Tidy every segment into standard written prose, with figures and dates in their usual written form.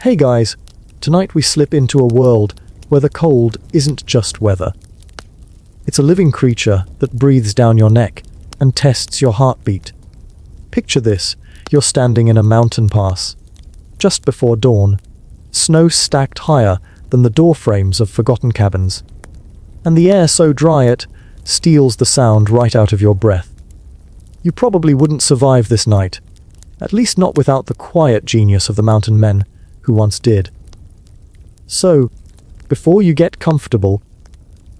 Hey guys, tonight we slip into a world where the cold isn't just weather. It's a living creature that breathes down your neck and tests your heartbeat. Picture this, you're standing in a mountain pass. Just before dawn, snow stacked higher than the door frames of forgotten cabins. And the air so dry it steals the sound right out of your breath. You probably wouldn't survive this night, at least not without the quiet genius of the mountain men who once did. So, before you get comfortable,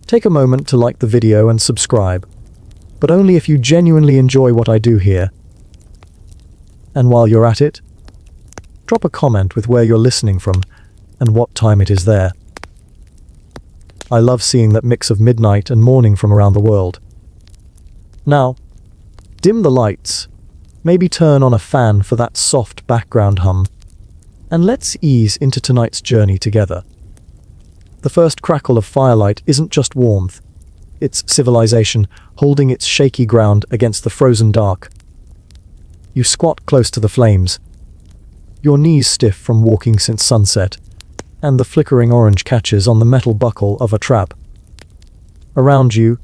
take a moment to like the video and subscribe, but only if you genuinely enjoy what I do here. And while you're at it, drop a comment with where you're listening from and what time it is there. I love seeing that mix of midnight and morning from around the world. Now, dim the lights, maybe turn on a fan for that soft background hum, and let's ease into tonight's journey together. The first crackle of firelight isn't just warmth, it's civilization holding its shaky ground against the frozen dark. You squat close to the flames, your knees stiff from walking since sunset, and the flickering orange catches on the metal buckle of a trap. Around you,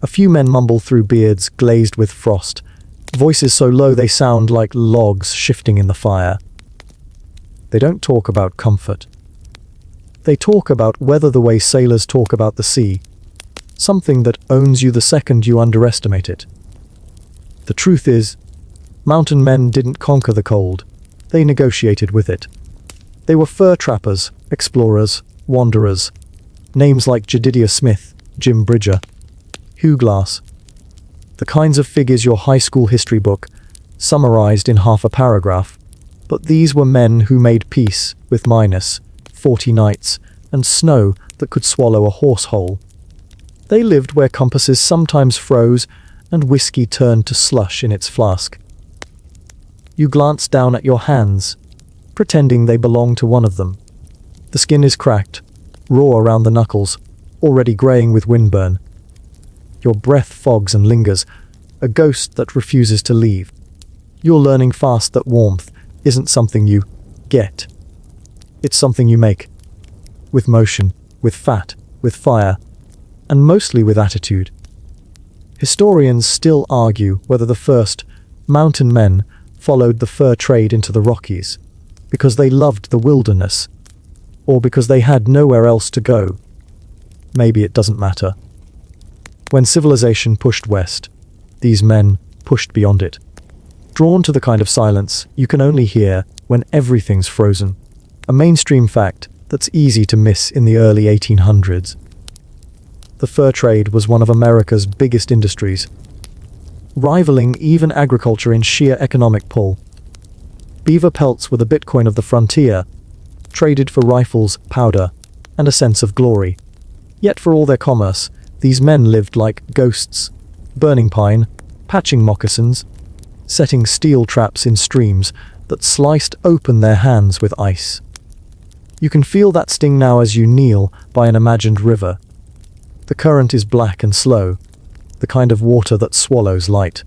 a few men mumble through beards glazed with frost, voices so low they sound like logs shifting in the fire. They don't talk about comfort. They talk about weather the way sailors talk about the sea, something that owns you the second you underestimate it. The truth is, mountain men didn't conquer the cold, they negotiated with it. They were fur trappers, explorers, wanderers. Names like Jedediah Smith, Jim Bridger, Hugh Glass. The kinds of figures your high school history book summarized in half a paragraph. But these were men who made peace with -40 nights and snow that could swallow a horse whole. They lived where compasses sometimes froze and whiskey turned to slush in its flask. You glance down at your hands, pretending they belong to one of them. The skin is cracked, raw around the knuckles, already graying with windburn. Your breath fogs and lingers, a ghost that refuses to leave. You're learning fast that warmth isn't something you get. It's something you make. With motion, with fat, with fire, and mostly with attitude. Historians still argue whether the first mountain men followed the fur trade into the Rockies because they loved the wilderness, or because they had nowhere else to go. Maybe it doesn't matter. When civilization pushed west, these men pushed beyond it, drawn to the kind of silence you can only hear when everything's frozen, a mainstream fact that's easy to miss in the early 1800s. The fur trade was one of America's biggest industries, rivaling even agriculture in sheer economic pull. Beaver pelts were the Bitcoin of the frontier, traded for rifles, powder, and a sense of glory. Yet for all their commerce, these men lived like ghosts, burning pine, patching moccasins, setting steel traps in streams that sliced open their hands with ice. You can feel that sting now as you kneel by an imagined river. The current is black and slow, the kind of water that swallows light.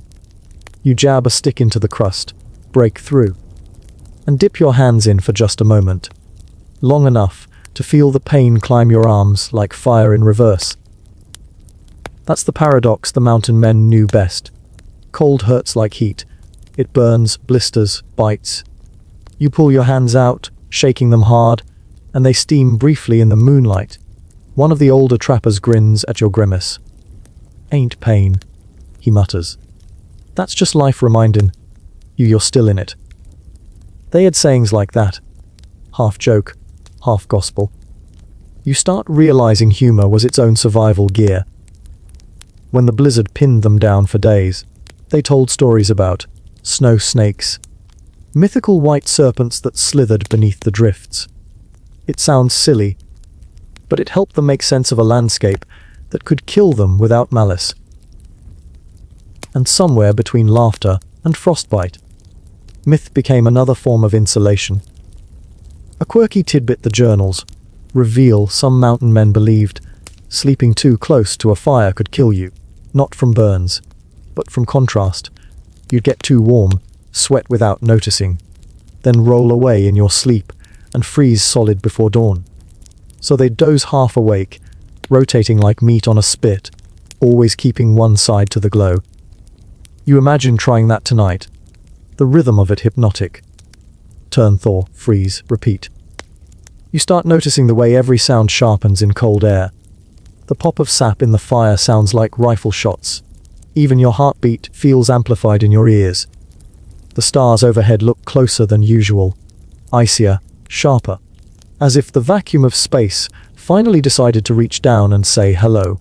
You jab a stick into the crust, break through, and dip your hands in for just a moment, long enough to feel the pain climb your arms like fire in reverse. That's the paradox the mountain men knew best. Cold hurts like heat. It burns, blisters, bites. You pull your hands out, shaking them hard, and they steam briefly in the moonlight. One of the older trappers grins at your grimace. "Ain't pain," he mutters. "That's just life reminding you you're still in it." They had sayings like that, half joke, half gospel. You start realizing humor was its own survival gear. When the blizzard pinned them down for days, they told stories about snow snakes, mythical white serpents that slithered beneath the drifts. It sounds silly, but it helped them make sense of a landscape that could kill them without malice. And somewhere between laughter and frostbite, myth became another form of insulation. A quirky tidbit the journals reveal some mountain men believed sleeping too close to a fire could kill you, not from burns, but from contrast. You'd get too warm, sweat without noticing, then roll away in your sleep, and freeze solid before dawn. So they doze half awake, rotating like meat on a spit, always keeping one side to the glow. You imagine trying that tonight. The rhythm of it hypnotic. Turn, thaw, freeze, repeat. You start noticing the way every sound sharpens in cold air. The pop of sap in the fire sounds like rifle shots. Even your heartbeat feels amplified in your ears. The stars overhead look closer than usual, icier, sharper, as if the vacuum of space finally decided to reach down and say hello.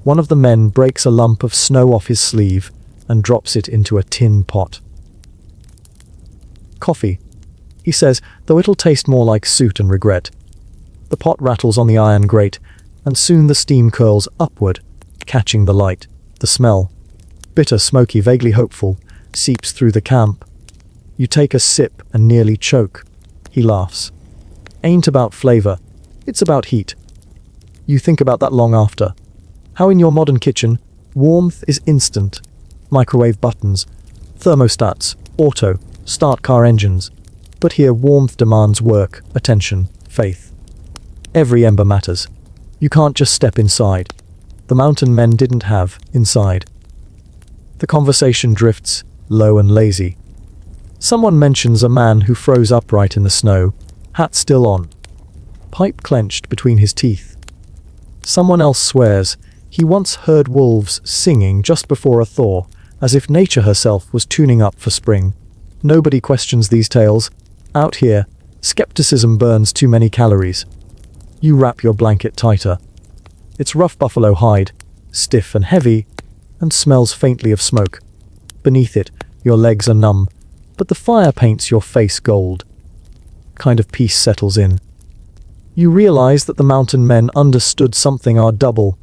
One of the men breaks a lump of snow off his sleeve and drops it into a tin pot. Coffee, he says, though it'll taste more like soot and regret. The pot rattles on the iron grate, and soon the steam curls upward, catching the light. The smell, bitter, smoky, vaguely hopeful, seeps through the camp. You take a sip and nearly choke. He laughs. Ain't about flavor, it's about heat. You think about that long after. How in your modern kitchen, warmth is instant. Microwave buttons, thermostats, auto, start car engines. But here warmth demands work, attention, faith. Every ember matters. You can't just step inside. The mountain men didn't have inside. The conversation drifts, low and lazy. Someone mentions a man who froze upright in the snow, hat still on, pipe clenched between his teeth. Someone else swears he once heard wolves singing just before a thaw, as if nature herself was tuning up for spring. Nobody questions these tales. Out here, skepticism burns too many calories. You wrap your blanket tighter. It's rough buffalo hide, stiff and heavy, and smells faintly of smoke. Beneath it, your legs are numb, but the fire paints your face gold. Kind of peace settles in. You realize that the mountain men understood something our double,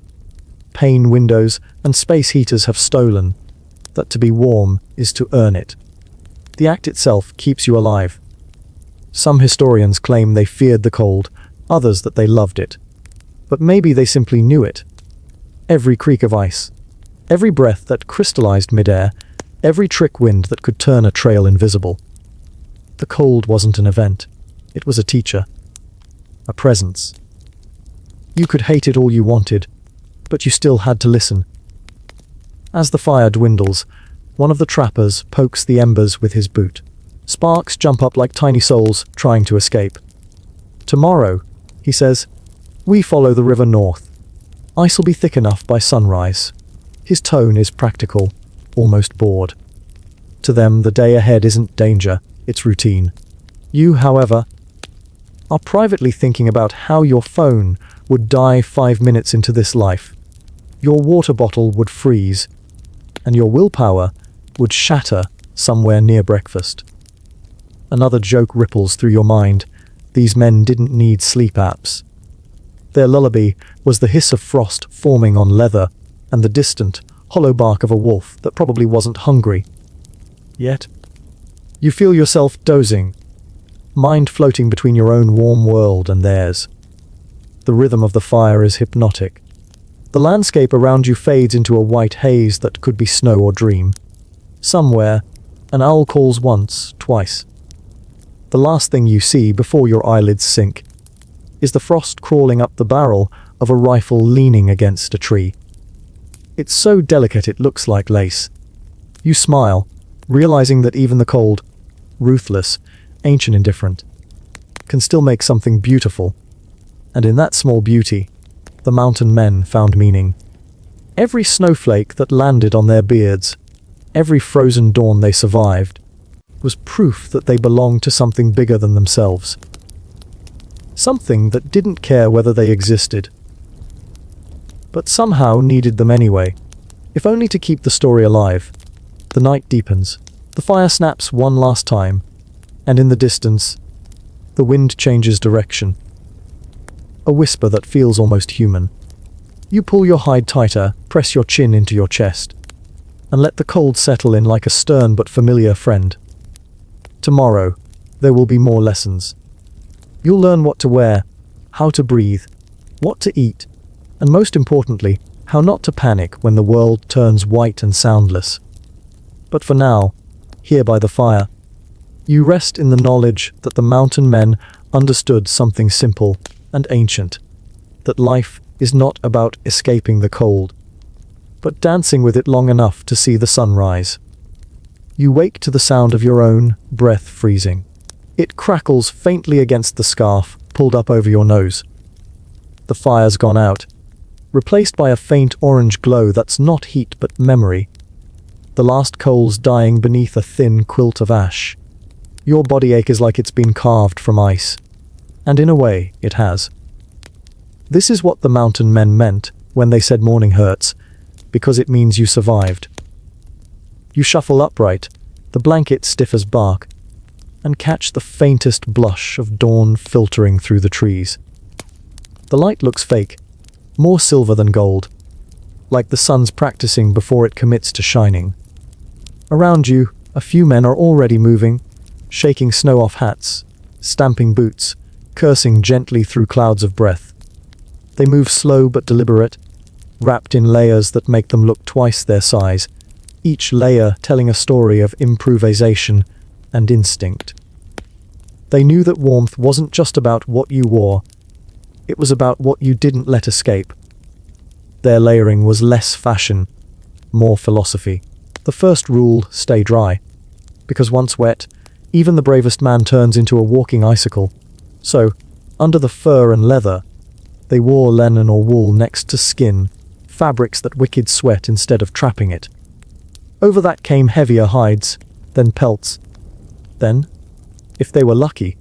pane windows and space heaters have stolen, that to be warm is to earn it. The act itself keeps you alive. Some historians claim they feared the cold, others that they loved it. But maybe they simply knew it. Every creak of ice, every breath that crystallized midair, every trick wind that could turn a trail invisible. The cold wasn't an event. It was a teacher. A presence. You could hate it all you wanted, but you still had to listen. As the fire dwindles, one of the trappers pokes the embers with his boot. Sparks jump up like tiny souls trying to escape. Tomorrow, he says, we follow the river north. Ice'll be thick enough by sunrise. His tone is practical, almost bored. To them, the day ahead isn't danger, it's routine. You, however, are privately thinking about how your phone would die 5 minutes into this life. Your water bottle would freeze, and your willpower would shatter somewhere near breakfast. Another joke ripples through your mind. These men didn't need sleep apps. Their lullaby was the hiss of frost forming on leather and the distant, hollow bark of a wolf that probably wasn't hungry. Yet, you feel yourself dozing, mind floating between your own warm world and theirs. The rhythm of the fire is hypnotic. The landscape around you fades into a white haze that could be snow or dream. Somewhere, an owl calls once, twice. The last thing you see before your eyelids sink is the frost crawling up the barrel of a rifle leaning against a tree. It's so delicate it looks like lace. You smile, realizing that even the cold, ruthless, ancient indifferent can still make something beautiful. And in that small beauty, the mountain men found meaning. Every snowflake that landed on their beards, every frozen dawn they survived, was proof that they belonged to something bigger than themselves. Something that didn't care whether they existed, but somehow needed them anyway, if only to keep the story alive. The night deepens, the fire snaps one last time, and in the distance, the wind changes direction. A whisper that feels almost human. You pull your hide tighter, press your chin into your chest, and let the cold settle in like a stern but familiar friend. Tomorrow, there will be more lessons. You'll learn what to wear, how to breathe, what to eat, and most importantly, how not to panic when the world turns white and soundless. But for now, here by the fire, You rest in the knowledge that the mountain men understood something simple and ancient, that life is not about escaping the cold, but dancing with it long enough to see the sun rise. You wake to the sound of your own breath freezing. It crackles faintly against the scarf pulled up over your nose. The fire's gone out, replaced by a faint orange glow that's not heat but memory. The last coals dying beneath a thin quilt of ash. Your body ache is like it's been carved from ice. And in a way, it has. This is what the mountain men meant when they said morning hurts, because it means you survived. You shuffle upright, the blanket stiff as bark, and catch the faintest blush of dawn filtering through the trees. The light looks fake, more silver than gold, like the sun's practicing before it commits to shining. Around you, a few men are already moving, shaking snow off hats, stamping boots, cursing gently through clouds of breath. They move slow but deliberate, wrapped in layers that make them look twice their size, each layer telling a story of improvisation and instinct. They knew that warmth wasn't just about what you wore, it was about what you didn't let escape. Their layering was less fashion, more philosophy. The first rule, stay dry. Because once wet, even the bravest man turns into a walking icicle. So, under the fur and leather, they wore linen or wool next to skin, fabrics that wicked sweat instead of trapping it. Over that came heavier hides, then pelts. Then, if they were lucky,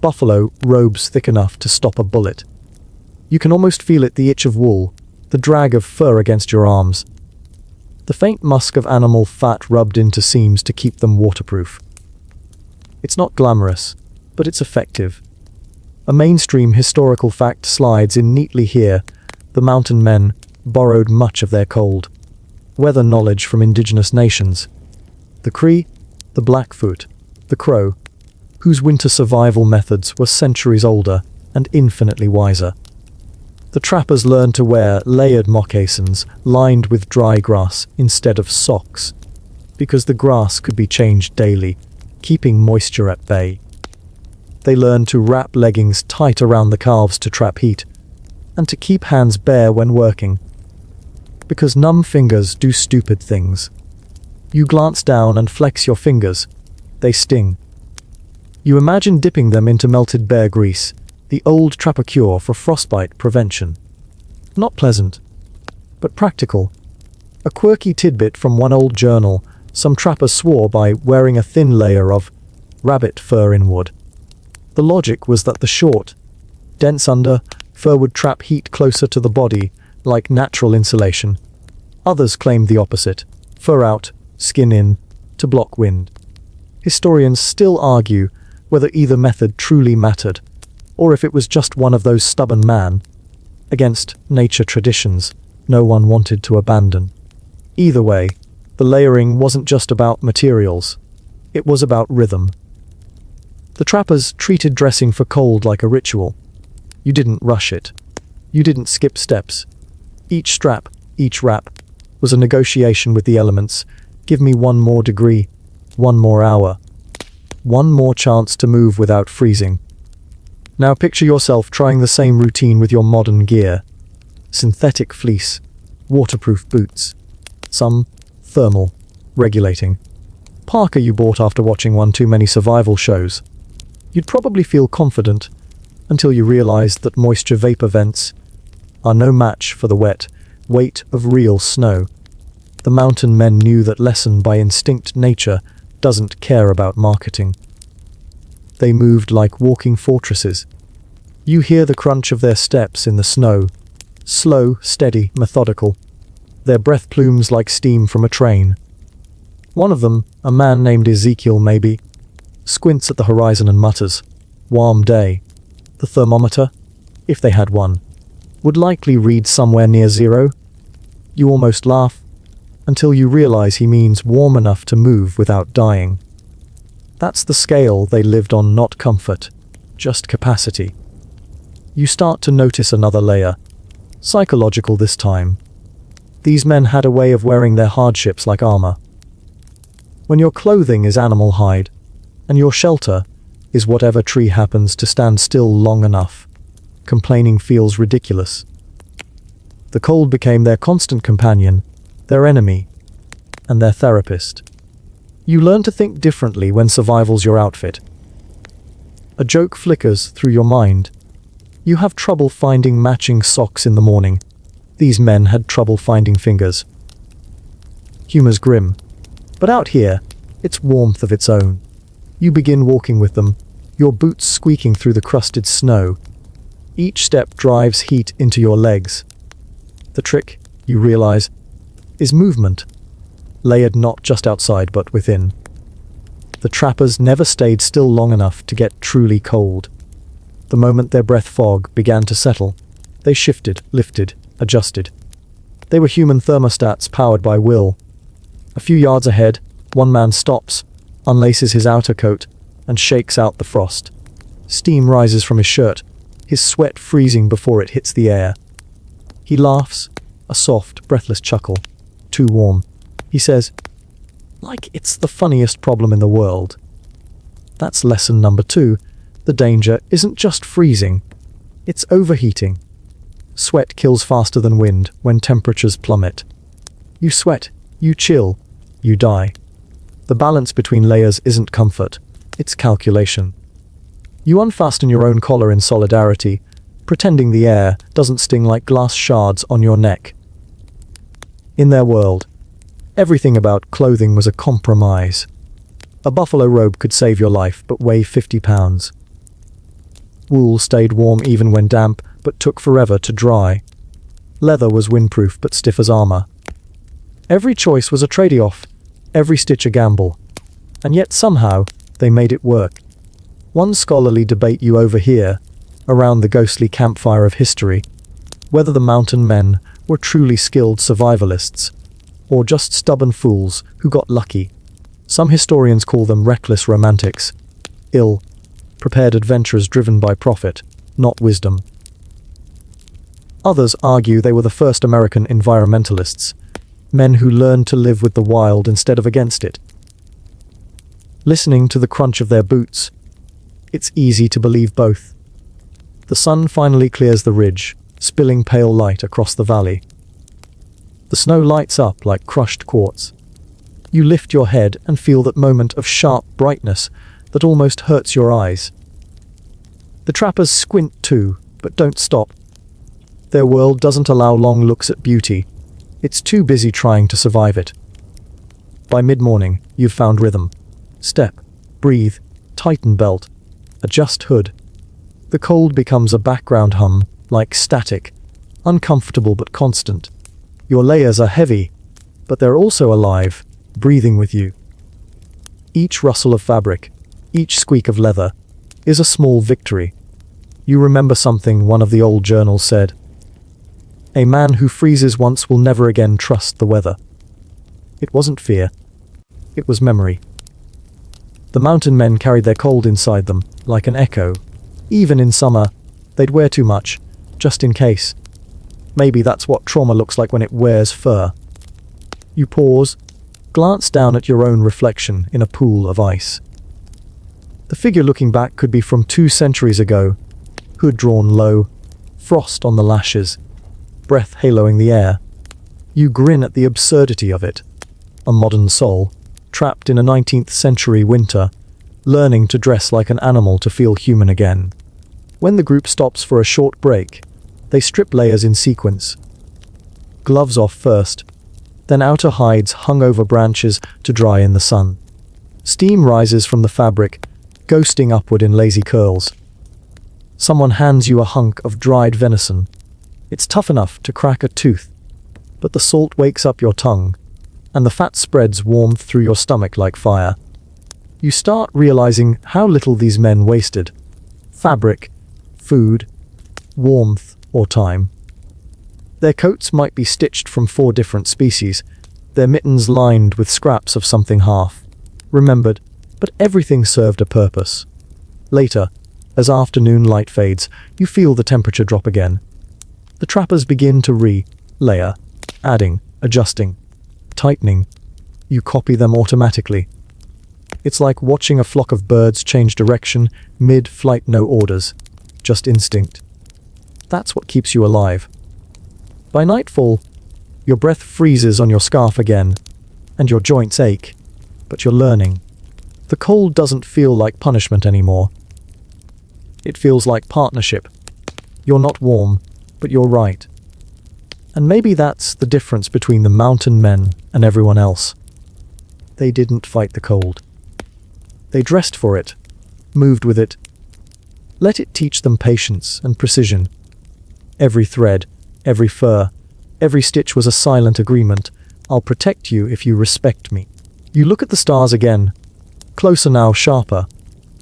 buffalo robes thick enough to stop a bullet. You can almost feel it, the itch of wool, the drag of fur against your arms. The faint musk of animal fat rubbed into seams to keep them waterproof. It's not glamorous, but it's effective. A mainstream historical fact slides in neatly here. The mountain men borrowed much of their cold weather knowledge from indigenous nations. The Cree, the Blackfoot, the Crow, whose winter survival methods were centuries older and infinitely wiser. The trappers learned to wear layered moccasins lined with dry grass instead of socks, because the grass could be changed daily, keeping moisture at bay. They learned to wrap leggings tight around the calves to trap heat, and to keep hands bare when working. Because numb fingers do stupid things. You glance down and flex your fingers. They sting. You imagine dipping them into melted bear grease, the old trapper cure for frostbite prevention. Not pleasant, but practical. A quirky tidbit from one old journal: some trappers swore by wearing a thin layer of rabbit fur in wood. The logic was that the short, dense under fur would trap heat closer to the body, like natural insulation. Others claimed the opposite: fur out, skin in, to block wind. Historians still argue whether either method truly mattered, or if it was just one of those stubborn man against nature traditions no one wanted to abandon. Either way, the layering wasn't just about materials, it was about rhythm. The trappers treated dressing for cold like a ritual. You didn't rush it. You didn't skip steps. Each strap, each wrap, was a negotiation with the elements. Give me one more degree, one more hour, one more chance to move without freezing. Now picture yourself trying the same routine with your modern gear. Synthetic fleece, waterproof boots, some thermal, regulating. Parka you bought after watching one too many survival shows. You'd probably feel confident until you realized that moisture vapor vents are no match for the wet weight of real snow. The mountain men knew that lesson by instinct. Nature doesn't care about marketing. They moved like walking fortresses. You hear the crunch of their steps in the snow, slow, steady, methodical, their breath plumes like steam from a train. One of them, a man named Ezekiel maybe, squints at the horizon and mutters, "Warm day." The thermometer, if they had one, would likely read somewhere near zero. You almost laugh, until you realize he means warm enough to move without dying. That's the scale they lived on, not comfort, just capacity. You start to notice another layer, psychological this time. These men had a way of wearing their hardships like armor. When your clothing is animal hide, And your shelter is whatever tree happens to stand still long enough. Complaining feels ridiculous. The cold became their constant companion, their enemy, and their therapist. You learn to think differently when survival's your outfit. A joke flickers through your mind. You have trouble finding matching socks in the morning. These men had trouble finding fingers. Humor's grim. But out here, it's warmth of its own. You begin walking with them, your boots squeaking through the crusted snow. Each step drives heat into your legs. The trick, you realize, is movement, layered not just outside but within. The trappers never stayed still long enough to get truly cold. The moment their breath fog began to settle, they shifted, lifted, adjusted. They were human thermostats powered by will. A few yards ahead, one man stops, unlaces his outer coat, and shakes out the frost. Steam rises from his shirt, his sweat freezing before it hits the air. He laughs, a soft, breathless chuckle. Too warm. He says, like it's the funniest problem in the world. That's lesson number 2. The danger isn't just freezing, it's overheating. Sweat kills faster than wind when temperatures plummet. You sweat, you chill, you die. The balance between layers isn't comfort, it's calculation. You unfasten your own collar in solidarity, pretending the air doesn't sting like glass shards on your neck. In their world, everything about clothing was a compromise. A buffalo robe could save your life but weigh 50 pounds. Wool stayed warm even when damp, but took forever to dry. Leather was windproof but stiff as armor. Every choice was a trade-off, every stitch a gamble. And yet somehow, they made it work. One scholarly debate you overhear, around the ghostly campfire of history, whether the mountain men were truly skilled survivalists, or just stubborn fools who got lucky. Some historians call them reckless romantics, ill-prepared adventurers driven by profit, not wisdom. Others argue they were the first American environmentalists, men who learned to live with the wild instead of against it. Listening to the crunch of their boots, it's easy to believe both. The sun finally clears the ridge, spilling pale light across the valley. The snow lights up like crushed quartz. You lift your head and feel that moment of sharp brightness that almost hurts your eyes. The trappers squint too, but don't stop. Their world doesn't allow long looks at beauty. It's too busy trying to survive it. By mid-morning, you've found rhythm. Step, breathe, tighten belt, adjust hood. The cold becomes a background hum, like static, uncomfortable but constant. Your layers are heavy, but they're also alive, breathing with you. Each rustle of fabric, each squeak of leather, is a small victory. You remember something one of the old journals said. A man who freezes once will never again trust the weather. It wasn't fear. It was memory. The mountain men carried their cold inside them, like an echo. Even in summer, they'd wear too much, just in case. Maybe that's what trauma looks like when it wears fur. You pause, glance down at your own reflection in a pool of ice. The figure looking back could be from 2 centuries ago, hood drawn low, frost on the lashes, breath haloing the air. You grin at the absurdity of it. A modern soul, trapped in a 19th century winter, learning to dress like an animal to feel human again. When the group stops for a short break, they strip layers in sequence. Gloves off first, then outer hides hung over branches to dry in the sun. Steam rises from the fabric, ghosting upward in lazy curls. Someone hands you a hunk of dried venison. It's tough enough to crack a tooth, but the salt wakes up your tongue, and the fat spreads warmth through your stomach like fire. You start realizing how little these men wasted. Fabric, food, warmth, or time. Their coats might be stitched from 4 different species, their mittens lined with scraps of something half remembered, but everything served a purpose. Later, as afternoon light fades, you feel the temperature drop again. The trappers begin to re-layer, adding, adjusting, tightening. You copy them automatically. It's like watching a flock of birds change direction mid-flight, no orders, just instinct. That's what keeps you alive. By nightfall, your breath freezes on your scarf again, and your joints ache, but you're learning. The cold doesn't feel like punishment anymore. It feels like partnership. You're not warm, but you're right. And maybe that's the difference between the mountain men and everyone else. They didn't fight the cold. They dressed for it, moved with it. Let it teach them patience and precision. Every thread, every fur, every stitch was a silent agreement. I'll protect you if you respect me. You look at the stars again, closer now, sharper,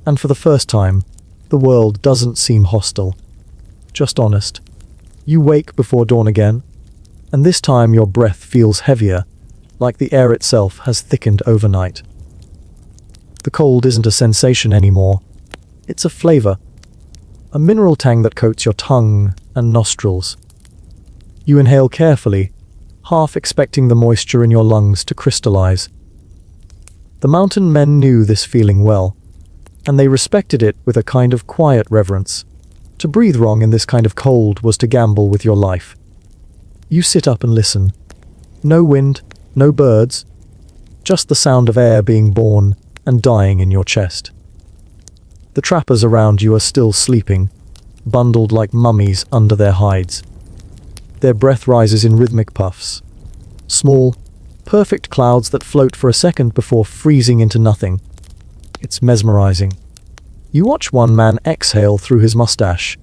and for the first time, the world doesn't seem hostile, just honest. You wake before dawn again, and this time your breath feels heavier, like the air itself has thickened overnight. The cold isn't a sensation anymore. It's a flavor, a mineral tang that coats your tongue and nostrils. You inhale carefully, half expecting the moisture in your lungs to crystallize. The mountain men knew this feeling well, and they respected it with a kind of quiet reverence. To breathe wrong in this kind of cold was to gamble with your life. You sit up and listen. No wind, no birds, just the sound of air being born and dying in your chest. The trappers around you are still sleeping, bundled like mummies under their hides. Their breath rises in rhythmic puffs. Small, perfect clouds that float for a second before freezing into nothing. It's mesmerizing. You watch one man exhale through his mustache.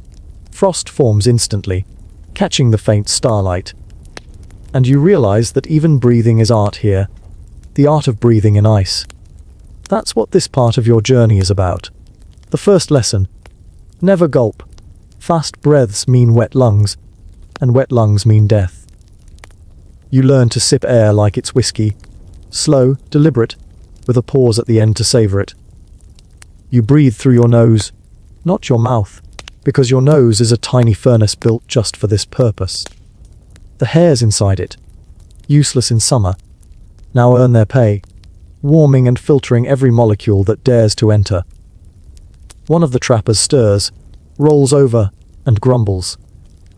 Frost forms instantly, catching the faint starlight. And you realize that even breathing is art here, the art of breathing in ice. That's what this part of your journey is about. The first lesson: never gulp. Fast breaths mean wet lungs, and wet lungs mean death. You learn to sip air like it's whiskey, slow, deliberate, with a pause at the end to savor it. You breathe through your nose, not your mouth, because your nose is a tiny furnace built just for this purpose. The hairs inside it, useless in summer, now earn their pay, warming and filtering every molecule that dares to enter. One of the trappers stirs, rolls over, and grumbles.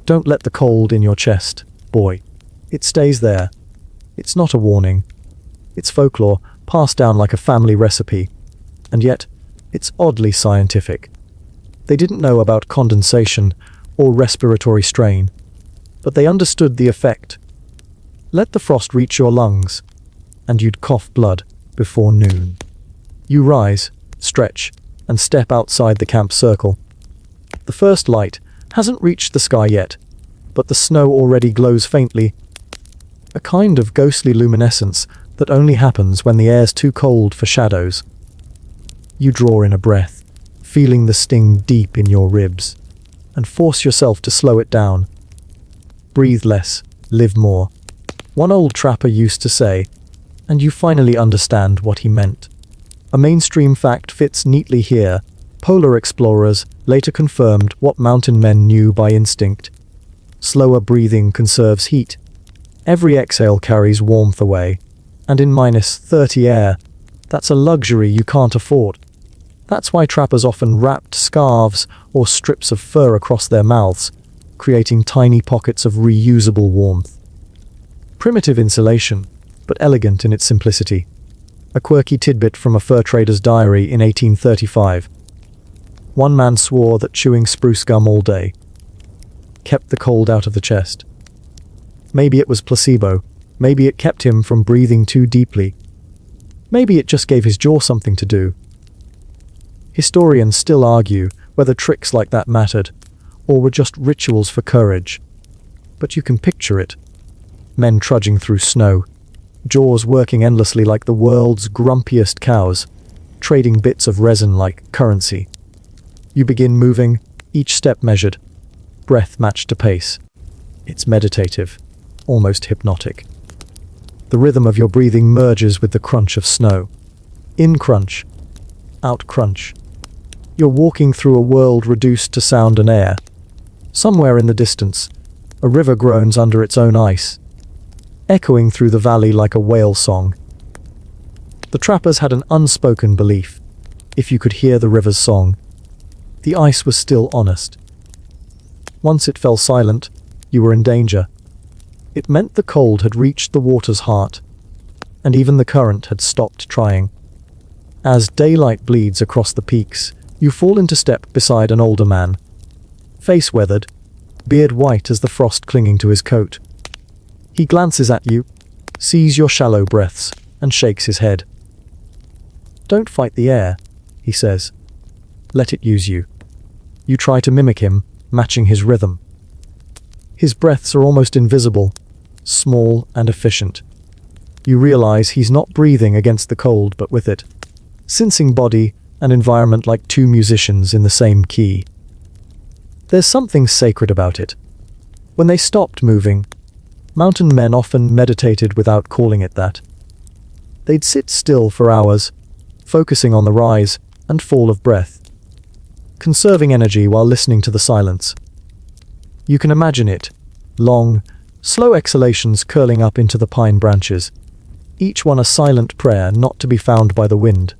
Don't let the cold in your chest, boy. It stays there. It's not a warning. It's folklore, passed down like a family recipe. And yet, it's oddly scientific. They didn't know about condensation or respiratory strain, but they understood the effect. Let the frost reach your lungs, and you'd cough blood before noon. You rise, stretch, and step outside the camp circle. The first light hasn't reached the sky yet, but the snow already glows faintly, a kind of ghostly luminescence that only happens when the air's too cold for shadows. You draw in a breath, feeling the sting deep in your ribs, and force yourself to slow it down. Breathe less, live more. One old trapper used to say, and you finally understand what he meant. A mainstream fact fits neatly here. Polar explorers later confirmed what mountain men knew by instinct. Slower breathing conserves heat. Every exhale carries warmth away, and in -30 air, that's a luxury you can't afford. That's why trappers often wrapped scarves or strips of fur across their mouths, creating tiny pockets of reusable warmth. Primitive insulation, but elegant in its simplicity. A quirky tidbit from a fur trader's diary in 1835. One man swore that chewing spruce gum all day kept the cold out of the chest. Maybe it was placebo. Maybe it kept him from breathing too deeply. Maybe it just gave his jaw something to do. Historians still argue whether tricks like that mattered, or were just rituals for courage. But you can picture it. Men trudging through snow, jaws working endlessly like the world's grumpiest cows, trading bits of resin like currency. You begin moving, each step measured, breath matched to pace. It's meditative, almost hypnotic. The rhythm of your breathing merges with the crunch of snow. In crunch, out crunch. You're walking through a world reduced to sound and air. Somewhere in the distance, a river groans under its own ice, echoing through the valley like a whale song. The trappers had an unspoken belief. If you could hear the river's song, the ice was still honest. Once it fell silent, you were in danger. It meant the cold had reached the water's heart, and even the current had stopped trying. As daylight bleeds across the peaks, you fall into step beside an older man. Face weathered, beard white as the frost clinging to his coat. He glances at you, sees your shallow breaths, and shakes his head. "Don't fight the air," he says. "Let it use you." You try to mimic him, matching his rhythm. His breaths are almost invisible, small and efficient. You realize he's not breathing against the cold but with it, sensing body and environment like two musicians in the same key. There's something sacred about it. When they stopped moving, mountain men often meditated without calling it that. They'd sit still for hours, focusing on the rise and fall of breath, conserving energy while listening to the silence. You can imagine it, long, slow exhalations curling up into the pine branches, each one a silent prayer not to be found by the wind.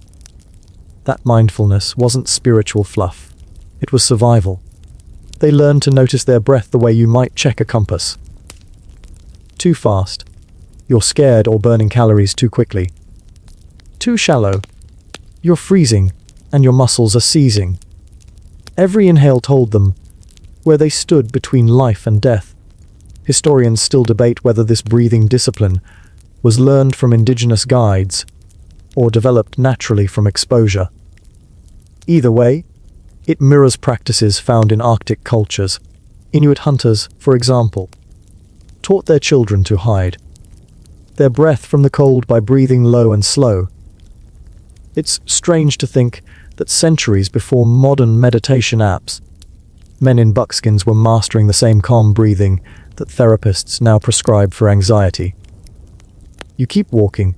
That mindfulness wasn't spiritual fluff. It was survival. They learned to notice their breath the way you might check a compass. Too fast. You're scared or burning calories too quickly. Too shallow. You're freezing, and your muscles are seizing. Every inhale told them where they stood between life and death. Historians still debate whether this breathing discipline was learned from indigenous guides or developed naturally from exposure. Either way, it mirrors practices found in Arctic cultures. Inuit hunters, for example, taught their children to hide their breath from the cold by breathing low and slow. It's strange to think that centuries before modern meditation apps, men in buckskins were mastering the same calm breathing that therapists now prescribe for anxiety. You keep walking.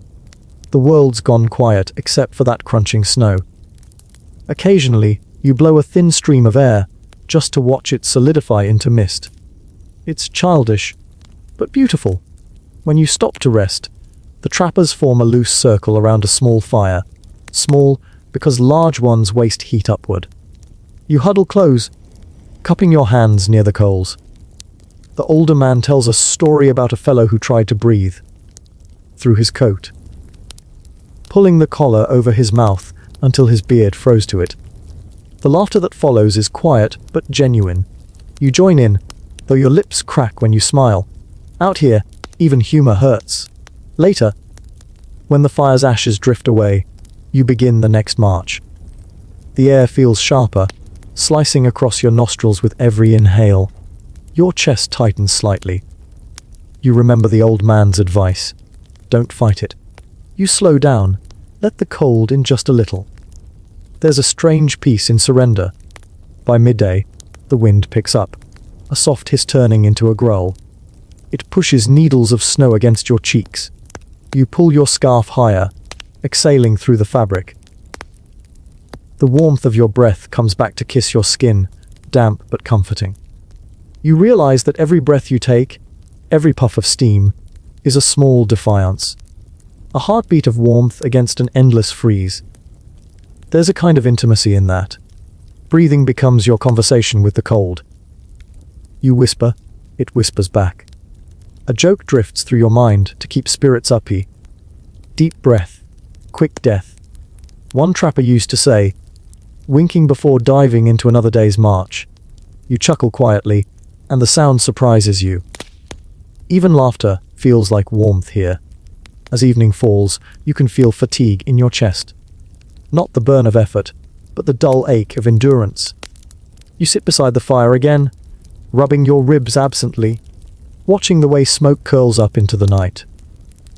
The world's gone quiet except for that crunching snow. Occasionally, you blow a thin stream of air just to watch it solidify into mist. It's childish, but beautiful. When you stop to rest, the trappers form a loose circle around a small fire. Small because large ones waste heat upward. You huddle close, cupping your hands near the coals. The older man tells a story about a fellow who tried to breathe through his coat, pulling the collar over his mouth until his beard froze to it. The laughter that follows is quiet but genuine. You join in, though your lips crack when you smile. Out here, even humor hurts. Later, when the fire's ashes drift away, you begin the next march. The air feels sharper, slicing across your nostrils with every inhale. Your chest tightens slightly. You remember the old man's advice. Don't fight it. You slow down, let the cold in just a little. There's a strange peace in surrender. By midday, the wind picks up, a soft hiss turning into a growl. It pushes needles of snow against your cheeks. You pull your scarf higher, exhaling through the fabric. The warmth of your breath comes back to kiss your skin, damp but comforting. You realize that every breath you take, every puff of steam, is a small defiance. A heartbeat of warmth against an endless freeze. There's a kind of intimacy in that. Breathing becomes your conversation with the cold. You whisper, it whispers back. A joke drifts through your mind to keep spirits uppy. Deep breath, quick death. One trapper used to say, winking before diving into another day's march. You chuckle quietly, and the sound surprises you. Even laughter feels like warmth here. As evening falls, you can feel fatigue in your chest. Not the burn of effort, but the dull ache of endurance. You sit beside the fire again, rubbing your ribs absently, watching the way smoke curls up into the night.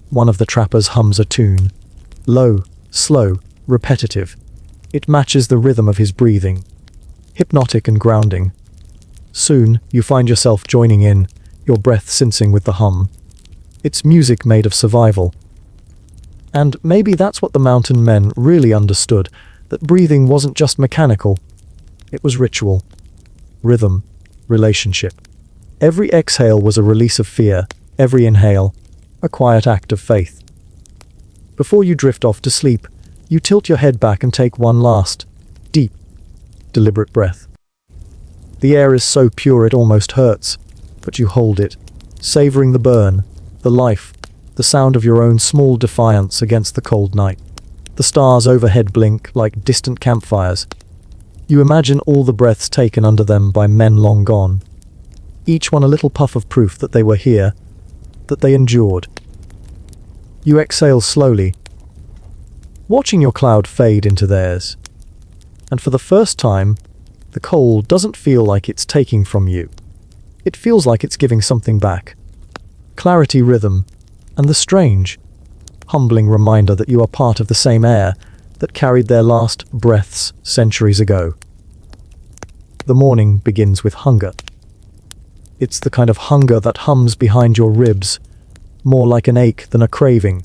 One of the trappers hums a tune. Low, slow, repetitive. It matches the rhythm of his breathing. Hypnotic and grounding. Soon, you find yourself joining in, your breath syncing with the hum. It's music made of survival. And maybe that's what the mountain men really understood, that breathing wasn't just mechanical. It was ritual, rhythm, relationship. Every exhale was a release of fear, every inhale, a quiet act of faith. Before you drift off to sleep, you tilt your head back and take one last, deep, deliberate breath. The air is so pure it almost hurts, but you hold it, savoring the burn, the life, the sound of your own small defiance against the cold night. The stars overhead blink like distant campfires. You imagine all the breaths taken under them by men long gone, each one a little puff of proof that they were here, that they endured. You exhale slowly, watching your cloud fade into theirs. And for the first time, the cold doesn't feel like it's taking from you. It feels like it's giving something back. Clarity, rhythm, and the strange, humbling reminder that you are part of the same air that carried their last breaths centuries ago. The morning begins with hunger. It's the kind of hunger that hums behind your ribs, more like an ache than a craving.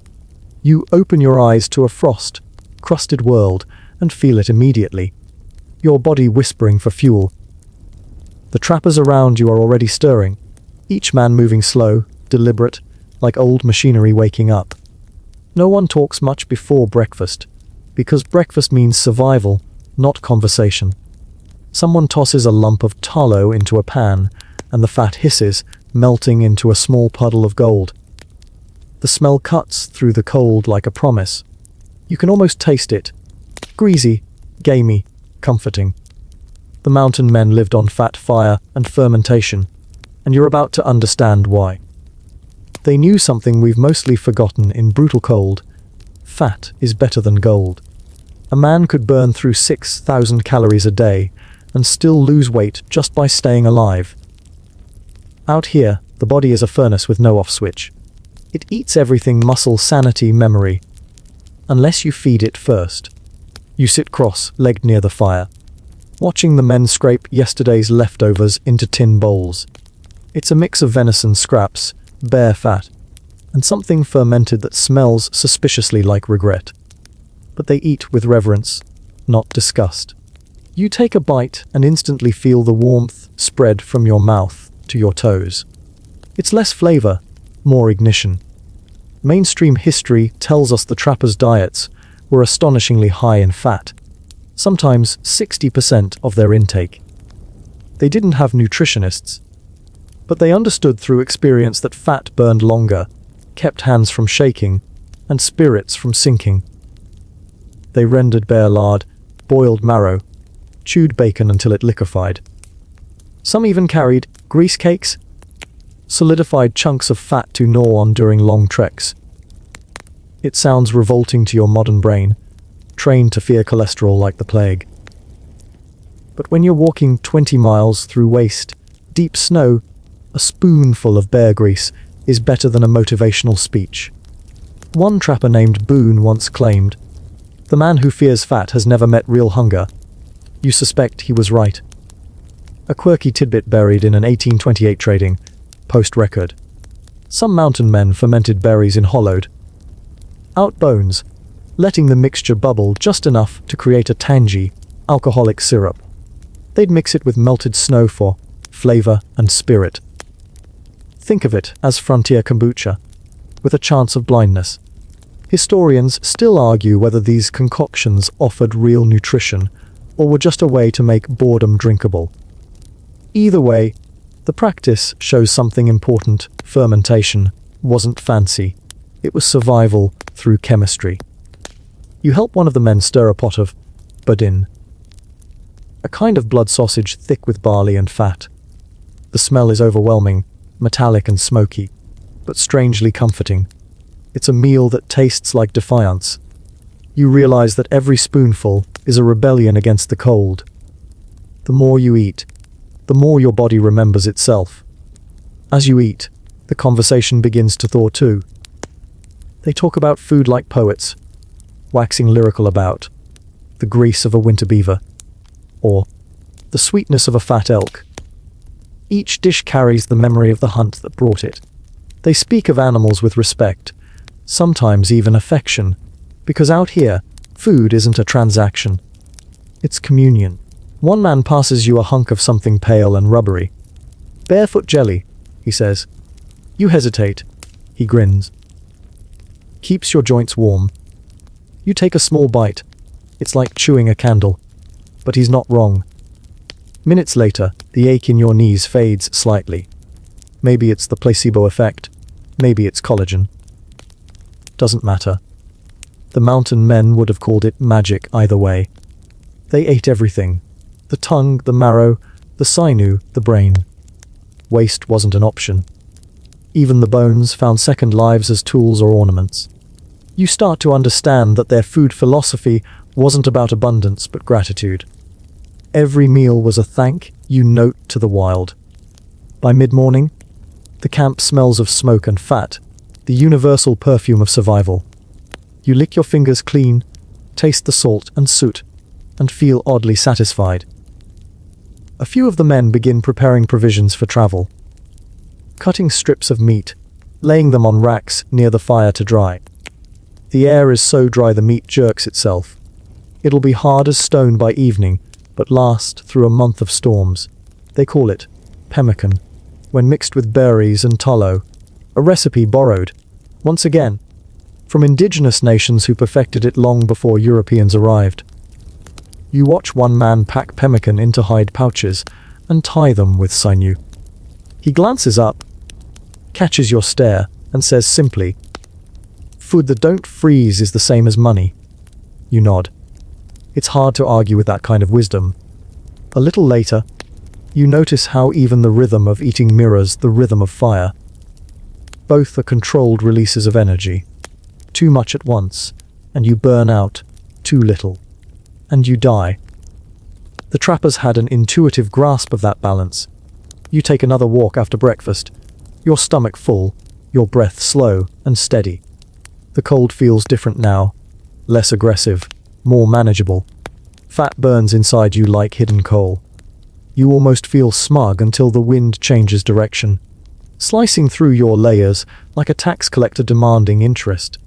You open your eyes to a frost-crusted world and feel it immediately, your body whispering for fuel. The trappers around you are already stirring, each man moving slow, deliberate, like old machinery waking up. No one talks much before breakfast, because breakfast means survival, not conversation. Someone tosses a lump of tallow into a pan, and the fat hisses, melting into a small puddle of gold. The smell cuts through the cold like a promise. You can almost taste it. Greasy, gamey, comforting. The mountain men lived on fat, fire, and fermentation, and you're about to understand why. They knew something we've mostly forgotten in brutal cold. Fat is better than gold. A man could burn through 6,000 calories a day and still lose weight just by staying alive. Out here, the body is a furnace with no off switch. It eats everything: muscle, sanity, memory. Unless you feed it first. You sit cross-legged near the fire, watching the men scrape yesterday's leftovers into tin bowls. It's a mix of venison scraps, bare fat, and something fermented that smells suspiciously like regret. But they eat with reverence, not disgust. You take a bite and instantly feel the warmth spread from your mouth to your toes. It's less flavor, more ignition. Mainstream history tells us the trappers' diets were astonishingly high in fat, sometimes 60% of their intake. They didn't have nutritionists, but they understood through experience that fat burned longer, kept hands from shaking, and spirits from sinking. They rendered bare lard, boiled marrow, chewed bacon until it liquefied. Some even carried grease cakes, solidified chunks of fat to gnaw on during long treks. It sounds revolting to your modern brain, trained to fear cholesterol like the plague. But when you're walking 20 miles through waste, deep snow, a spoonful of bear grease is better than a motivational speech. One trapper named Boone once claimed, "The man who fears fat has never met real hunger." You suspect he was right. A quirky tidbit buried in an 1828 trading post record. Some mountain men fermented berries in hollowed out bones, letting the mixture bubble just enough to create a tangy, alcoholic syrup. They'd mix it with melted snow for flavor and spirit. Think of it as frontier kombucha, with a chance of blindness. Historians still argue whether these concoctions offered real nutrition or were just a way to make boredom drinkable. Either way, the practice shows something important. Fermentation wasn't fancy. It was survival through chemistry. You help one of the men stir a pot of budin, a kind of blood sausage thick with barley and fat. The smell is overwhelming, metallic and smoky, but strangely comforting. It's a meal that tastes like defiance. You realize that every spoonful is a rebellion against the cold. The more you eat, the more your body remembers itself. As you eat, the conversation begins to thaw too. They talk about food like poets, waxing lyrical about the grease of a winter beaver, or the sweetness of a fat elk. Each dish carries the memory of the hunt that brought it. They speak of animals with respect, sometimes even affection, because out here, food isn't a transaction. It's communion. One man passes you a hunk of something pale and rubbery. "Barefoot jelly," he says. You hesitate. He grins. "Keeps your joints warm," You take a small bite. It's like chewing a candle. But he's not wrong. Minutes later, the ache in your knees fades slightly. Maybe it's the placebo effect. Maybe it's collagen. Doesn't matter. The mountain men would have called it magic either way. They ate everything. The tongue, the marrow, the sinew, the brain. Waste wasn't an option. Even the bones found second lives as tools or ornaments. You start to understand that their food philosophy wasn't about abundance but gratitude. Every meal was a thank you note to the wild. By mid-morning, the camp smells of smoke and fat, the universal perfume of survival. You lick your fingers clean, taste the salt and soot, and feel oddly satisfied. A few of the men begin preparing provisions for travel. Cutting strips of meat, laying them on racks near the fire to dry. The air is so dry the meat jerks itself. It'll be hard as stone by evening, but last through a month of storms. They call it pemmican, when mixed with berries and tallow, a recipe borrowed, once again, from indigenous nations who perfected it long before Europeans arrived. You watch one man pack pemmican into hide pouches and tie them with sinew. He glances up, catches your stare, and says simply, "Food that don't freeze is the same as money." You nod. It's hard to argue with that kind of wisdom. A little later, you notice how even the rhythm of eating mirrors the rhythm of fire. Both are controlled releases of energy. Too much at once, and you burn out. Too little, and you die. The trappers had an intuitive grasp of that balance. You take another walk after breakfast, your stomach full, your breath slow and steady. The cold feels different now, less aggressive, more manageable. Fat burns inside you like hidden coal. You almost feel smug until the wind changes direction, slicing through your layers like a tax collector demanding interest.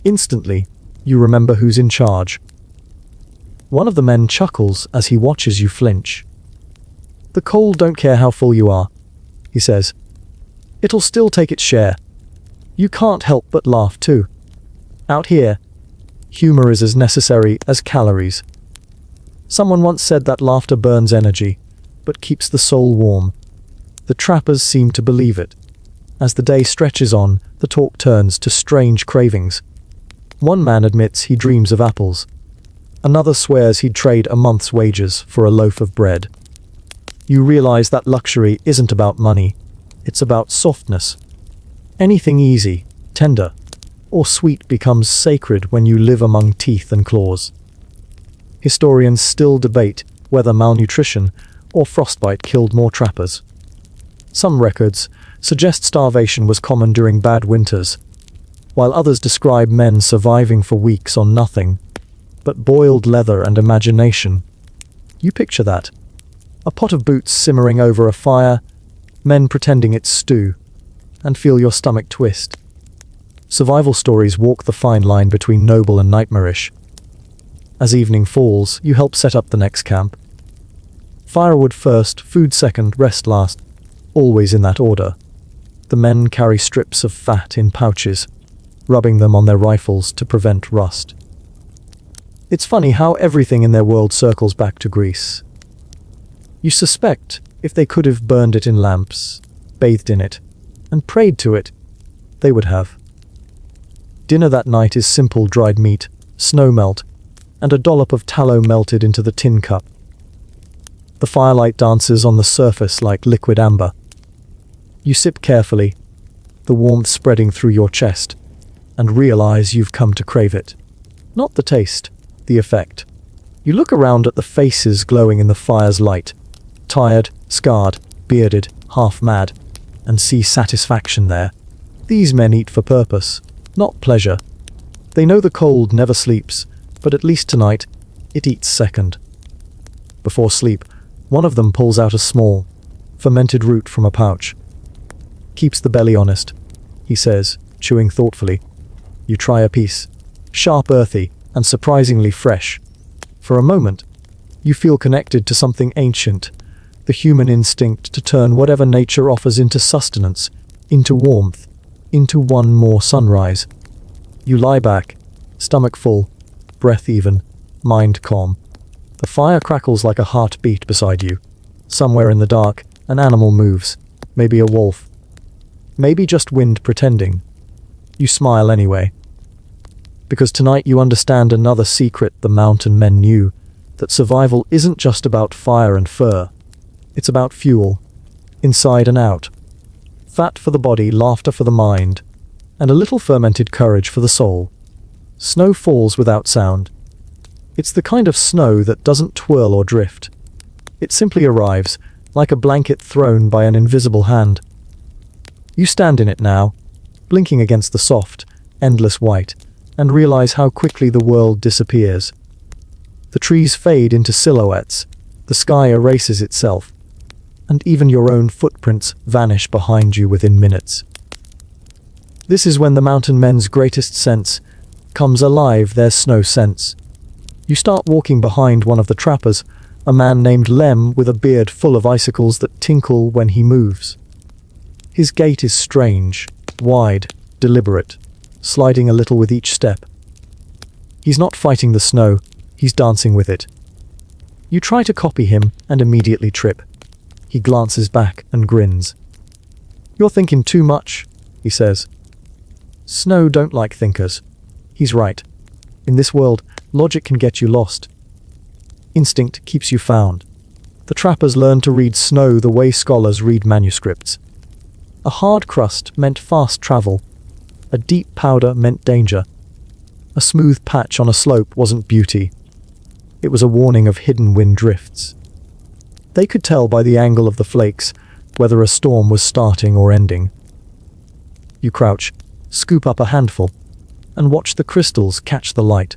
Instantly, you remember who's in charge. One of the men chuckles as he watches you flinch. "The cold don't care how full you are," he says. "It'll still take its share." You can't help but laugh too. Out here, humor is as necessary as calories. Someone once said that laughter burns energy, but keeps the soul warm. The trappers seem to believe it. As the day stretches on, the talk turns to strange cravings. One man admits he dreams of apples. Another swears he'd trade a month's wages for a loaf of bread. You realize that luxury isn't about money. It's about softness. Anything easy, tender, or sweet becomes sacred when you live among teeth and claws. Historians still debate whether malnutrition or frostbite killed more trappers. Some records suggest starvation was common during bad winters, while others describe men surviving for weeks on nothing but boiled leather and imagination. You picture that. A pot of boots simmering over a fire, men pretending it's stew, and feel your stomach twist. Survival stories walk the fine line between noble and nightmarish. As evening falls, you help set up the next camp. Firewood first, food second, rest last, always in that order. The men carry strips of fat in pouches, rubbing them on their rifles to prevent rust. It's funny how everything in their world circles back to Greece. You suspect if they could have burned it in lamps, bathed in it, and prayed to it, they would have. Dinner that night is simple dried meat, snow melt, and a dollop of tallow melted into the tin cup. The firelight dances on the surface like liquid amber. You sip carefully, the warmth spreading through your chest, and realize you've come to crave it. Not the taste, the effect. You look around at the faces glowing in the fire's light, tired, scarred, bearded, half mad, and see satisfaction there. These men eat for purpose, not pleasure. They know the cold never sleeps, but at least tonight, it eats second. Before sleep, one of them pulls out a small, fermented root from a pouch. "Keeps the belly honest," he says, chewing thoughtfully. You try a piece. Sharp, earthy, and surprisingly fresh. For a moment, you feel connected to something ancient, the human instinct to turn whatever nature offers into sustenance, into warmth, into one more sunrise. You lie back, Stomach full, breath even, mind calm. The fire crackles like a heartbeat beside you. Somewhere in the dark, an animal moves. Maybe a wolf. Maybe just wind pretending. You smile anyway. Because tonight you understand another secret the mountain men knew, that survival isn't just about fire and fur. It's about fuel, inside and out. Fat for the body, laughter for the mind, and a little fermented courage for the soul. Snow falls without sound. It's the kind of snow that doesn't twirl or drift. It simply arrives, like a blanket thrown by an invisible hand. You stand in it now, blinking against the soft, endless white, and realize how quickly the world disappears. The trees fade into silhouettes, the sky erases itself, and even your own footprints vanish behind you within minutes. This is when the mountain men's greatest sense comes alive, their snow sense. You start walking behind one of the trappers, a man named Lem with a beard full of icicles that tinkle when he moves. His gait is strange, wide, deliberate, sliding a little with each step. He's not fighting the snow, he's dancing with it. You try to copy him and immediately trip. He glances back and grins. "You're thinking too much," he says. Snow don't like thinkers. He's right. In this world, logic can get you lost. Instinct keeps you found. The trappers learned to read snow the way scholars read manuscripts. A hard crust meant fast travel. A deep powder meant danger. A smooth patch on a slope wasn't beauty. It was a warning of hidden wind drifts. They could tell by the angle of the flakes whether a storm was starting or ending. You crouch, scoop up a handful, and watch the crystals catch the light.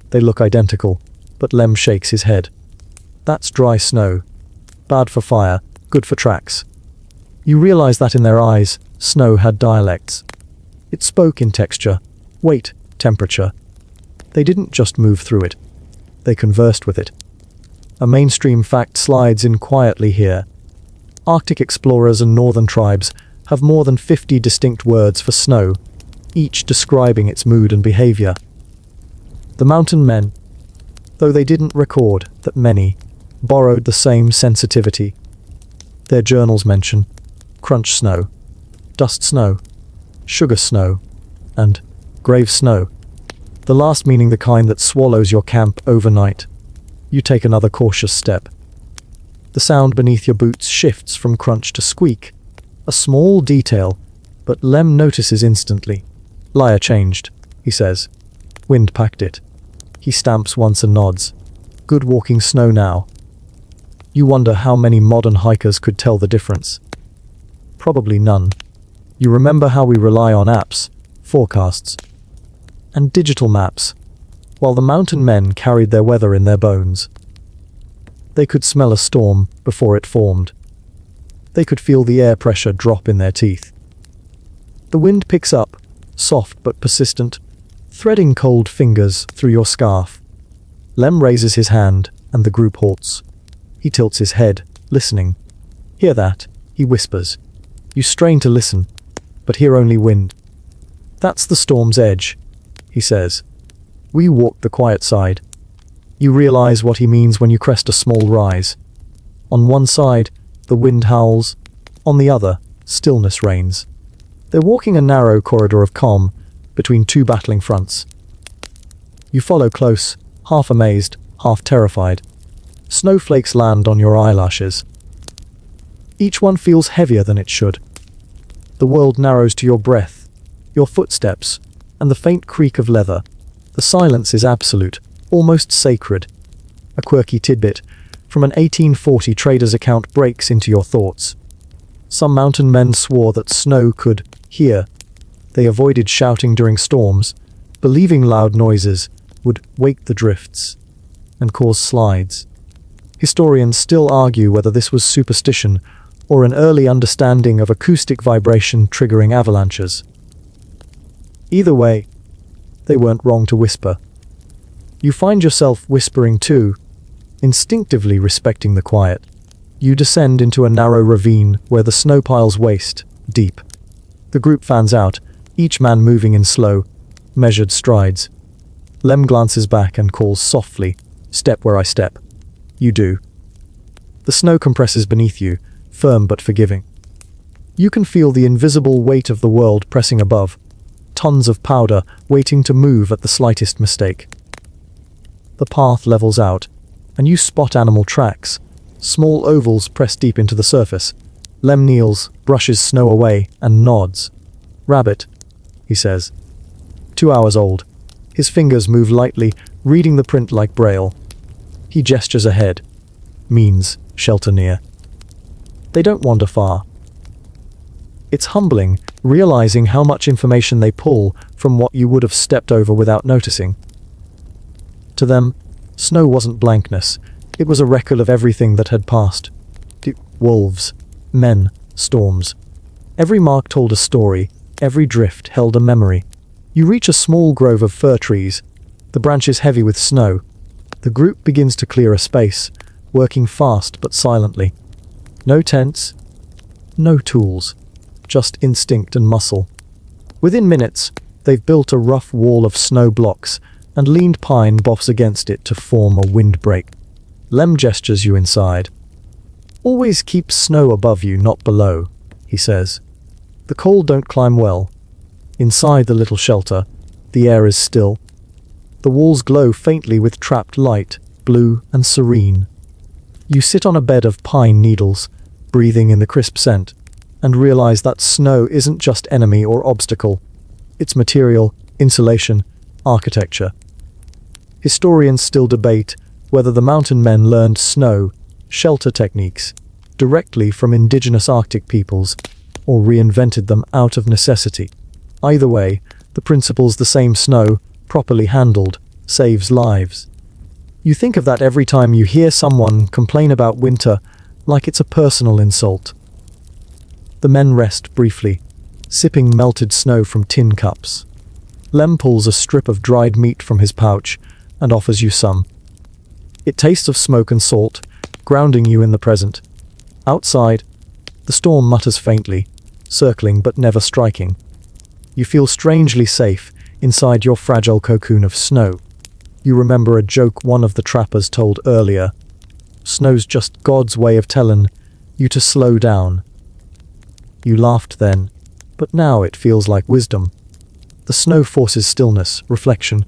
They look identical, but Lem shakes his head. That's dry snow. Bad for fire, good for tracks. You realize that in their eyes, snow had dialects. It spoke in texture, weight, temperature. They didn't just move through it. They conversed with it. A mainstream fact slides in quietly here. Arctic explorers and northern tribes have more than 50 distinct words for snow, each describing its mood and behavior. The mountain men, though they didn't record that many, borrowed the same sensitivity. Their journals mention crunch snow, dust snow, sugar snow, and grave snow, the last meaning the kind that swallows your camp overnight. You take another cautious step. The sound beneath your boots shifts from crunch to squeak, a small detail, but Lem notices instantly. "Lyre changed," he says. "Wind packed it." He stamps once and nods. "Good walking snow now." You wonder how many modern hikers could tell the difference. Probably none. You remember how we rely on apps, forecasts, and digital maps, while the mountain men carried their weather in their bones. They could smell a storm before it formed. They could feel the air pressure drop in their teeth. The wind picks up, soft but persistent, threading cold fingers through your scarf. Lem raises his hand, and the group halts. He tilts his head, listening. "Hear that?" he whispers. You strain to listen, but hear only wind. "That's the storm's edge," he says. We walk the quiet side. You realize what he means when you crest a small rise. On one side, the wind howls. On the other, stillness reigns. They're walking a narrow corridor of calm between two battling fronts. You follow close, half amazed, half terrified. Snowflakes land on your eyelashes. Each one feels heavier than it should. The world narrows to your breath, your footsteps, and the faint creak of leather. The silence is absolute, almost sacred. A quirky tidbit from an 1840 trader's account breaks into your thoughts. Some mountain men swore that snow could hear. They avoided shouting during storms, believing loud noises would wake the drifts and cause slides. Historians still argue whether this was superstition or an early understanding of acoustic vibration triggering avalanches. Either way, they weren't wrong to whisper. You find yourself whispering too, instinctively respecting the quiet. You descend into a narrow ravine where the snow piles waist deep. The group fans out, each man moving in slow, measured strides. Lem glances back and calls softly, "Step where I step." You do. The snow compresses beneath you, firm but forgiving. You can feel the invisible weight of the world pressing above, tons of powder waiting to move at the slightest mistake. The path levels out, and you spot animal tracks, small ovals pressed deep into the surface. Lem kneels, brushes snow away, and nods. "Rabbit," he says. 2 hours old. His fingers move lightly, reading the print like braille. He gestures ahead. Means shelter near. They don't wander far. It's humbling, realizing how much information they pull from what you would have stepped over without noticing. To them, snow wasn't blankness. It was a record of everything that had passed. Wolves, men, storms. Every mark told a story, every drift held a memory. You reach a small grove of fir trees, the branches heavy with snow. The group begins to clear a space, working fast but silently. No tents, no tools, just instinct and muscle. Within minutes, they've built a rough wall of snow blocks, and leaned pine boughs against it to form a windbreak. Lem gestures you inside. "Always keep snow above you, not below," he says. The cold don't climb well. Inside the little shelter, the air is still. The walls glow faintly with trapped light, blue and serene. You sit on a bed of pine needles, breathing in the crisp scent, and realize that snow isn't just enemy or obstacle. It's material, insulation, architecture. Historians still debate whether the mountain men learned snow, shelter techniques, directly from indigenous Arctic peoples, or reinvented them out of necessity. Either way, the principle's the same: snow, properly handled, saves lives. You think of that every time you hear someone complain about winter, like it's a personal insult. The men rest briefly, sipping melted snow from tin cups. Lem pulls a strip of dried meat from his pouch and offers you some. It tastes of smoke and salt, grounding you in the present. Outside, the storm mutters faintly, circling but never striking. You feel strangely safe inside your fragile cocoon of snow. You remember a joke one of the trappers told earlier. Snow's just God's way of telling you to slow down. You laughed then, but now it feels like wisdom. The snow forces stillness, reflection.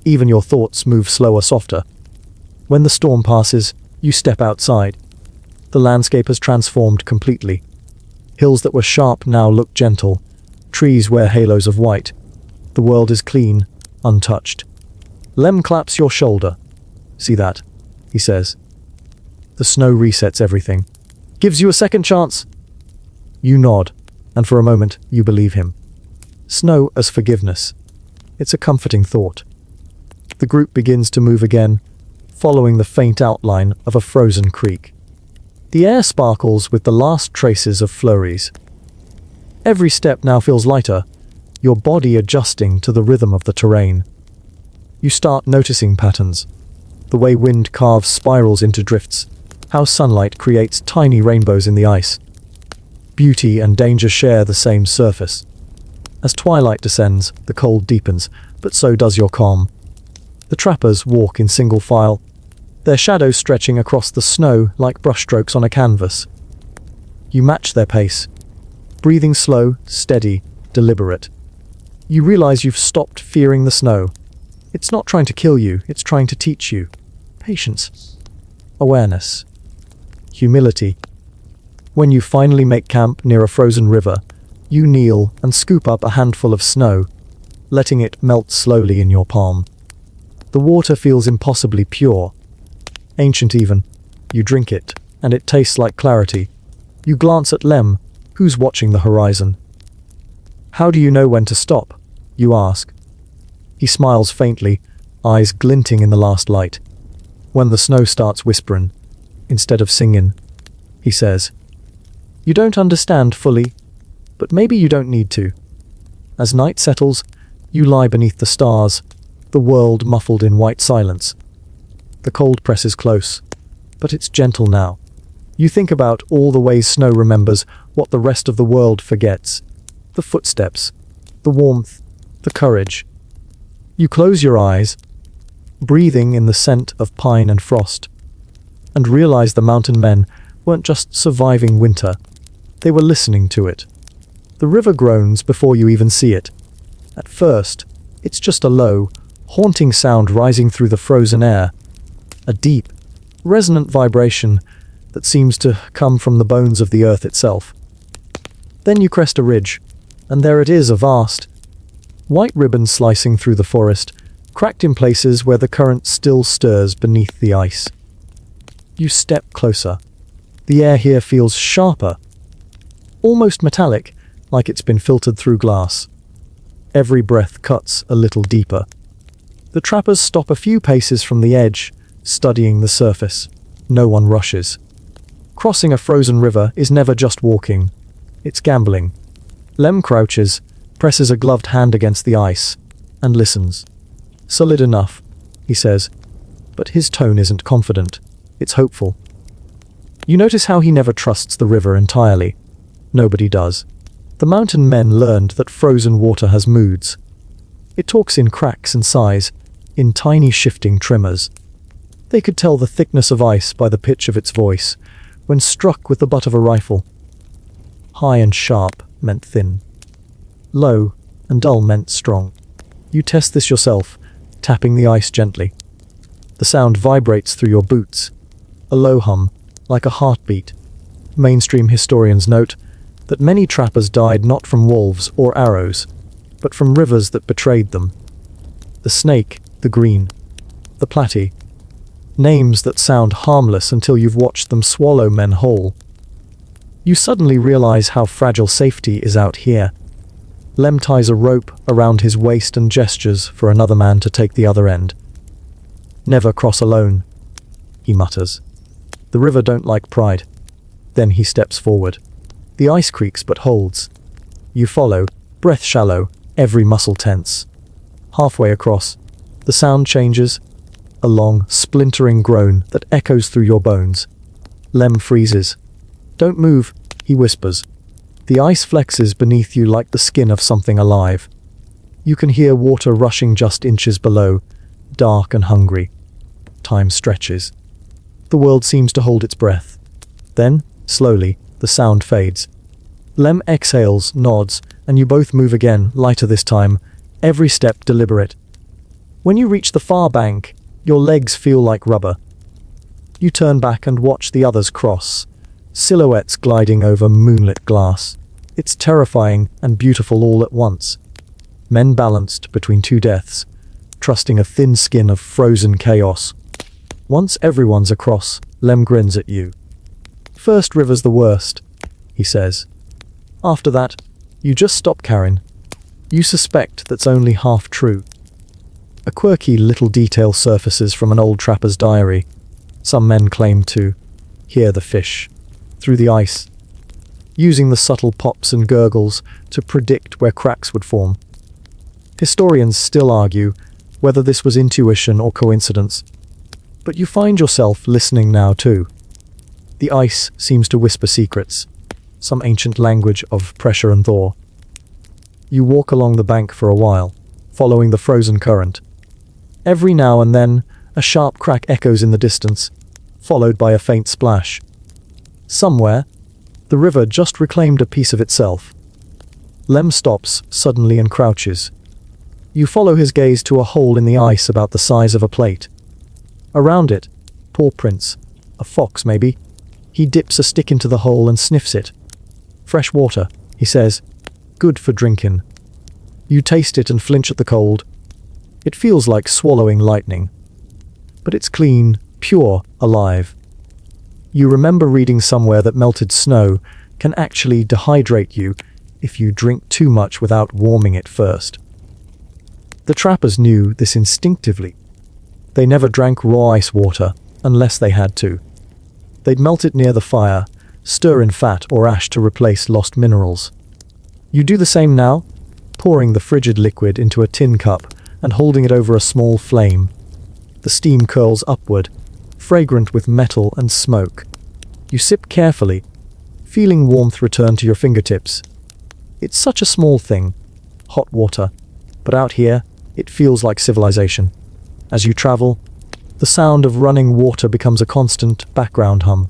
Even your thoughts move slower, softer. When the storm passes, you step outside. The landscape has transformed completely. Hills that were sharp now look gentle. Trees wear halos of white. The world is clean, untouched. Lem claps your shoulder. "See that?" he says. The snow resets everything. "Gives you a second chance." You nod, and for a moment you believe him. Snow as forgiveness. It's a comforting thought. The group begins to move again, following the faint outline of a frozen creek. The air sparkles with the last traces of flurries. Every step now feels lighter, your body adjusting to the rhythm of the terrain. You start noticing patterns. The way wind carves spirals into drifts, how sunlight creates tiny rainbows in the ice. Beauty and danger share the same surface. As twilight descends, the cold deepens, but so does your calm. The trappers walk in single file, their shadows stretching across the snow like brushstrokes on a canvas. You match their pace, breathing slow, steady, deliberate. You realize you've stopped fearing the snow. It's not trying to kill you, it's trying to teach you. Patience. Awareness. Humility. When you finally make camp near a frozen river, you kneel and scoop up a handful of snow, letting it melt slowly in your palm. The water feels impossibly pure. Ancient even. You drink it, and it tastes like clarity. You glance at Lem, who's watching the horizon. "How do you know when to stop?" you ask. He smiles faintly, eyes glinting in the last light. "When the snow starts whispering, instead of singing," he says. You don't understand fully, but maybe you don't need to. As night settles, you lie beneath the stars, the world muffled in white silence. The cold presses close, but it's gentle now. You think about all the ways snow remembers what the rest of the world forgets. The footsteps, the warmth, the courage. You close your eyes, breathing in the scent of pine and frost, and realize the mountain men weren't just surviving winter, they were listening to it. The river groans before you even see it. At first, it's just a low, haunting sound rising through the frozen air, a deep, resonant vibration that seems to come from the bones of the earth itself. Then you crest a ridge, and there it is, a vast, white ribbon slicing through the forest, cracked in places where the current still stirs beneath the ice. You step closer. The air here feels sharper, almost metallic, like it's been filtered through glass. Every breath cuts a little deeper. The trappers stop a few paces from the edge, studying the surface. No one rushes. Crossing a frozen river is never just walking. It's gambling. Lem crouches, presses a gloved hand against the ice, and listens. "Solid enough," he says, but his tone isn't confident. It's hopeful. You notice how he never trusts the river entirely. Nobody does. The mountain men learned that frozen water has moods. It talks in cracks and sighs, in tiny shifting tremors. They could tell the thickness of ice by the pitch of its voice when struck with the butt of a rifle. High and sharp meant thin. Low and dull meant strong. You test this yourself, tapping the ice gently. The sound vibrates through your boots. A low hum, like a heartbeat. Mainstream historians note that many trappers died not from wolves or arrows, but from rivers that betrayed them. The Snake, the Green, the Platte. Names that sound harmless until you've watched them swallow men whole. You suddenly realize how fragile safety is out here. Lem ties a rope around his waist and gestures for another man to take the other end. "Never cross alone," he mutters. "The river don't like pride." Then he steps forward. The ice creaks but holds. You follow, breath shallow, every muscle tense. Halfway across, the sound changes, a long, splintering groan that echoes through your bones. Lem freezes. "Don't move," he whispers. The ice flexes beneath you like the skin of something alive. You can hear water rushing just inches below, dark and hungry. Time stretches. The world seems to hold its breath. Then, slowly, the sound fades. Lem exhales, nods, and you both move again, lighter this time, every step deliberate. When you reach the far bank, your legs feel like rubber. You turn back and watch the others cross, silhouettes gliding over moonlit glass. It's terrifying and beautiful all at once. Men balanced between two deaths, trusting a thin skin of frozen chaos. Once everyone's across, Lem grins at you. "First river's the worst," he says. "After that, you just stop caring." You suspect that's only half true. A quirky little detail surfaces from an old trapper's diary. Some men claim to hear the fish through the ice, using the subtle pops and gurgles to predict where cracks would form. Historians still argue whether this was intuition or coincidence. But you find yourself listening now too. The ice seems to whisper secrets, some ancient language of pressure and thaw. You walk along the bank for a while, following the frozen current. Every now and then, a sharp crack echoes in the distance, followed by a faint splash. Somewhere, the river just reclaimed a piece of itself. Lem stops suddenly and crouches. You follow his gaze to a hole in the ice about the size of a plate. Around it, paw prints, a fox maybe. He dips a stick into the hole and sniffs it. "Fresh water," he says. "Good for drinking." You taste it and flinch at the cold. It feels like swallowing lightning. But it's clean, pure, alive. You remember reading somewhere that melted snow can actually dehydrate you if you drink too much without warming it first. The trappers knew this instinctively. They never drank raw ice water unless they had to. They'd melt it near the fire, stir in fat or ash to replace lost minerals. You do the same now, pouring the frigid liquid into a tin cup and holding it over a small flame. The steam curls upward, fragrant with metal and smoke. You sip carefully, feeling warmth return to your fingertips. It's such a small thing, hot water, but out here, It feels like civilization. As you travel, the sound of running water becomes a constant background hum.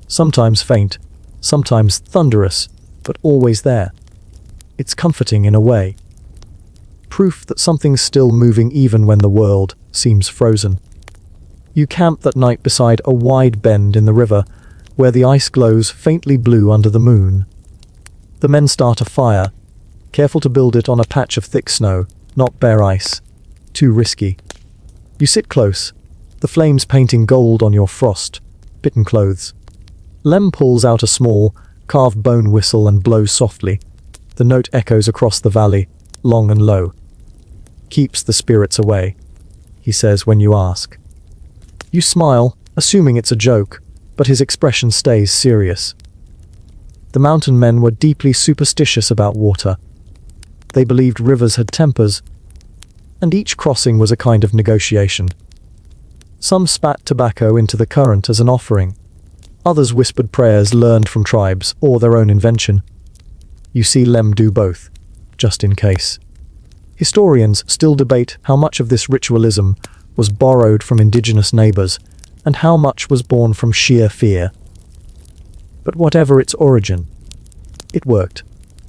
Sometimes faint, sometimes thunderous, but always there. It's comforting in a way. Proof that something's still moving even when the world seems frozen. You camp that night beside a wide bend in the river, where the ice glows faintly blue under the moon. The men start a fire, careful to build it on a patch of thick snow, not bare ice. Too risky. You sit close, the flames painting gold on your frost-bitten clothes. Lem pulls out a small, carved bone whistle and blows softly. The note echoes across the valley, long and low. Keeps the spirits away, he says when you ask. You smile, assuming it's a joke, but his expression stays serious. The mountain men were deeply superstitious about water. They believed rivers had tempers, and each crossing was a kind of negotiation. Some spat tobacco into the current as an offering. Others whispered prayers learned from tribes or their own invention. You see Lem do both, just in case. Historians still debate how much of this ritualism was borrowed from indigenous neighbors, and how much was born from sheer fear. But whatever its origin, it worked.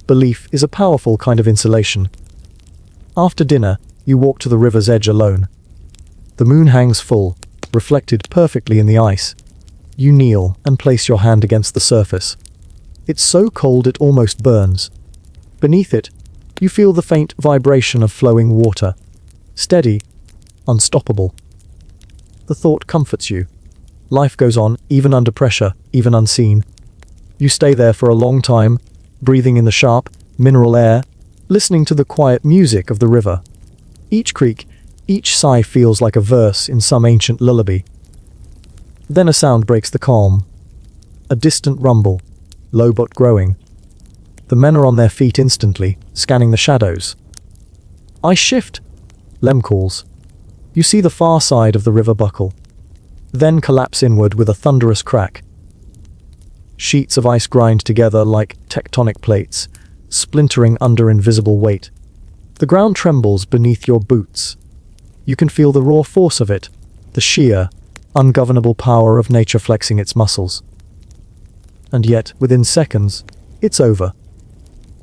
Belief is a powerful kind of insulation. After dinner, you walk to the river's edge alone. The moon hangs full, reflected perfectly in the ice. You kneel and place your hand against the surface. It's so cold it almost burns. Beneath it, you feel the faint vibration of flowing water. Steady, unstoppable. The thought comforts you. Life goes on, even under pressure, even unseen. You stay there for a long time, breathing in the sharp, mineral air, listening to the quiet music of the river. Each creek, each sigh feels like a verse in some ancient lullaby. Then a sound breaks the calm. A distant rumble, low but growing. The men are on their feet instantly, scanning the shadows. "I shift," Lem calls. You see the far side of the river buckle, then collapse inward with a thunderous crack. Sheets of ice grind together like tectonic plates, splintering under invisible weight. The ground trembles beneath your boots. You can feel the raw force of it, the sheer, ungovernable power of nature flexing its muscles. And yet, within seconds, it's over.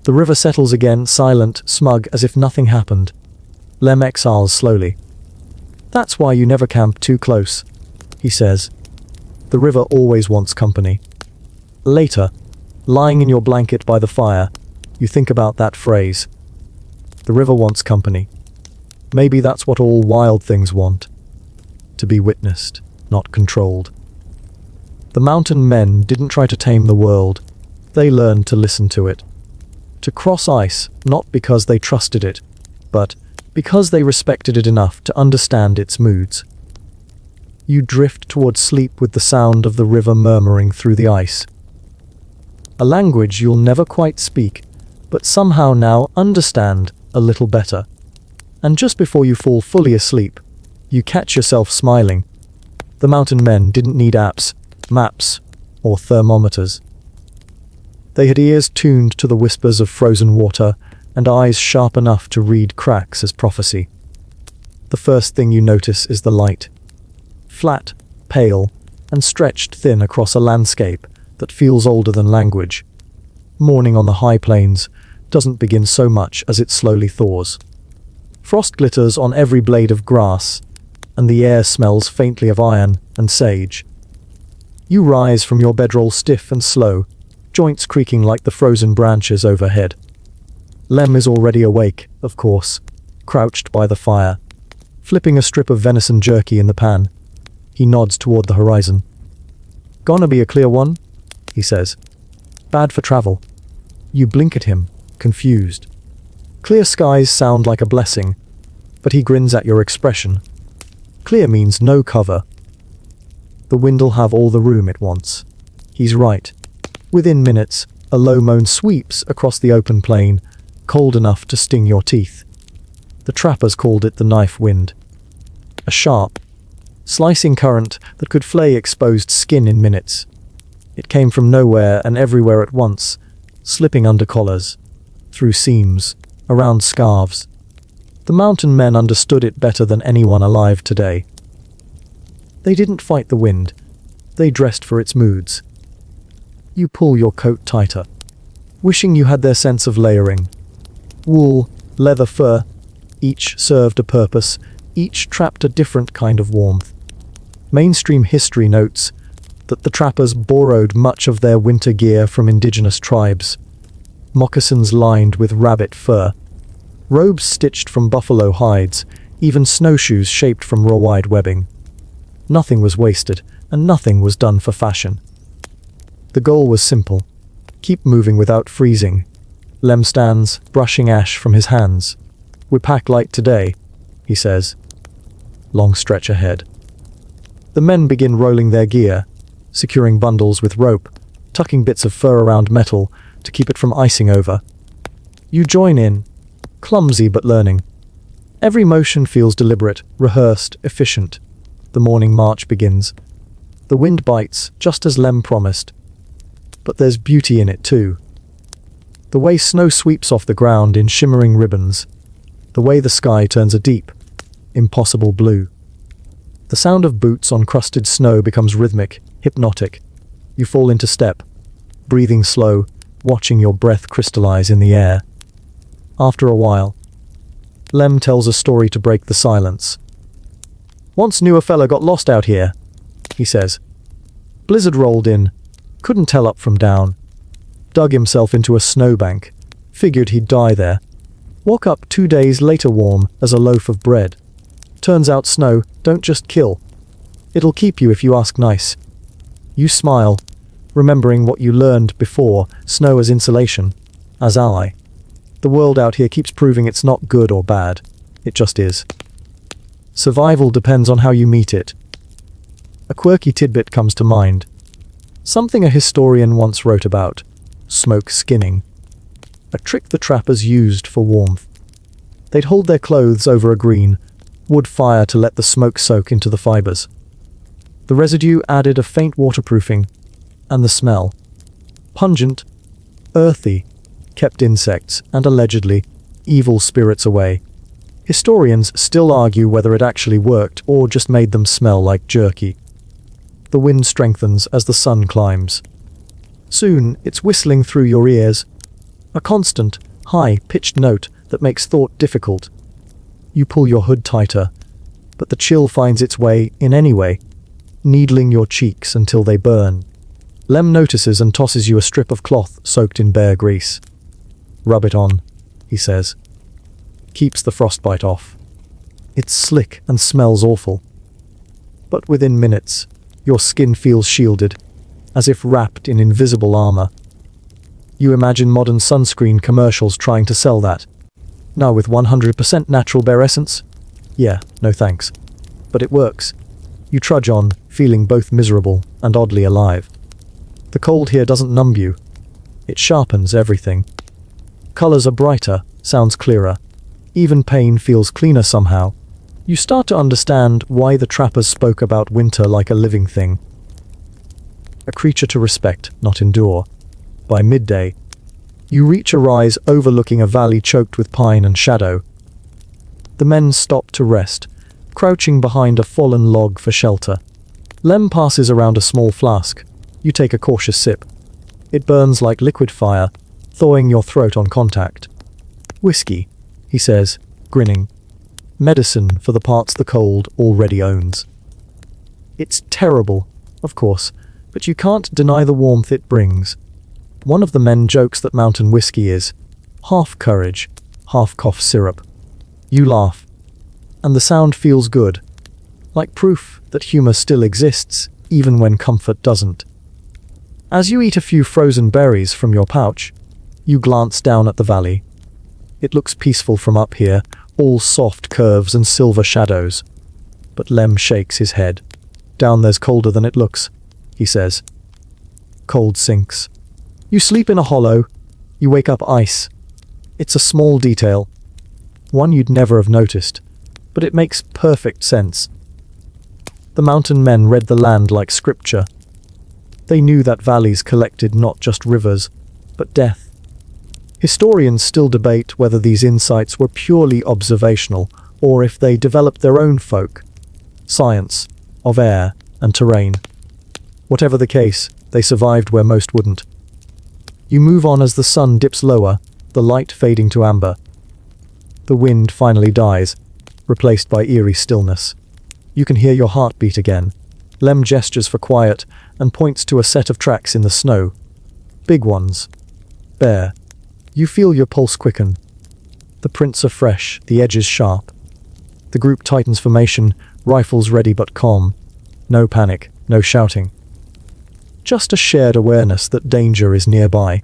The river settles again, silent, smug, as if nothing happened. Lem exhales slowly. "That's why you never camp too close," he says. "The river always wants company." Later, lying in your blanket by the fire, you think about that phrase. The river wants company. Maybe that's what all wild things want. To be witnessed, not controlled. The mountain men didn't try to tame the world. They learned to listen to it. To cross ice, not because they trusted it, but because they respected it enough to understand its moods. You drift towards sleep with the sound of the river murmuring through the ice. A language you'll never quite speak, but somehow now understand a little better. And just before you fall fully asleep, you catch yourself smiling. The mountain men didn't need apps, maps, or thermometers. They had ears tuned to the whispers of frozen water and eyes sharp enough to read cracks as prophecy. The first thing you notice is the light. Flat, pale, and stretched thin across a landscape that feels older than language. Morning on the high plains doesn't begin so much as it slowly thaws. Frost glitters on every blade of grass, and the air smells faintly of iron and sage. You rise from your bedroll stiff and slow, joints creaking like the frozen branches overhead. Lem is already awake, of course, crouched by the fire, flipping a strip of venison jerky in the pan. He nods toward the horizon. "Gonna be a clear one?" he says. "Bad for travel." You blink at him, confused. Clear skies sound like a blessing, but he grins at your expression. Clear means no cover. The wind'll have all the room it wants. He's right. Within minutes, a low moan sweeps across the open plain, cold enough to sting your teeth. The trappers called it the knife wind. A sharp, slicing current that could flay exposed skin in minutes. It came from nowhere and everywhere at once, slipping under collars, through seams, around scarves. The mountain men understood it better than anyone alive today. They didn't fight the wind. They dressed for its moods. You pull your coat tighter, wishing you had their sense of layering. Wool, leather, fur, each served a purpose, each trapped a different kind of warmth. Mainstream history notes that the trappers borrowed much of their winter gear from indigenous tribes. Moccasins lined with rabbit fur, robes stitched from buffalo hides, even snowshoes shaped from rawhide webbing. Nothing was wasted, and nothing was done for fashion. The goal was simple: keep moving without freezing. Lem stands, brushing ash from his hands. "We pack light today," he says. Long stretch ahead. The men begin rolling their gear, securing bundles with rope, tucking bits of fur around metal to keep it from icing over. You join in, clumsy but learning. Every motion feels deliberate, rehearsed, efficient. The morning march begins. The wind bites, just as Lem promised. But there's beauty in it too. The way snow sweeps off the ground in shimmering ribbons. The way the sky turns a deep, impossible blue. The sound of boots on crusted snow becomes rhythmic, hypnotic. You fall into step, breathing slow, watching your breath crystallize in the air. After a while, Lem tells a story to break the silence. "Once knew a fella got lost out here," he says. "Blizzard rolled in, couldn't tell up from down. Dug himself into a snowbank, figured he'd die there. Woke up 2 days later warm as a loaf of bread. Turns out snow don't just kill. It'll keep you if you ask nice." You smile, remembering what you learned before: snow as insulation, as ally. The world out here keeps proving it's not good or bad. It just is. Survival depends on how you meet it. A quirky tidbit comes to mind. Something a historian once wrote about: smoke skinning. A trick the trappers used for warmth. They'd hold their clothes over a green wood fire to let the smoke soak into the fibers. The residue added a faint waterproofing, and the smell, pungent, earthy, kept insects and allegedly evil spirits away. Historians still argue whether it actually worked or just made them smell like jerky. The wind strengthens as the sun climbs. Soon it's whistling through your ears, a constant, high-pitched note that makes thought difficult. You pull your hood tighter, but the chill finds its way in anyway, needling your cheeks until they burn. Lem notices and tosses you a strip of cloth soaked in bear grease. "Rub it on," he says. Keeps the frostbite off. It's slick and smells awful. But within minutes, your skin feels shielded, as if wrapped in invisible armor. You imagine modern sunscreen commercials trying to sell that. Now with 100% natural bear essence? Yeah, no thanks. But it works. You trudge on, feeling both miserable and oddly alive. The cold here doesn't numb you. It sharpens everything. Colors are brighter, sounds clearer. Even pain feels cleaner somehow. You start to understand why the trappers spoke about winter like a living thing. A creature to respect, not endure. By midday, you reach a rise overlooking a valley choked with pine and shadow. The men stop to rest, crouching behind a fallen log for shelter. Lem passes around a small flask. You take a cautious sip. It burns like liquid fire, thawing your throat on contact. "Whiskey," he says, grinning. "Medicine for the parts the cold already owns." It's terrible, of course, but you can't deny the warmth it brings. One of the men jokes that mountain whiskey is half courage, half cough syrup. You laugh, and the sound feels good, like proof that humor still exists, even when comfort doesn't. As you eat a few frozen berries from your pouch, you glance down at the valley. It looks peaceful from up here, all soft curves and silver shadows. But Lem shakes his head. "Down there's colder than it looks," he says. Cold sinks. You sleep in a hollow. You wake up ice. It's a small detail, one you'd never have noticed, but it makes perfect sense. The mountain men read the land like scripture. They knew that valleys collected not just rivers, but death. Historians still debate whether these insights were purely observational or if they developed their own folk science of air and terrain. Whatever the case, they survived where most wouldn't. You move on as the sun dips lower, the light fading to amber. The wind finally dies, replaced by eerie stillness. You can hear your heartbeat again. Lem gestures for quiet and points to a set of tracks in the snow. Big ones. Bare. You feel your pulse quicken. The prints are fresh, the edges sharp. The group tightens formation, rifles ready but calm. No panic, no shouting. Just a shared awareness that danger is nearby.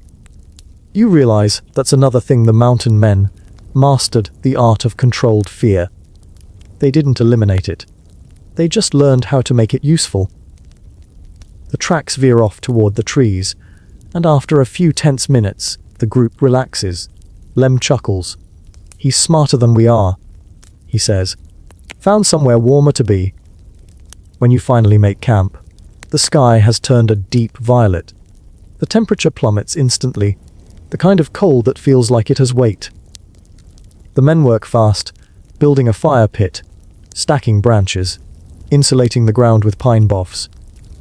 You realize that's another thing the mountain men mastered, the art of controlled fear. They didn't eliminate it. They just learned how to make it useful. The tracks veer off toward the trees, and after a few tense minutes, the group relaxes. Lem chuckles. "He's smarter than we are," he says. "Found somewhere warmer to be." When you finally make camp, the sky has turned a deep violet. The temperature plummets instantly, the kind of cold that feels like it has weight. The men work fast, building a fire pit, stacking branches, insulating the ground with pine boughs.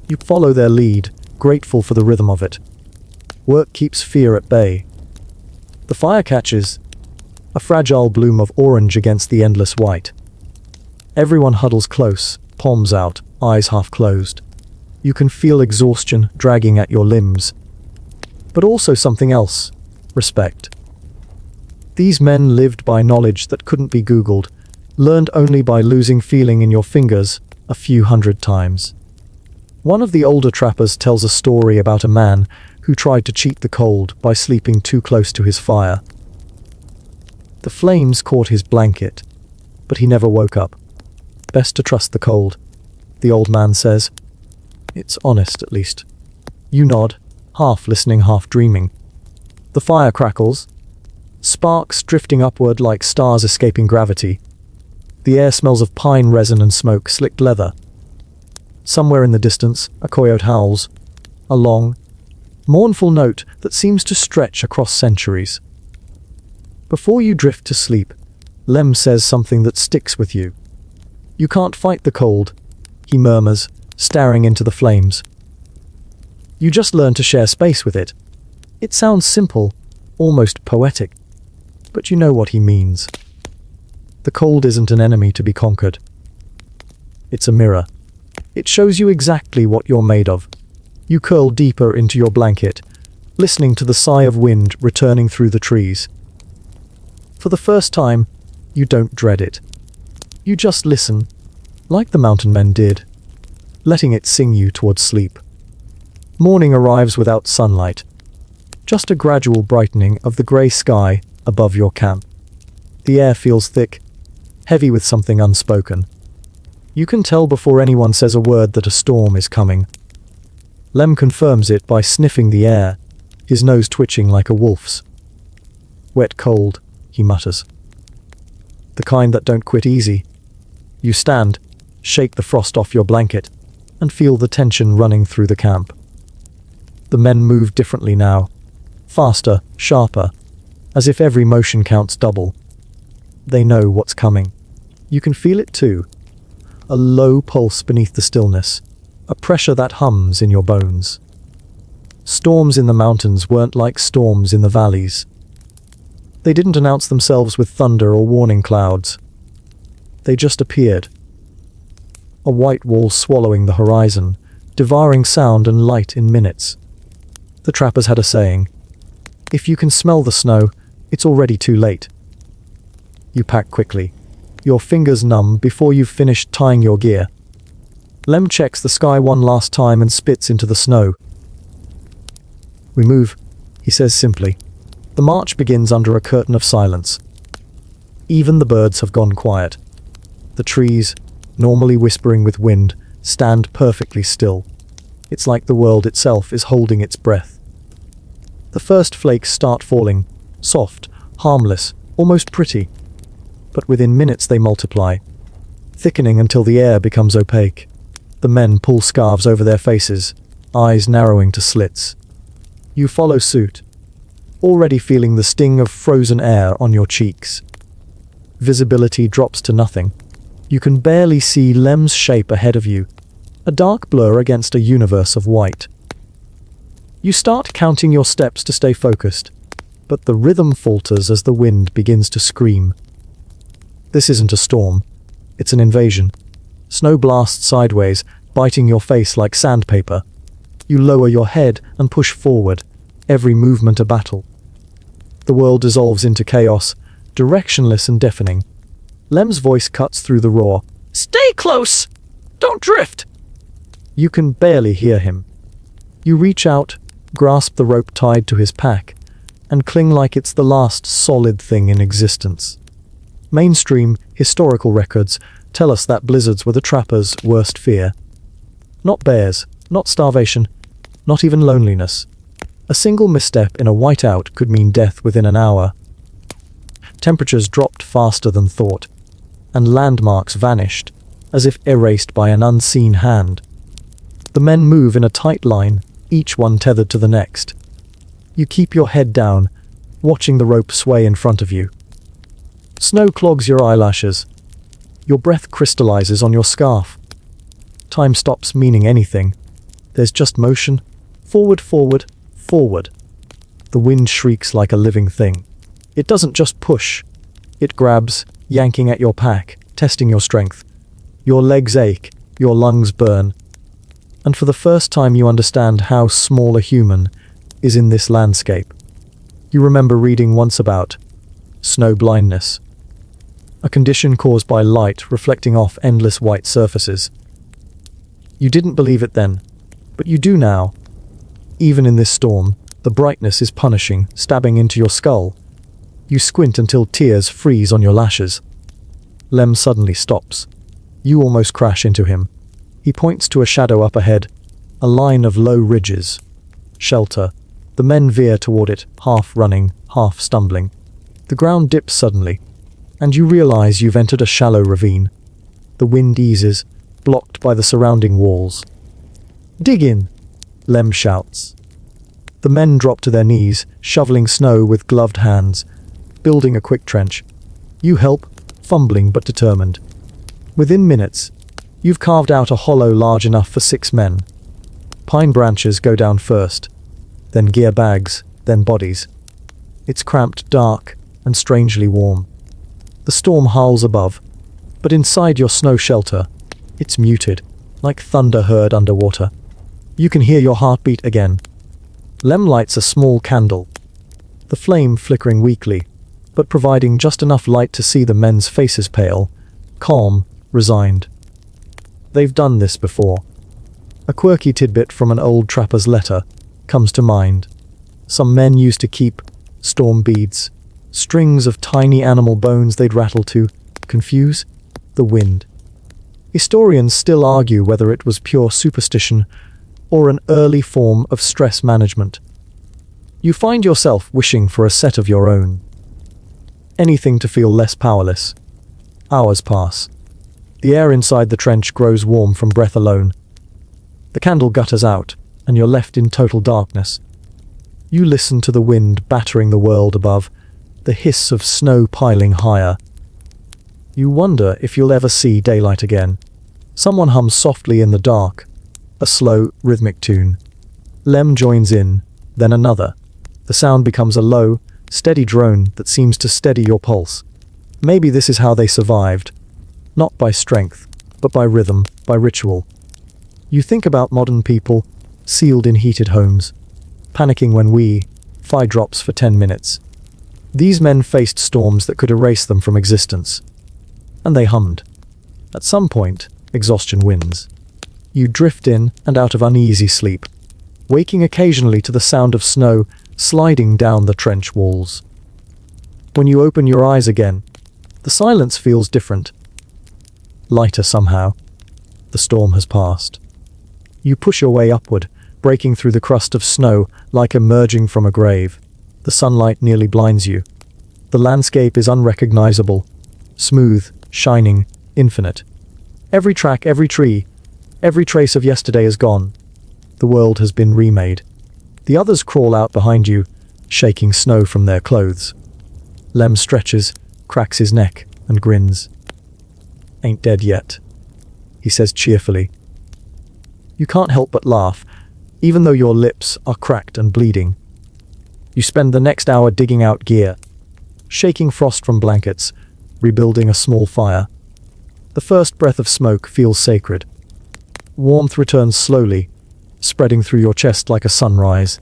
You follow their lead, grateful for the rhythm of it. Work keeps fear at bay. The fire catches, a fragile bloom of orange against the endless white. Everyone huddles close, palms out, eyes half closed. You can feel exhaustion dragging at your limbs. But also something else, respect. These men lived by knowledge that couldn't be Googled, learned only by losing feeling in your fingers a few hundred times. One of the older trappers tells a story about a man who tried to cheat the cold by sleeping too close to his fire. The flames caught his blanket, but he never woke up. Best to trust the cold, the old man says. It's honest, at least. You nod, half listening, half dreaming. The fire crackles, sparks drifting upward like stars escaping gravity. The air smells of pine resin and smoke, slicked leather. Somewhere in the distance, a coyote howls, a long, mournful note that seems to stretch across centuries. Before you drift to sleep, Lem says something that sticks with you. "You can't fight the cold," he murmurs, staring into the flames. "You just learn to share space with it." It sounds simple, almost poetic, but you know what he means. The cold isn't an enemy to be conquered. It's a mirror. It shows you exactly what you're made of. You curl deeper into your blanket, listening to the sigh of wind returning through the trees. For the first time, you don't dread it. You just listen, like the mountain men did, letting it sing you towards sleep. Morning arrives without sunlight, just a gradual brightening of the grey sky above your camp. The air feels thick, heavy with something unspoken. You can tell before anyone says a word that a storm is coming. Lem confirms it by sniffing the air, his nose twitching like a wolf's. "Wet cold," he mutters. "The kind that don't quit easy." You stand, shake the frost off your blanket, and feel the tension running through the camp. The men move differently now, faster, sharper, as if every motion counts double. They know what's coming. You can feel it too. A low pulse beneath the stillness, a pressure that hums in your bones. Storms in the mountains weren't like storms in the valleys. They didn't announce themselves with thunder or warning clouds. They just appeared. A white wall swallowing the horizon, devouring sound and light in minutes. The trappers had a saying, "If you can smell the snow, it's already too late." You pack quickly, your fingers numb before you've finished tying your gear. Lem checks the sky one last time and spits into the snow. "We move," he says simply. The march begins under a curtain of silence. Even the birds have gone quiet. The trees, normally whispering with wind, stand perfectly still. It's like the world itself is holding its breath. The first flakes start falling, soft, harmless, almost pretty. But within minutes they multiply, thickening until the air becomes opaque. The men pull scarves over their faces, eyes narrowing to slits. You follow suit. already feeling the sting of frozen air on your cheeks. Visibility drops to nothing. You can barely see Lem's shape ahead of you, a dark blur against a universe of white. You start counting your steps to stay focused, but the rhythm falters as the wind begins to scream. This isn't a storm, it's an invasion. Snow blasts sideways, biting your face like sandpaper. You lower your head and push forward, every movement a battle. The world dissolves into chaos, directionless and deafening. Lem's voice cuts through the roar. "Stay close! Don't drift!" You can barely hear him. You reach out, grasp the rope tied to his pack, and cling like it's the last solid thing in existence. Mainstream, historical records tell us that blizzards were the trapper's worst fear. Not bears, not starvation, not even loneliness. A single misstep in a whiteout could mean death within an hour. Temperatures dropped faster than thought, and landmarks vanished, as if erased by an unseen hand. The men move in a tight line, each one tethered to the next. You keep your head down, watching the rope sway in front of you. Snow clogs your eyelashes. Your breath crystallizes on your scarf. Time stops meaning anything. There's just motion. Forward, forward, forward. The wind shrieks like a living thing. It doesn't just push. It grabs, yanking at your pack, testing your strength. Your legs ache, your lungs burn. And for the first time you understand how small a human is in this landscape. You remember reading once about snow blindness, a condition caused by light reflecting off endless white surfaces. You didn't believe it then, but you do now. Even in this storm, the brightness is punishing, stabbing into your skull. You squint until tears freeze on your lashes. Lem suddenly stops. You almost crash into him. He points to a shadow up ahead, a line of low ridges. Shelter. The men veer toward it, half running, half stumbling. The ground dips suddenly, and you realize you've entered a shallow ravine. The wind eases, blocked by the surrounding walls. "Dig in!" Lem shouts. The men drop to their knees, shoveling snow with gloved hands, building a quick trench. You help, fumbling but determined. Within minutes, you've carved out a hollow large enough for 6 men. Pine branches go down first, then gear bags, then bodies. It's cramped, dark, and strangely warm. The storm howls above, but inside your snow shelter, it's muted, like thunder heard underwater. You can hear your heartbeat again. Lem lights a small candle, the flame flickering weakly, but providing just enough light to see the men's faces pale, calm, resigned. They've done this before. A quirky tidbit from an old trapper's letter comes to mind. Some men used to keep storm beads, strings of tiny animal bones they'd rattle to confuse the wind. Historians still argue whether it was pure superstition or an early form of stress management. You find yourself wishing for a set of your own. Anything to feel less powerless. Hours pass. The air inside the trench grows warm from breath alone. The candle gutters out, and you're left in total darkness. You listen to the wind battering the world above, the hiss of snow piling higher. You wonder if you'll ever see daylight again. Someone hums softly in the dark, a slow, rhythmic tune. Lem joins in, then another. The sound becomes a low, steady drone that seems to steady your pulse. Maybe this is how they survived. Not by strength, but by rhythm, by ritual. You think about modern people, sealed in heated homes, panicking when fire drops for 10 minutes. These men faced storms that could erase them from existence. And they hummed. At some point, exhaustion wins. You drift in and out of uneasy sleep, waking occasionally to the sound of snow sliding down the trench walls. When you open your eyes again, the silence feels different. Lighter somehow. The storm has passed. You push your way upward, breaking through the crust of snow like emerging from a grave. The sunlight nearly blinds you. The landscape is unrecognizable, smooth, shining, infinite. Every track, every tree, every trace of yesterday is gone. The world has been remade. The others crawl out behind you, shaking snow from their clothes. Lem stretches, cracks his neck, and grins. "Ain't dead yet," he says cheerfully. You can't help but laugh, even though your lips are cracked and bleeding. You spend the next hour digging out gear, shaking frost from blankets, rebuilding a small fire. The first breath of smoke feels sacred. Warmth returns slowly, spreading through your chest like a sunrise.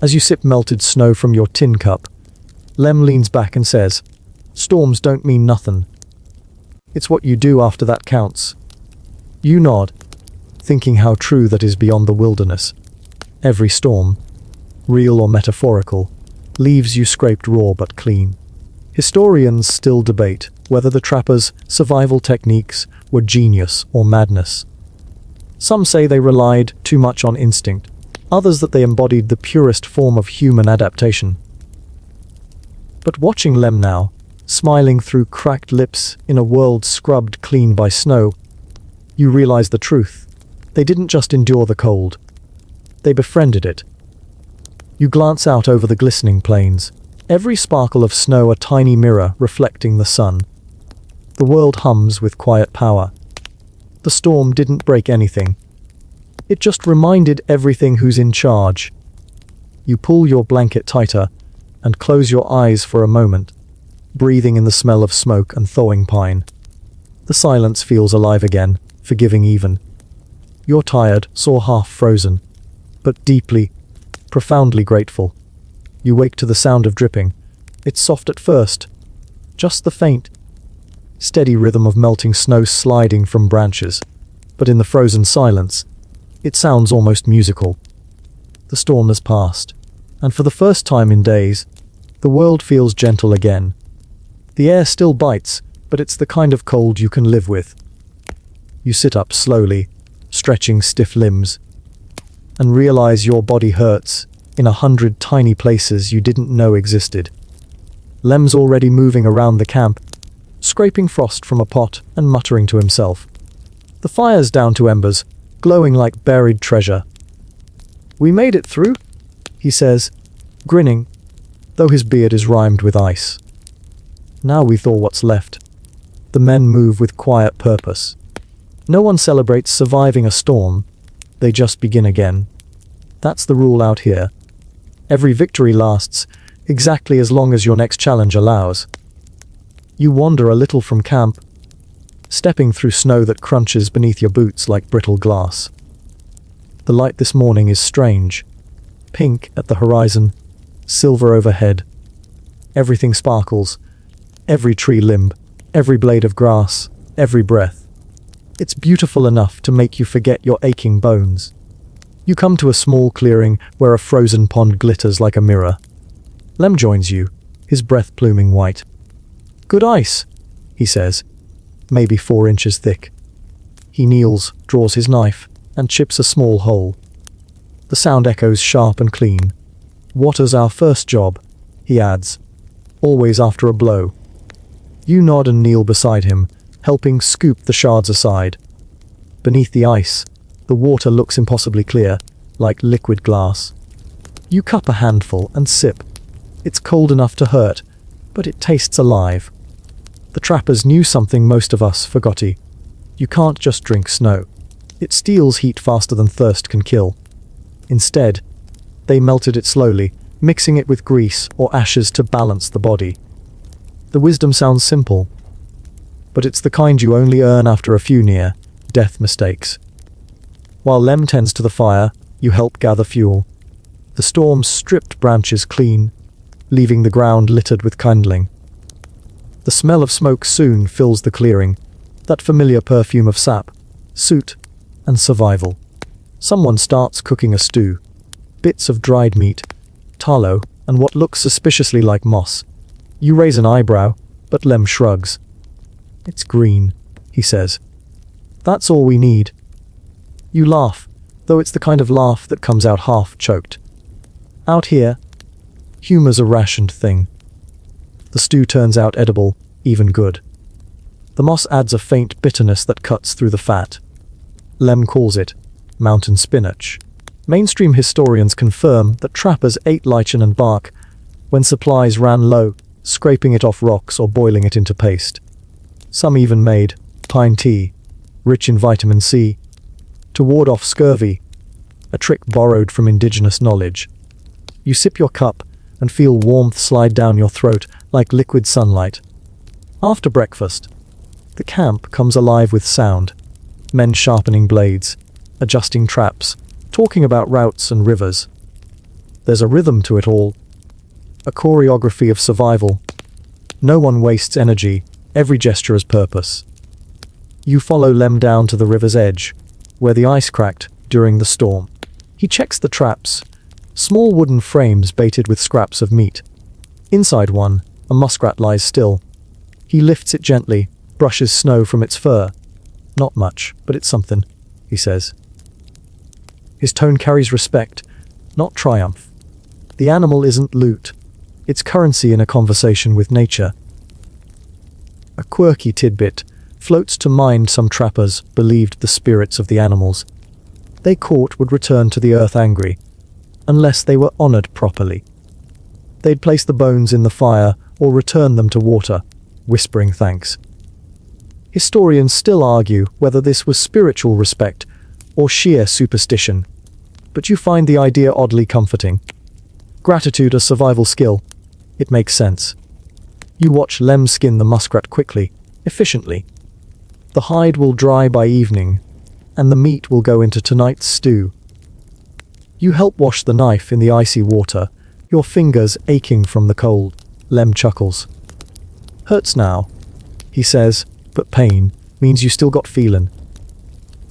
As you sip melted snow from your tin cup, Lem leans back and says, "Storms don't mean nothing. It's what you do after that counts." You nod, thinking how true that is beyond the wilderness. Every storm, real or metaphorical, leaves you scraped raw but clean. Historians still debate whether the trappers' survival techniques were genius or madness. Some say they relied too much on instinct, others that they embodied the purest form of human adaptation. But watching Lem now, smiling through cracked lips in a world scrubbed clean by snow, you realize the truth. They didn't just endure the cold. They befriended it. You glance out over the glistening plains, every sparkle of snow a tiny mirror reflecting the sun. The world hums with quiet power. The storm didn't break anything. It just reminded everything who's in charge. You pull your blanket tighter and close your eyes for a moment, breathing in the smell of smoke and thawing pine. The silence feels alive again, forgiving even. You're tired, sore, half frozen, but deeply, profoundly grateful. You wake to the sound of dripping. It's soft at first, just the faint, steady rhythm of melting snow sliding from branches, but in the frozen silence, it sounds almost musical. The storm has passed, and for the first time in days, the world feels gentle again. The air still bites, but it's the kind of cold you can live with. You sit up slowly, stretching stiff limbs, and realize your body hurts in 100 tiny places you didn't know existed. Lem's already moving around the camp, scraping frost from a pot and muttering to himself. The fire's down to embers, glowing like buried treasure. "We made it through," he says, grinning, though his beard is rimed with ice. Now we thaw what's left. The men move with quiet purpose. No one celebrates surviving a storm, they just begin again. That's the rule out here. Every victory lasts exactly as long as your next challenge allows. You wander a little from camp, stepping through snow that crunches beneath your boots like brittle glass. The light this morning is strange. Pink at the horizon, silver overhead. Everything sparkles. Every tree limb, every blade of grass, every breath. It's beautiful enough to make you forget your aching bones. You come to a small clearing where a frozen pond glitters like a mirror. Lem joins you, his breath pluming white. "Good ice," he says, maybe 4 inches thick. He kneels, draws his knife, and chips a small hole. The sound echoes sharp and clean. "Water's our first job," he adds, always after a blow. You nod and kneel beside him, helping scoop the shards aside. Beneath the ice, the water looks impossibly clear, like liquid glass. You cup a handful and sip. It's cold enough to hurt, but it tastes alive. The trappers knew something most of us forgot. You can't just drink snow. It steals heat faster than thirst can kill. Instead, they melted it slowly, mixing it with grease or ashes to balance the body. The wisdom sounds simple, but it's the kind you only earn after a few near-death mistakes. While Lem tends to the fire, you help gather fuel. The storm stripped branches clean, leaving the ground littered with kindling. The smell of smoke soon fills the clearing, that familiar perfume of sap, soot, and survival. Someone starts cooking a stew. Bits of dried meat, tallow, and what looks suspiciously like moss. You raise an eyebrow, but Lem shrugs. "It's green," he says. "That's all we need." You laugh, though it's the kind of laugh that comes out half-choked. Out here, humor's a rationed thing. The stew turns out edible, even good. The moss adds a faint bitterness that cuts through the fat. Lem calls it mountain spinach. Mainstream historians confirm that trappers ate lichen and bark when supplies ran low, scraping it off rocks or boiling it into paste. Some even made pine tea, rich in vitamin C, to ward off scurvy, a trick borrowed from indigenous knowledge. You sip your cup and feel warmth slide down your throat like liquid sunlight. After breakfast, the camp comes alive with sound. Men sharpening blades, adjusting traps, talking about routes and rivers. There's a rhythm to it all, a choreography of survival. No one wastes energy, every gesture has purpose. You follow Lem down to the river's edge, where the ice cracked during the storm. He checks the traps, small wooden frames baited with scraps of meat. Inside one, a muskrat lies still. He lifts it gently, brushes snow from its fur. Not much, but it's something, he says. His tone carries respect, not triumph. The animal isn't loot. It's currency in a conversation with nature. A quirky tidbit floats to mind some trappers believed the spirits of the animals they caught would return to the earth angry, unless they were honored properly. They'd place the bones in the fire or return them to water, whispering thanks. Historians still argue whether this was spiritual respect or sheer superstition, but you find the idea oddly comforting. Gratitude a survival skill. It makes sense. You watch Lem skin the muskrat quickly, efficiently. The hide will dry by evening, and the meat will go into tonight's stew. You help wash the knife in the icy water, your fingers aching from the cold. Lem chuckles. Hurts now, he says, but pain means you still got feelin'.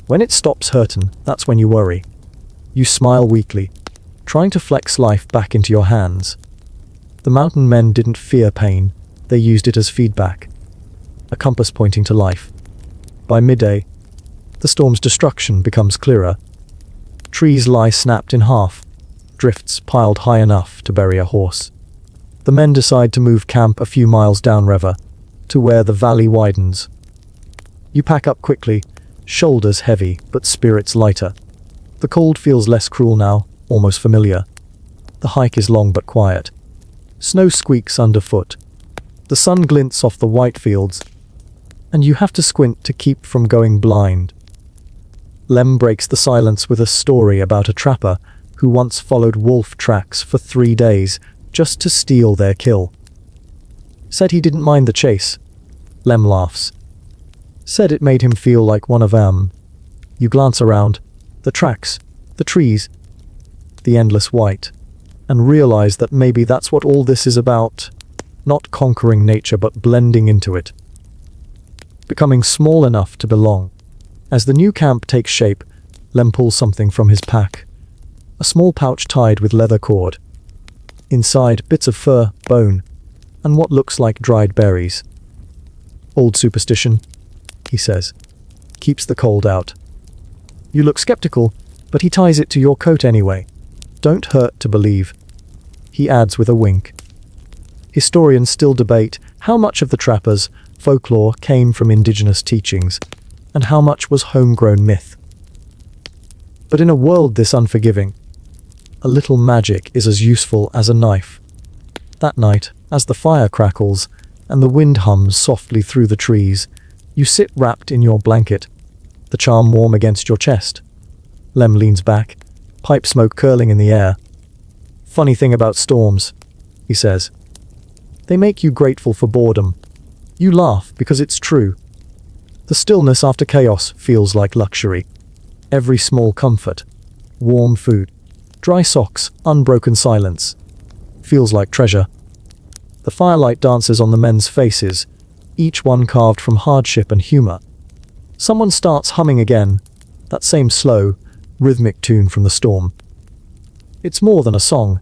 When it stops hurtin', that's when you worry. You smile weakly, trying to flex life back into your hands. The mountain men didn't fear pain, they used it as feedback. A compass pointing to life. By midday, the storm's destruction becomes clearer. Trees lie snapped in half, drifts piled high enough to bury a horse. The men decide to move camp a few miles downriver, to where the valley widens. You pack up quickly, shoulders heavy but spirits lighter. The cold feels less cruel now, almost familiar. The hike is long but quiet. Snow squeaks underfoot. The sun glints off the white fields, and you have to squint to keep from going blind. Lem breaks the silence with a story about a trapper who once followed wolf tracks for 3 days just to steal their kill. Said he didn't mind the chase. Lem laughs. Said it made him feel like one of them. You glance around, the tracks, the trees, the endless white, and realize that maybe that's what all this is about. Not conquering nature but blending into it. Becoming small enough to belong. As the new camp takes shape, Lem pulls something from his pack. A small pouch tied with leather cord. Inside, bits of fur, bone, and what looks like dried berries. Old superstition, he says. Keeps the cold out. You look skeptical, but he ties it to your coat anyway. Don't hurt to believe, he adds with a wink. Historians still debate how much of the trappers' folklore came from indigenous teachings, and how much was homegrown myth. But in a world this unforgiving, a little magic is as useful as a knife. That night, as the fire crackles and the wind hums softly through the trees, you sit wrapped in your blanket, the charm warm against your chest. Lem leans back, pipe smoke curling in the air. Funny thing about storms, he says. They make you grateful for boredom. You laugh because it's true. The stillness after chaos feels like luxury. Every small comfort, warm food, dry socks, unbroken silence, feels like treasure. The firelight dances on the men's faces, each one carved from hardship and humor. Someone starts humming again, that same slow, rhythmic tune from the storm. It's more than a song.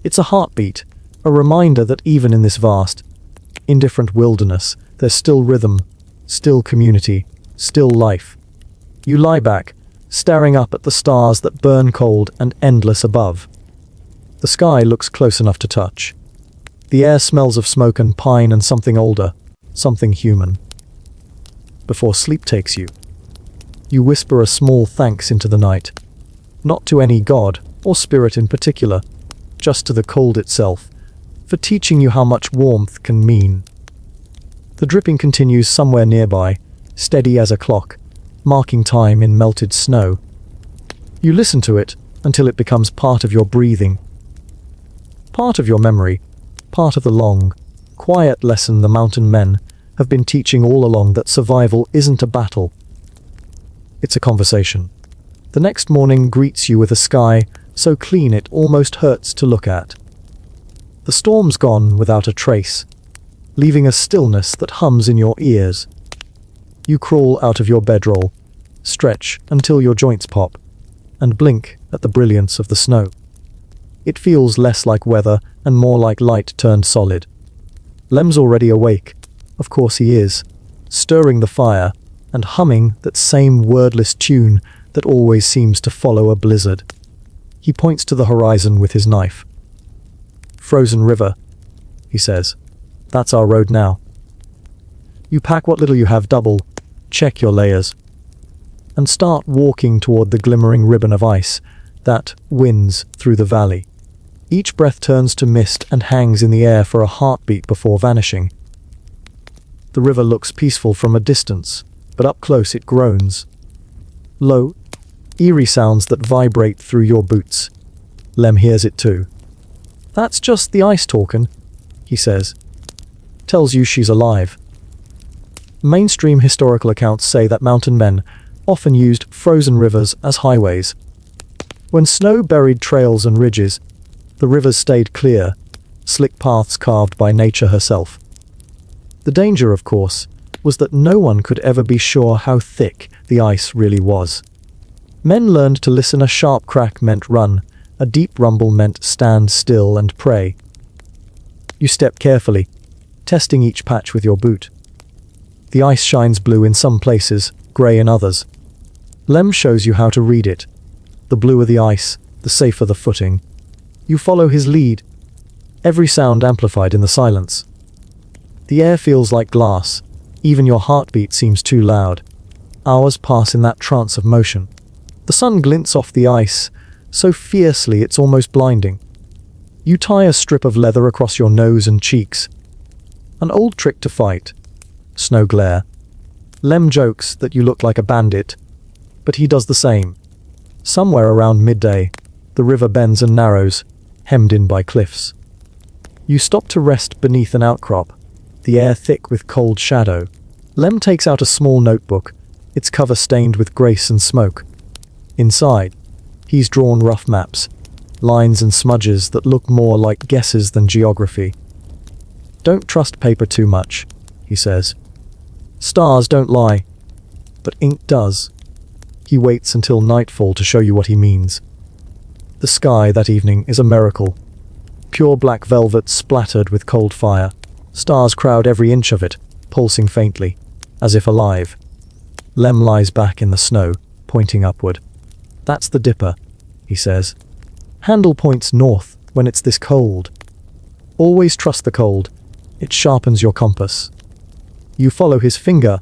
It's a heartbeat, a reminder that even in this vast, indifferent wilderness, there's still rhythm, still community, still life. You lie back, staring up at the stars that burn cold and endless above. The sky looks close enough to touch. The air smells of smoke and pine and something older, something human. Before sleep takes you, you whisper a small thanks into the night, not to any god or spirit in particular, just to the cold itself, for teaching you how much warmth can mean. The dripping continues somewhere nearby, steady as a clock, marking time in melted snow. You listen to it until it becomes part of your breathing, part of your memory, part of the long, quiet lesson the mountain men have been teaching all along, that survival isn't a battle. It's a conversation. The next morning greets you with a sky so clean it almost hurts to look at. The storm's gone without a trace, leaving a stillness that hums in your ears. You crawl out of your bedroll, stretch until your joints pop, and blink at the brilliance of the snow. It feels less like weather and more like light turned solid. Lem's already awake, of course he is, stirring the fire and humming that same wordless tune that always seems to follow a blizzard. He points to the horizon with his knife. "Frozen river," he says. "That's our road now." You pack what little you have double, check your layers, and start walking toward the glimmering ribbon of ice that winds through the valley. Each breath turns to mist and hangs in the air for a heartbeat before vanishing. The river looks peaceful from a distance, but up close it groans. Low, eerie sounds that vibrate through your boots. Lem hears it too. "That's just the ice talkin'," he says. Tells you she's alive. Mainstream historical accounts say that mountain men often used frozen rivers as highways. When snow buried trails and ridges, the rivers stayed clear, slick paths carved by nature herself. The danger, of course, was that no one could ever be sure how thick the ice really was. Men learned to listen. A sharp crack meant run, a deep rumble meant stand still and pray. You step carefully, testing each patch with your boot. The ice shines blue in some places, grey in others. Lem shows you how to read it. The bluer the ice, the safer the footing. You follow his lead, every sound amplified in the silence. The air feels like glass, even your heartbeat seems too loud. Hours pass in that trance of motion. The sun glints off the ice, so fiercely it's almost blinding. You tie a strip of leather across your nose and cheeks. An old trick to fight. Snow glare. Lem jokes that you look like a bandit, but he does the same. Somewhere around midday, the river bends and narrows, hemmed in by cliffs. You stop to rest beneath an outcrop, the air thick with cold shadow. Lem takes out a small notebook, its cover stained with grace and smoke. Inside, he's drawn rough maps, lines and smudges that look more like guesses than geography. "Don't trust paper too much," he says. "Stars don't lie, but ink does." He waits until nightfall to show you what he means. The sky that evening is a miracle. Pure black velvet splattered with cold fire. Stars crowd every inch of it, pulsing faintly, as if alive. Lem lies back in the snow, pointing upward. "That's the Dipper," he says. "Handle points north when it's this cold. Always trust the cold. It sharpens your compass." You follow his finger,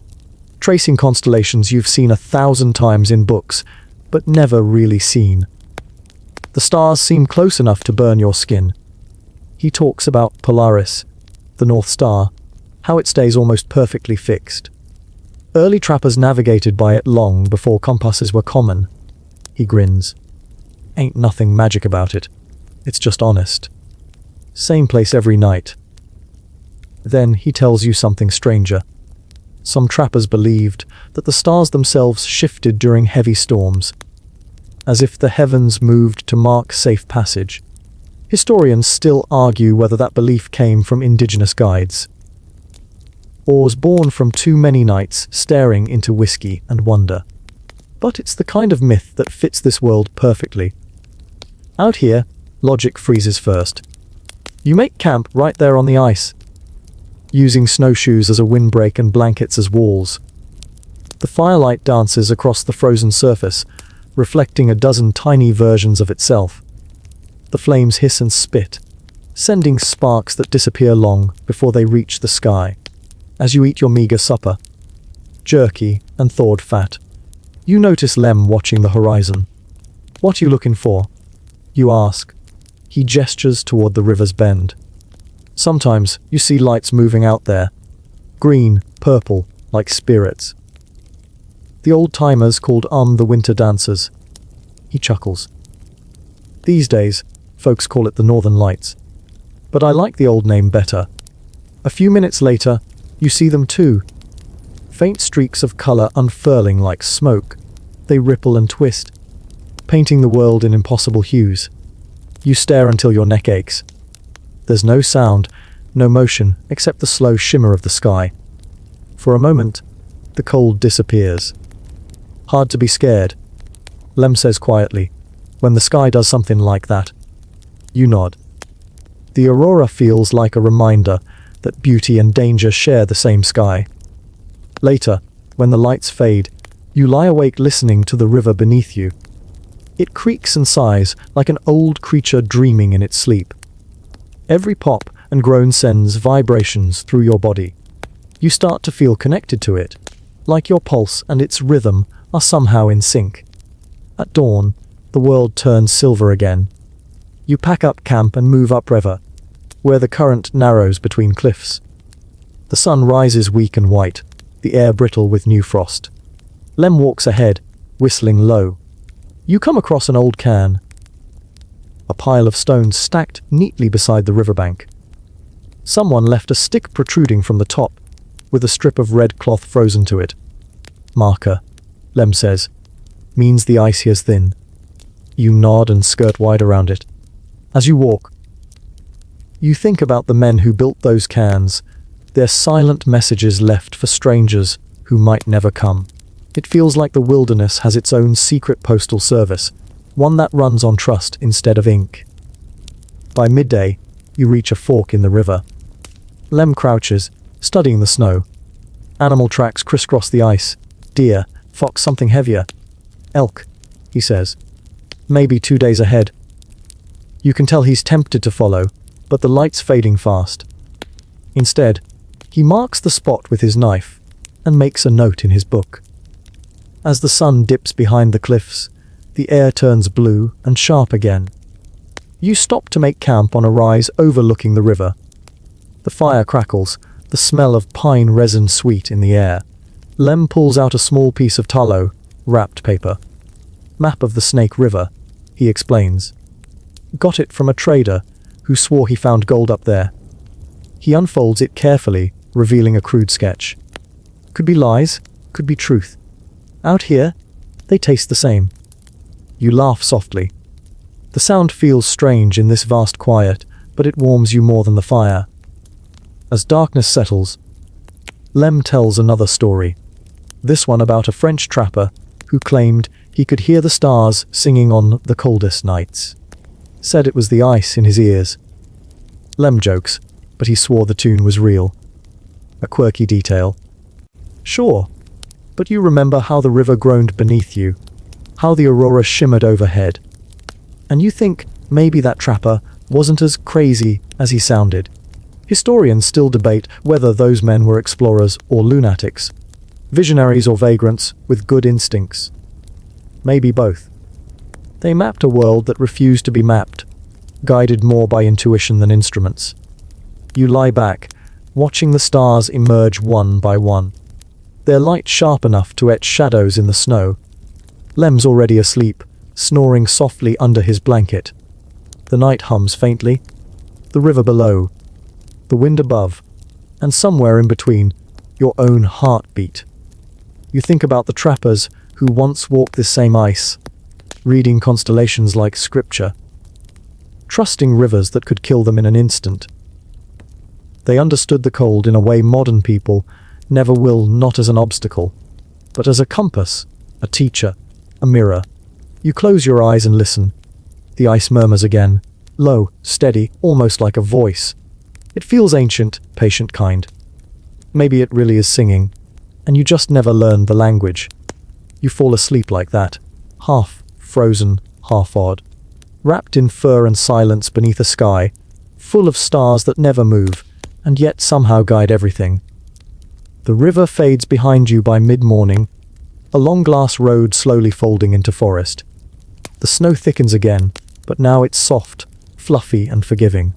tracing constellations you've seen 1,000 times in books, but never really seen. The stars seem close enough to burn your skin. He talks about Polaris, the North Star, how it stays almost perfectly fixed. Early trappers navigated by it long before compasses were common. He grins. Ain't nothing magic about it. It's just honest. Same place every night. Then he tells you something stranger. Some trappers believed that the stars themselves shifted during heavy storms, as if the heavens moved to mark safe passage. Historians still argue whether that belief came from indigenous guides, or was born from too many nights staring into whiskey and wonder. But it's the kind of myth that fits this world perfectly. Out here, logic freezes first. You make camp right there on the ice, using snowshoes as a windbreak and blankets as walls. The firelight dances across the frozen surface, reflecting a dozen tiny versions of itself. The flames hiss and spit, sending sparks that disappear long before they reach the sky. As you eat your meager supper, jerky and thawed fat, you notice Lem watching the horizon. "What you looking for?" you ask. He gestures toward the river's bend. Sometimes you see lights moving out there. Green, purple, like spirits. The old-timers called the winter dancers. He chuckles. These days, folks call it the Northern Lights. But I like the old name better. A few minutes later, you see them too. Faint streaks of color unfurling like smoke. They ripple and twist, painting the world in impossible hues. You stare until your neck aches. There's no sound, no motion, except the slow shimmer of the sky. For a moment, the cold disappears. Hard to be scared, Lem says quietly, when the sky does something like that. You nod. The aurora feels like a reminder that beauty and danger share the same sky. Later, when the lights fade, you lie awake listening to the river beneath you. It creaks and sighs like an old creature dreaming in its sleep. Every pop and groan sends vibrations through your body. You start to feel connected to it, like your pulse and its rhythm are somehow in sync. At dawn, the world turns silver again. You pack up camp and move upriver, where the current narrows between cliffs. The sun rises weak and white, the air brittle with new frost. Lem walks ahead, whistling low. You come across an old cairn, a pile of stones stacked neatly beside the riverbank. Someone left a stick protruding from the top, with a strip of red cloth frozen to it. Marker, Lem says, means the ice here's thin. You nod and skirt wide around it. As you walk, you think about the men who built those cairns, their silent messages left for strangers who might never come. It feels like the wilderness has its own secret postal service, one that runs on trust instead of ink. By midday, you reach a fork in the river. Lem crouches, studying the snow. Animal tracks crisscross the ice. Deer, fox, something heavier. Elk, he says. Maybe 2 days ahead. You can tell he's tempted to follow, but the light's fading fast. Instead, he marks the spot with his knife and makes a note in his book. As the sun dips behind the cliffs, the air turns blue and sharp again. You stop to make camp on a rise overlooking the river. The fire crackles, the smell of pine resin sweet in the air. Lem pulls out a small piece of tallow, wrapped paper. Map of the Snake River, he explains. Got it from a trader who swore he found gold up there. He unfolds it carefully, revealing a crude sketch. Could be lies, could be truth. Out here, they taste the same. You laugh softly. The sound feels strange in this vast quiet, but it warms you more than the fire. As darkness settles, Lem tells another story. This one about a French trapper who claimed he could hear the stars singing on the coldest nights. Said it was the ice in his ears. Lem jokes, but he swore the tune was real. A quirky detail. Sure, but you remember how the river groaned beneath you, how the aurora shimmered overhead. And you think maybe that trapper wasn't as crazy as he sounded. Historians still debate whether those men were explorers or lunatics, visionaries or vagrants with good instincts. Maybe both. They mapped a world that refused to be mapped, guided more by intuition than instruments. You lie back, watching the stars emerge one by one. Their light sharp enough to etch shadows in the snow. Lem's already asleep, snoring softly under his blanket. The night hums faintly. The river below, the wind above, and somewhere in between, your own heartbeat. You think about the trappers who once walked this same ice, reading constellations like scripture, trusting rivers that could kill them in an instant. They understood the cold in a way modern people never will, not as an obstacle, but as a compass, a teacher, a mirror. You close your eyes and listen. The ice murmurs again, low, steady, almost like a voice. It feels ancient, patient, kind. Maybe it really is singing, and you just never learned the language. You fall asleep like that, half frozen, half odd, wrapped in fur and silence beneath a sky, full of stars that never move, and yet somehow guide everything. The river fades behind you by mid-morning, a long glass road slowly folding into forest. The snow thickens again, but now it's soft, fluffy and forgiving.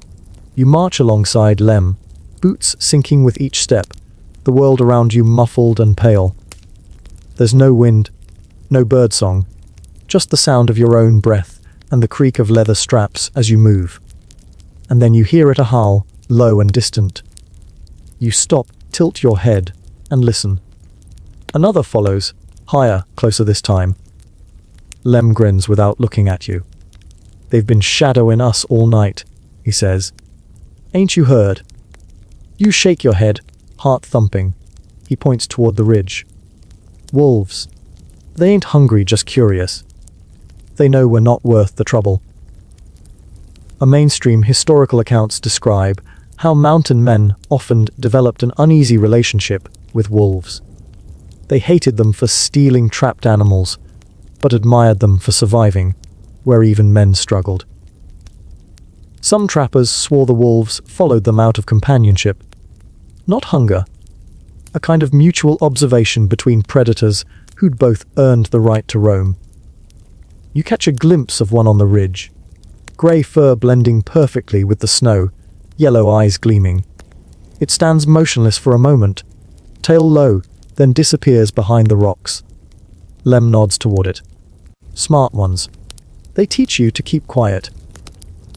You march alongside Lem, boots sinking with each step, the world around you muffled and pale. There's no wind, no birdsong, just the sound of your own breath and the creak of leather straps as you move. And then you hear it a howl, low and distant. You stop, tilt your head, and listen. Another follows, higher, closer this time. Lem grins without looking at you. "They've been shadowing us all night," he says. "Ain't you heard?" You shake your head, heart thumping. He points toward the ridge. "Wolves. They ain't hungry, just curious. They know we're not worth the trouble." A mainstream historical accounts describe how mountain men often developed an uneasy relationship with wolves. They hated them for stealing trapped animals, but admired them for surviving, where even men struggled. Some trappers swore the wolves followed them out of companionship. Not hunger. A kind of mutual observation between predators who'd both earned the right to roam. You catch a glimpse of one on the ridge. Grey fur blending perfectly with the snow, yellow eyes gleaming. It stands motionless for a moment, tail low, then disappears behind the rocks. Lem nods toward it. Smart ones. They teach you to keep quiet.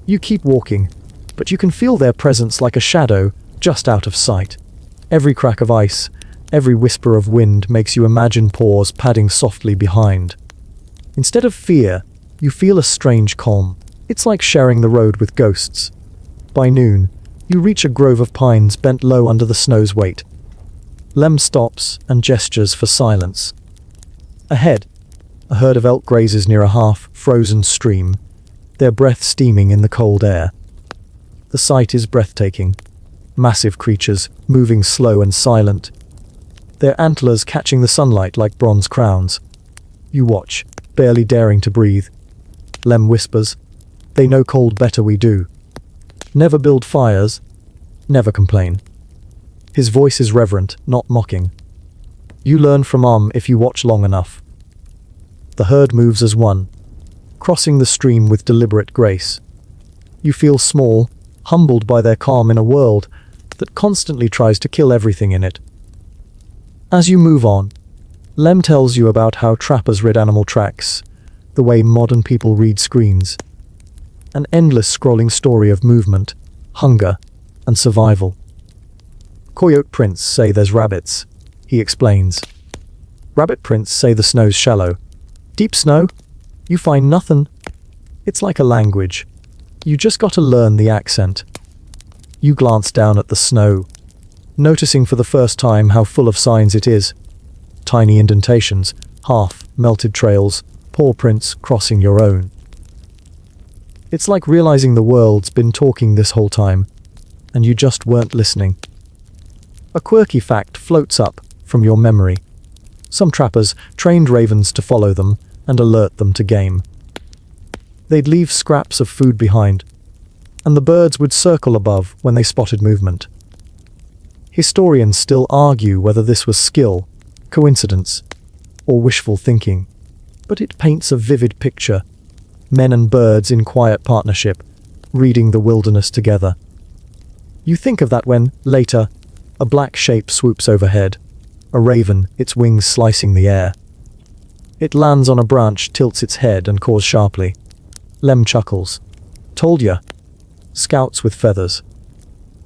You keep walking, but you can feel their presence like a shadow just out of sight. Every crack of ice, every whisper of wind makes you imagine paws padding softly behind. Instead of fear, you feel a strange calm. It's like sharing the road with ghosts. By noon, you reach a grove of pines bent low under the snow's weight. Lem stops and gestures for silence. Ahead, a herd of elk grazes near a half-frozen stream, their breath steaming in the cold air. The sight is breathtaking. Massive creatures, moving slow and silent, their antlers catching the sunlight like bronze crowns. You watch, barely daring to breathe. Lem whispers, "They know cold better we do. Never build fires, never complain." His voice is reverent, not mocking. You learn from if you watch long enough. The herd moves as one, crossing the stream with deliberate grace. You feel small, humbled by their calm in a world that constantly tries to kill everything in it. As you move on, Lem tells you about how trappers read animal tracks, the way modern people read screens. An endless scrolling story of movement, hunger, and survival. Coyote prints say there's rabbits, he explains. Rabbit prints say the snow's shallow. Deep snow? You find nothing. It's like a language. You just gotta learn the accent. You glance down at the snow, noticing for the first time how full of signs it is. Tiny indentations, half-melted trails, paw prints crossing your own. It's like realizing the world's been talking this whole time, and you just weren't listening. A quirky fact floats up from your memory. Some trappers trained ravens to follow them and alert them to game. They'd leave scraps of food behind, and the birds would circle above when they spotted movement. Historians still argue whether this was skill, coincidence, or wishful thinking, but it paints a vivid picture. Men and birds in quiet partnership, reading the wilderness together. You think of that when, later, a black shape swoops overhead, a raven, its wings slicing the air. It lands on a branch, tilts its head, and caws sharply. Lem chuckles. Told ya. Scouts with feathers.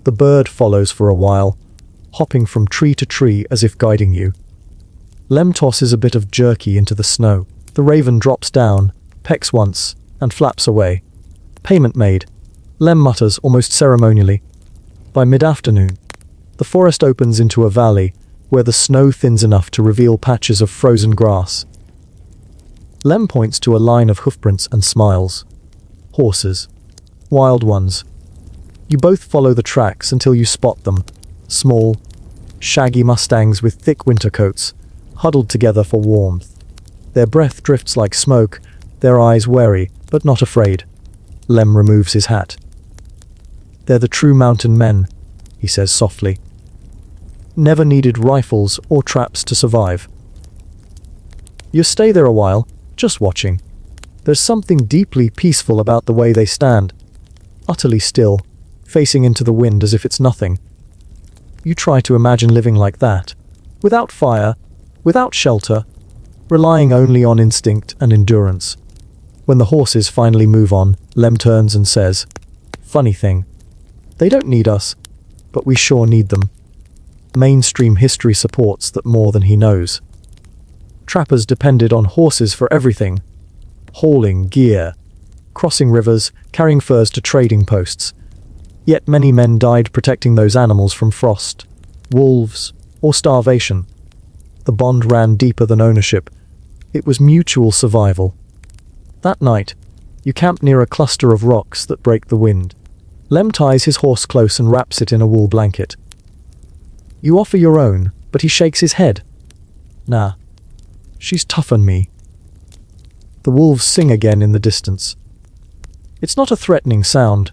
The bird follows for a while, hopping from tree to tree as if guiding you. Lem tosses a bit of jerky into the snow. The raven drops down, pecks once, and flaps away. Payment made. Lem mutters almost ceremonially. By mid-afternoon, the forest opens into a valley where the snow thins enough to reveal patches of frozen grass. Lem points to a line of hoofprints and smiles. Horses. Wild ones. You both follow the tracks until you spot them. Small, shaggy mustangs with thick winter coats, huddled together for warmth. Their breath drifts like smoke, their eyes wary, but not afraid. Lem removes his hat. They're the true mountain men, he says softly. Never needed rifles or traps to survive. You stay there a while, just watching. There's something deeply peaceful about the way they stand. Utterly still, facing into the wind as if it's nothing. You try to imagine living like that, without fire, without shelter, relying only on instinct and endurance. When the horses finally move on, Lem turns and says, "Funny thing, they don't need us, but we sure need them." Mainstream history supports that more than he knows. Trappers depended on horses for everything: hauling gear, crossing rivers, carrying furs to trading posts. Yet many men died protecting those animals from frost, wolves, or starvation. The bond ran deeper than ownership. It was mutual survival. That night, you camp near a cluster of rocks that break the wind. Lem ties his horse close and wraps it in a wool blanket. You offer your own, but he shakes his head. "Nah, she's tougher'n me." The wolves sing again in the distance. It's not a threatening sound,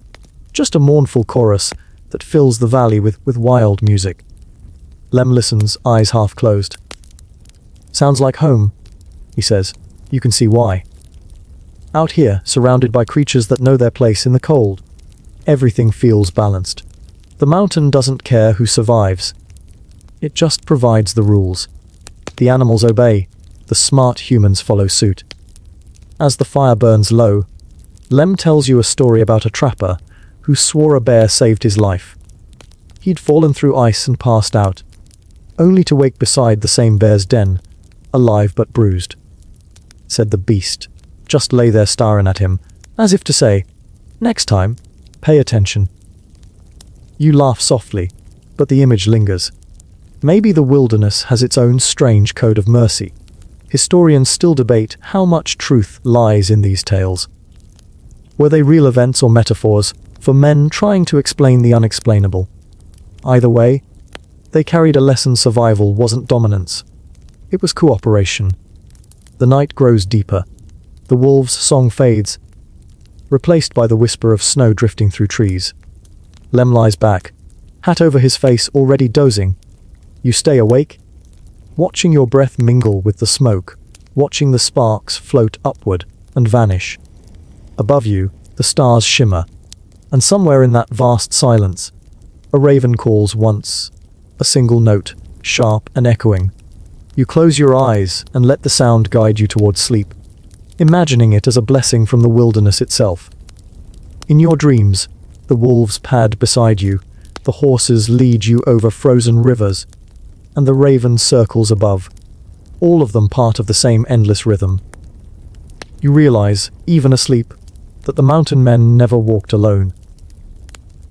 just a mournful chorus that fills the valley with wild music. Lem listens, eyes half closed. "Sounds like home," he says. You can see why. Out here, surrounded by creatures that know their place in the cold, everything feels balanced. The mountain doesn't care who survives. It just provides the rules. The animals obey, the smart humans follow suit. As the fire burns low, Lem tells you a story about a trapper who swore a bear saved his life. He'd fallen through ice and passed out, only to wake beside the same bear's den, alive but bruised. Said the beast just lay there staring at him, as if to say, "Next time, pay attention." You laugh softly, but the image lingers. Maybe the wilderness has its own strange code of mercy. Historians still debate how much truth lies in these tales. Were they real events or metaphors for men trying to explain the unexplainable? Either way, they carried a lesson: survival wasn't dominance. It was cooperation. The night grows deeper. The wolves' song fades, replaced by the whisper of snow drifting through trees. Lem lies back, hat over his face, already dozing. You stay awake, watching your breath mingle with the smoke, watching the sparks float upward and vanish. Above you, the stars shimmer, and somewhere in that vast silence, a raven calls once, a single note, sharp and echoing. You close your eyes and let the sound guide you towards sleep, imagining it as a blessing from the wilderness itself. In your dreams, the wolves pad beside you, the horses lead you over frozen rivers, and the raven circles above, all of them part of the same endless rhythm. You realize, even asleep, that the mountain men never walked alone.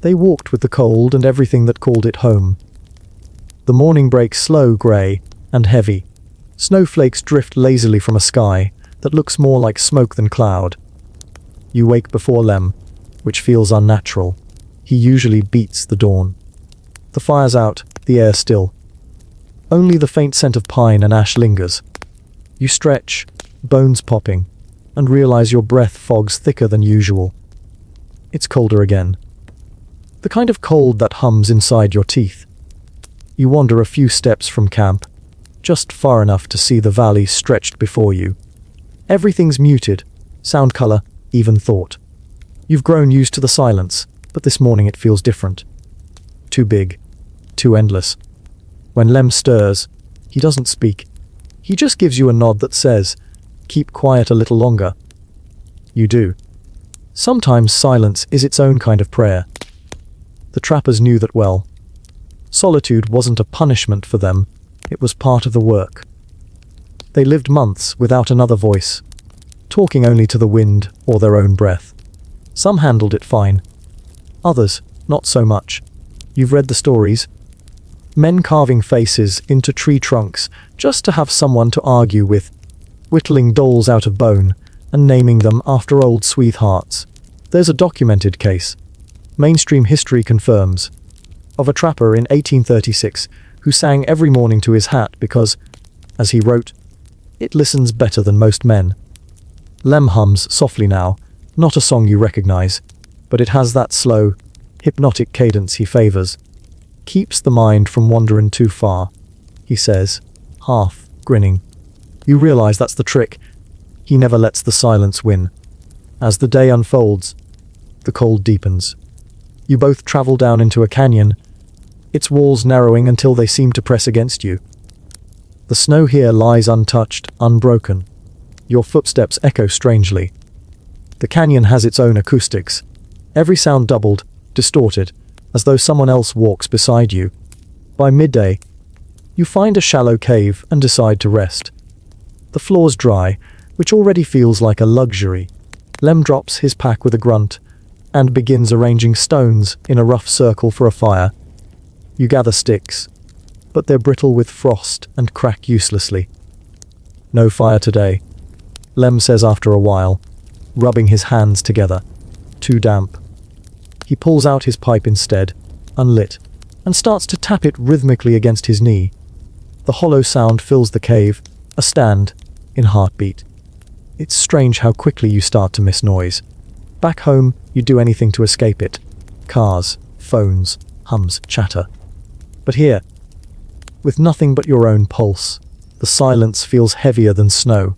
They walked with the cold and everything that called it home. The morning breaks slow, grey, and heavy. Snowflakes drift lazily from a sky that looks more like smoke than cloud. You wake before Lem, which feels unnatural. He usually beats the dawn. The fire's out, the air still. Only the faint scent of pine and ash lingers. You stretch, bones popping, and realize your breath fogs thicker than usual. It's colder again. The kind of cold that hums inside your teeth. You wander a few steps from camp, just far enough to see the valley stretched before you. Everything's muted, sound, color, even thought. You've grown used to the silence, but this morning it feels different. Too big, too endless. When Lem stirs, he doesn't speak. He just gives you a nod that says, "Keep quiet a little longer." You do. Sometimes silence is its own kind of prayer. The trappers knew that well. Solitude wasn't a punishment for them, it was part of the work. They lived months without another voice, talking only to the wind or their own breath. Some handled it fine. Others, not so much. You've read the stories. Men carving faces into tree trunks just to have someone to argue with, whittling dolls out of bone and naming them after old sweethearts. There's a documented case, mainstream history confirms, of a trapper in 1836 who sang every morning to his hat because, as he wrote, "It listens better than most men." Lem hums softly now, not a song you recognize, but it has that slow, hypnotic cadence he favors. "Keeps the mind from wandering too far," he says, half grinning. You realize that's the trick. He never lets the silence win. As the day unfolds, the cold deepens. You both travel down into a canyon, its walls narrowing until they seem to press against you. The snow here lies untouched, unbroken. Your footsteps echo strangely. The canyon has its own acoustics. Every sound doubled, distorted, as though someone else walks beside you. By midday, you find a shallow cave and decide to rest. The floor's dry, which already feels like a luxury. Lem drops his pack with a grunt and begins arranging stones in a rough circle for a fire. You gather sticks, but they're brittle with frost and crack uselessly. No fire today, Lem says after a while, rubbing his hands together. Too damp. He pulls out his pipe instead, unlit, and starts to tap it rhythmically against his knee. The hollow sound fills the cave, a stand, in heartbeat. It's strange how quickly you start to miss noise. Back home, you'd do anything to escape it. Cars, phones, hums, chatter. But here, with nothing but your own pulse, the silence feels heavier than snow.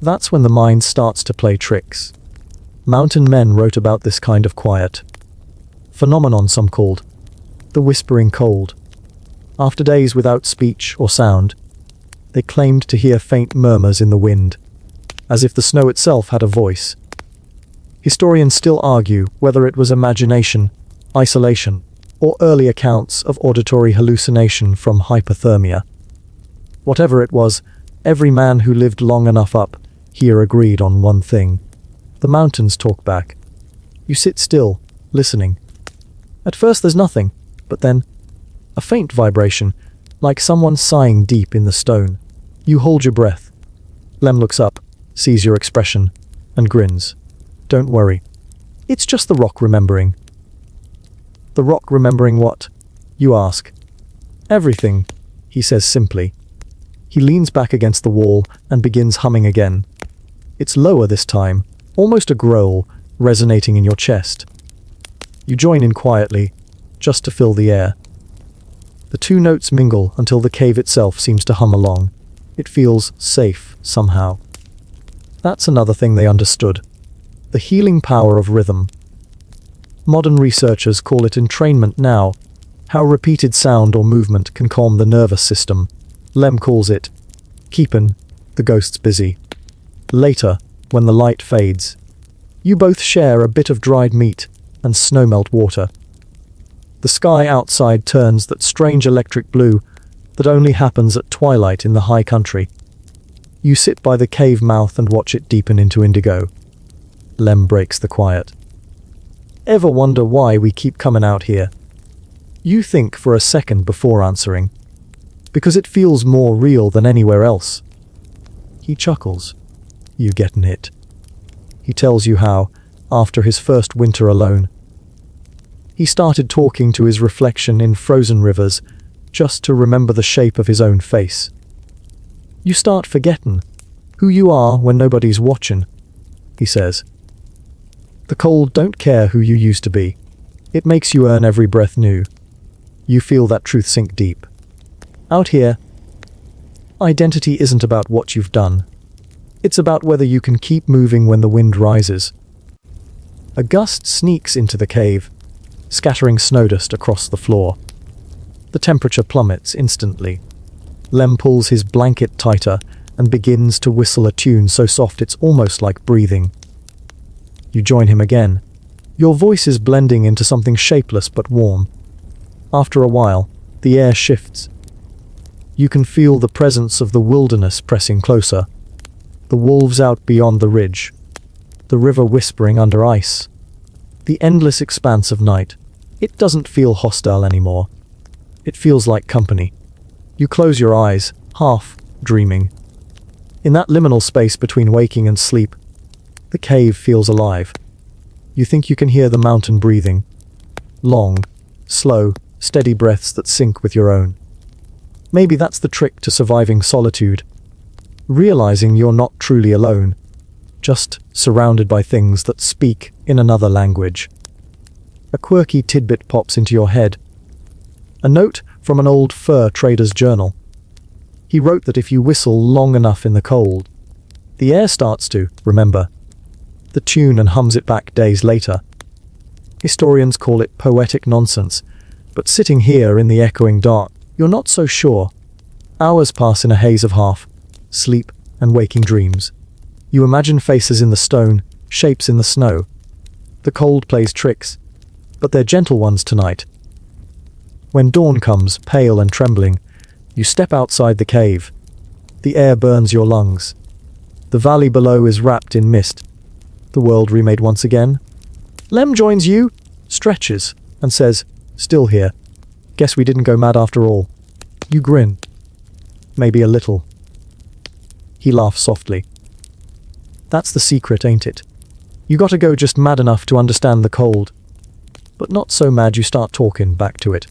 That's when the mind starts to play tricks. Mountain men wrote about this kind of quiet. Phenomenon some called the whispering cold. After days without speech or sound, they claimed to hear faint murmurs in the wind, as if the snow itself had a voice. Historians still argue whether it was imagination, isolation, or early accounts of auditory hallucination from hypothermia. Whatever it was, every man who lived long enough up here agreed on one thing. The mountains talk back. You sit still, listening. At first there's nothing, but then a faint vibration, like someone sighing deep in the stone. You hold your breath. Lem looks up, sees your expression, and grins. Don't worry. It's just the rock remembering. The rock remembering what? You ask. Everything, he says simply. He leans back against the wall and begins humming again. It's lower this time, almost a growl, resonating in your chest. You join in quietly, just to fill the air. The two notes mingle until the cave itself seems to hum along. It feels safe, somehow. That's another thing they understood. The healing power of rhythm. Modern researchers call it entrainment now, how repeated sound or movement can calm the nervous system. Lem calls it keepin' the ghosts busy. Later, when the light fades, you both share a bit of dried meat and snowmelt water. The sky outside turns that strange electric blue that only happens at twilight in the high country. You sit by the cave mouth and watch it deepen into indigo. Lem breaks the quiet. Ever wonder why we keep coming out here? You think for a second before answering. Because it feels more real than anywhere else. He chuckles. You gettin' it. He tells you how, after his first winter alone, he started talking to his reflection in frozen rivers just to remember the shape of his own face. You start forgettin' who you are when nobody's watchin', he says. The cold don't care who you used to be. It makes you earn every breath new. You feel that truth sink deep. Out here, identity isn't about what you've done. It's about whether you can keep moving when the wind rises. A gust sneaks into the cave, scattering snowdust across the floor. The temperature plummets instantly. Lem pulls his blanket tighter and begins to whistle a tune so soft it's almost like breathing. You join him again, your voices blending into something shapeless but warm. After a while, the air shifts. You can feel the presence of the wilderness pressing closer. The wolves out beyond the ridge. The river whispering under ice. The endless expanse of night. It doesn't feel hostile anymore. It feels like company. You close your eyes, half dreaming. In that liminal space between waking and sleep, the cave feels alive. You think you can hear the mountain breathing. Long, slow, steady breaths that sync with your own. Maybe that's the trick to surviving solitude. Realizing you're not truly alone, just surrounded by things that speak in another language. A quirky tidbit pops into your head. A note from an old fur trader's journal. He wrote that if you whistle long enough in the cold, the air starts to remember the tune and hums it back days later. Historians call it poetic nonsense, but sitting here in the echoing dark, you're not so sure. Hours pass in a haze of half sleep and waking dreams. You imagine faces in the stone, shapes in the snow. The cold plays tricks, but they're gentle ones tonight. When dawn comes, pale and trembling, you step outside the cave. The air burns your lungs. The valley below is wrapped in mist. The world remade once again. Lem joins you, stretches, and says, "Still here. Guess we didn't go mad after all." You grin. Maybe a little. He laughs softly. That's the secret, ain't it? You gotta go just mad enough to understand the cold. But not so mad you start talking back to it.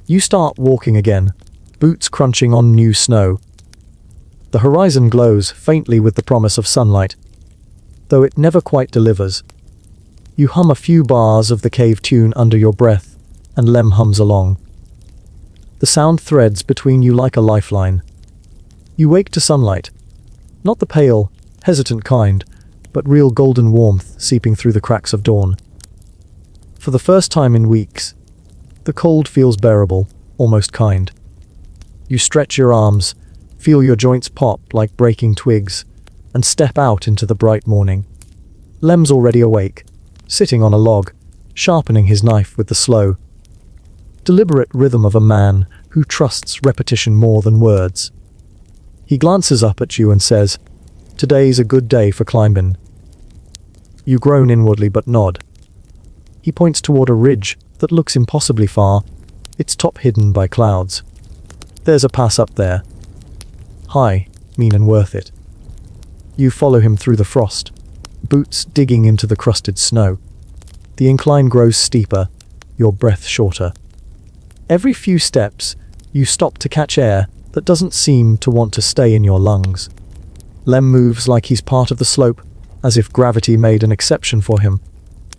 You start walking again, boots crunching on new snow. The horizon glows faintly with the promise of sunlight, though it never quite delivers. You hum a few bars of the cave tune under your breath, and Lem hums along. The sound threads between you like a lifeline. You wake to sunlight, not the pale, hesitant kind, but real golden warmth seeping through the cracks of dawn. For the first time in weeks, the cold feels bearable, almost kind. You stretch your arms, feel your joints pop like breaking twigs, and step out into the bright morning. Lem's already awake, sitting on a log, sharpening his knife with the slow, deliberate rhythm of a man who trusts repetition more than words. He glances up at you and says, "Today's a good day for climbing." You groan inwardly but nod. He points toward a ridge that looks impossibly far, its top hidden by clouds. There's a pass up there. High, mean and worth it. You follow him through the frost, boots digging into the crusted snow. The incline grows steeper, your breath shorter. Every few steps, you stop to catch air that doesn't seem to want to stay in your lungs. Lem moves like he's part of the slope, as if gravity made an exception for him.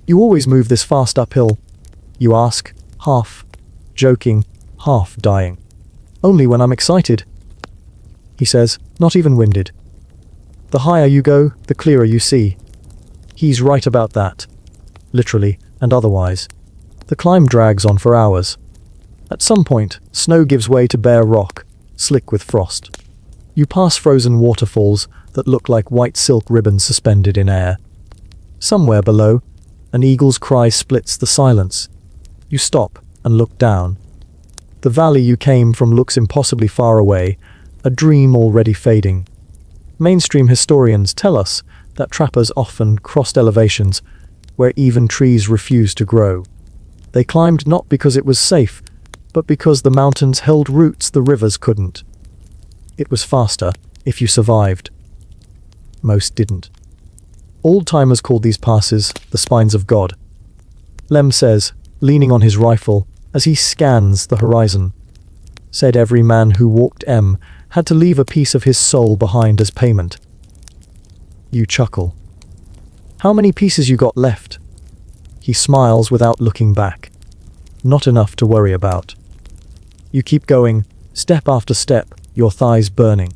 "You always move this fast uphill?" you ask, half joking, half dying. "Only when I'm excited," he says, not even winded. The higher you go, the clearer you see. He's right about that, literally and otherwise. The climb drags on for hours. At some point, snow gives way to bare rock, slick with frost. You pass frozen waterfalls that look like white silk ribbons suspended in air. Somewhere below, an eagle's cry splits the silence. You stop and look down. The valley you came from looks impossibly far away, a dream already fading. Mainstream historians tell us that trappers often crossed elevations where even trees refused to grow. They climbed not because it was safe, but because the mountains held roots the rivers couldn't. It was faster if you survived. Most didn't. Old-timers called these passes the spines of God. Lem says, leaning on his rifle as he scans the horizon, said every man who walked M had to leave a piece of his soul behind as payment. You chuckle. How many pieces you got left? He smiles without looking back. Not enough to worry about. You keep going, step after step, your thighs burning.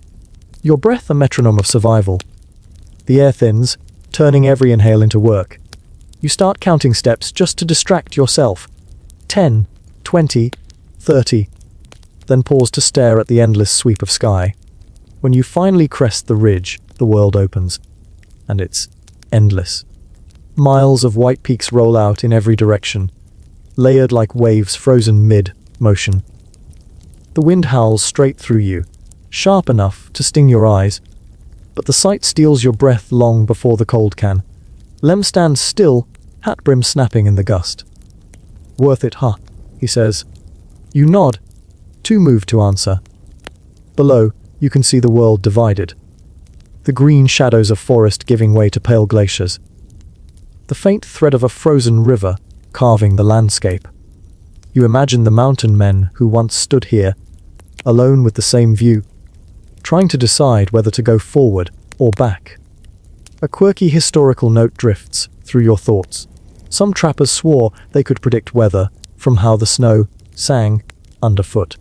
Your breath a metronome of survival. The air thins, turning every inhale into work. You start counting steps just to distract yourself. 10, 20, 30. Then pause to stare at the endless sweep of sky. When you finally crest the ridge, the world opens. And it's endless. Miles of white peaks roll out in every direction, layered like waves frozen mid-motion. The wind howls straight through you, sharp enough to sting your eyes, but the sight steals your breath long before the cold can. Lem stands still, hat brim snapping in the gust. "Worth it, huh?" he says. You nod, too moved to answer. Below, you can see the world divided. The green shadows of forest giving way to pale glaciers. The faint thread of a frozen river carving the landscape. You imagine the mountain men who once stood here, alone with the same view, trying to decide whether to go forward or back. A quirky historical note drifts through your thoughts. Some trappers swore they could predict weather from how the snow sang underfoot.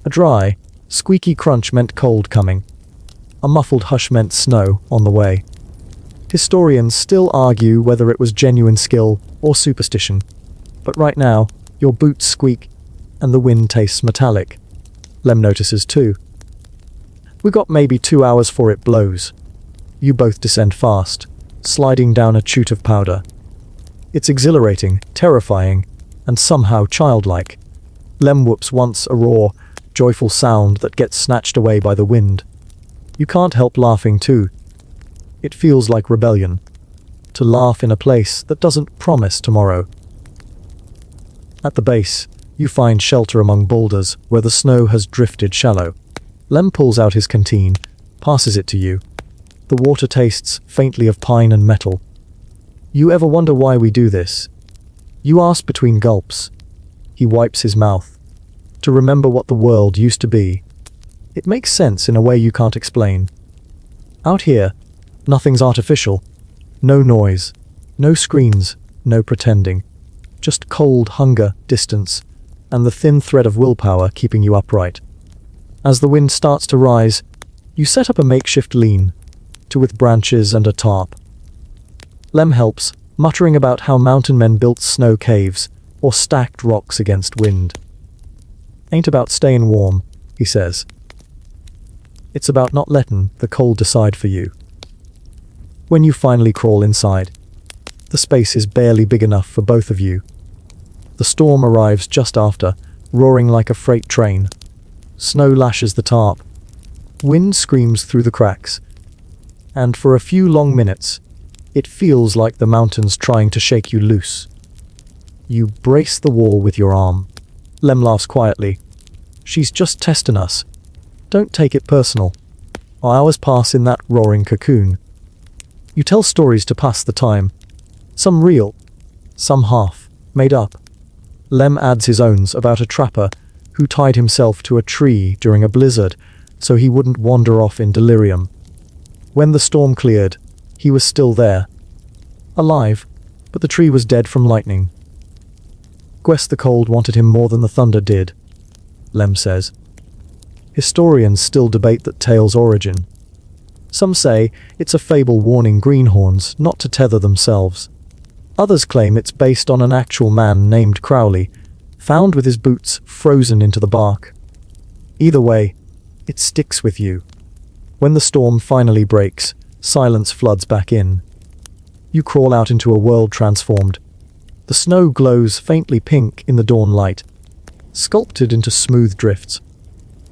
A dry, squeaky crunch meant cold coming. A muffled hush meant snow on the way. Historians still argue whether it was genuine skill or superstition. But right now, your boots squeak and the wind tastes metallic. Lem notices too. We got maybe 2 hours before it blows. You both descend fast, sliding down a chute of powder. It's exhilarating, terrifying, and somehow childlike. Lem whoops once a raw, joyful sound that gets snatched away by the wind. You can't help laughing too. It feels like rebellion. To laugh in a place that doesn't promise tomorrow. At the base, you find shelter among boulders where the snow has drifted shallow. Lem pulls out his canteen, passes it to you. The water tastes faintly of pine and metal. You ever wonder why we do this? You ask between gulps. He wipes his mouth. To remember what the world used to be. It makes sense in a way you can't explain. Out here, nothing's artificial. No noise, no screens, no pretending. Just cold hunger, distance, and the thin thread of willpower keeping you upright. As the wind starts to rise, you set up a makeshift lean, with branches and a tarp. Lem helps, muttering about how mountain men built snow caves or stacked rocks against wind. Ain't about staying warm, he says. It's about not letting the cold decide for you. When you finally crawl inside, the space is barely big enough for both of you. The storm arrives just after, roaring like a freight train. Snow lashes the tarp. Wind screams through the cracks. And for a few long minutes, it feels like the mountain's trying to shake you loose. You brace the wall with your arm. Lem laughs quietly. She's just testing us. Don't take it personal. Hours pass in that roaring cocoon. You tell stories to pass the time. Some real, some half, made up. Lem adds his owns about a trapper who tied himself to a tree during a blizzard so he wouldn't wander off in delirium. When the storm cleared, he was still there. Alive, but the tree was dead from lightning. Guess the cold wanted him more than the thunder did, Lem says. Historians still debate that tale's origin. Some say it's a fable warning greenhorns not to tether themselves. Others claim it's based on an actual man named Crowley, found with his boots frozen into the bark. Either way, it sticks with you. When the storm finally breaks, silence floods back in. You crawl out into a world transformed. The snow glows faintly pink in the dawn light, sculpted into smooth drifts.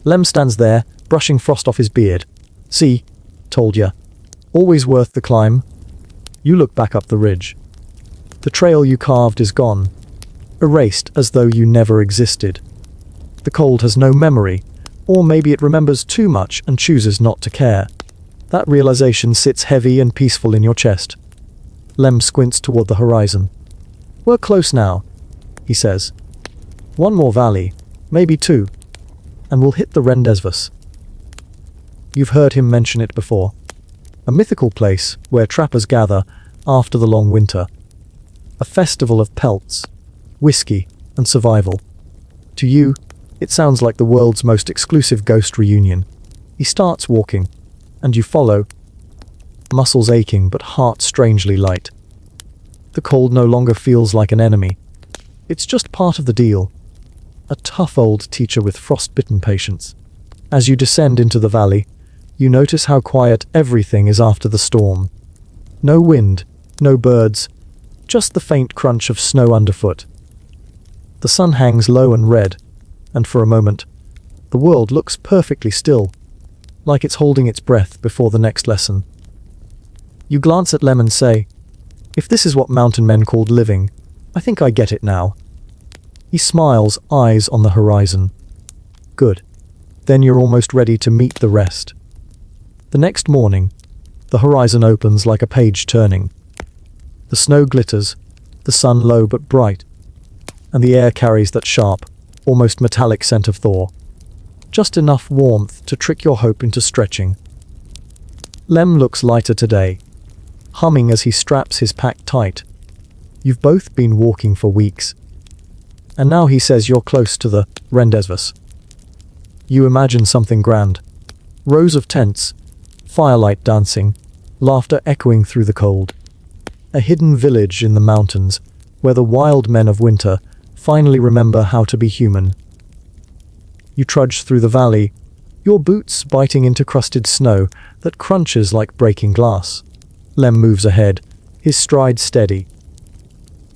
Lem stands there, brushing frost off his beard. See, told ya. Always worth the climb. You look back up the ridge. The trail you carved is gone, erased as though you never existed. The cold has no memory, or maybe it remembers too much and chooses not to care. That realization sits heavy and peaceful in your chest. Lem squints toward the horizon. We're close now, he says. One more valley, maybe two, and we'll hit the Rendezvous. You've heard him mention it before. A mythical place where trappers gather after the long winter. A festival of pelts, whiskey, and survival. To you, it sounds like the world's most exclusive ghost reunion. He starts walking, and you follow, muscles aching but heart strangely light. The cold no longer feels like an enemy. It's just part of the deal. A tough old teacher with frostbitten patience. As you descend into the valley, you notice how quiet everything is after the storm. No wind, no birds, just the faint crunch of snow underfoot. The sun hangs low and red, and for a moment, the world looks perfectly still, like it's holding its breath before the next lesson. You glance at Lem and say, if this is what mountain men called living, I think I get it now. He smiles, eyes on the horizon. Good. Then you're almost ready to meet the rest. The next morning, the horizon opens like a page turning. The snow glitters, the sun low but bright, and the air carries that sharp, almost metallic scent of thaw. Just enough warmth to trick your hope into stretching. Lem looks lighter today, humming as he straps his pack tight. You've both been walking for weeks, and now he says you're close to the Rendezvous. You imagine something grand. Rows of tents, firelight dancing, laughter echoing through the cold. A hidden village in the mountains, where the wild men of winter finally remember how to be human. You trudge through the valley, your boots biting into crusted snow that crunches like breaking glass. Lem moves ahead, his stride steady,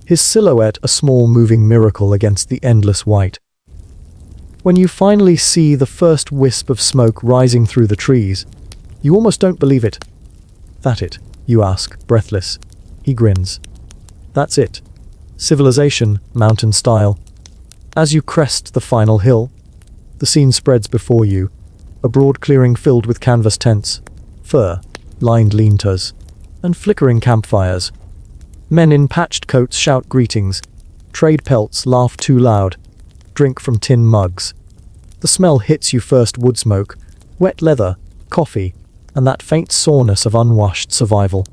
his silhouette a small moving miracle against the endless white. When you finally see the first wisp of smoke rising through the trees, you almost don't believe it. That it? You ask, breathless. He grins. That's it. Civilization, mountain style. As you crest the final hill, the scene spreads before you, a broad clearing filled with canvas tents, fur-lined lean-tos, and flickering campfires. Men in patched coats shout greetings, trade pelts laugh too loud, drink from tin mugs. The smell hits you first: wood smoke, wet leather, coffee, and that faint soreness of unwashed survival.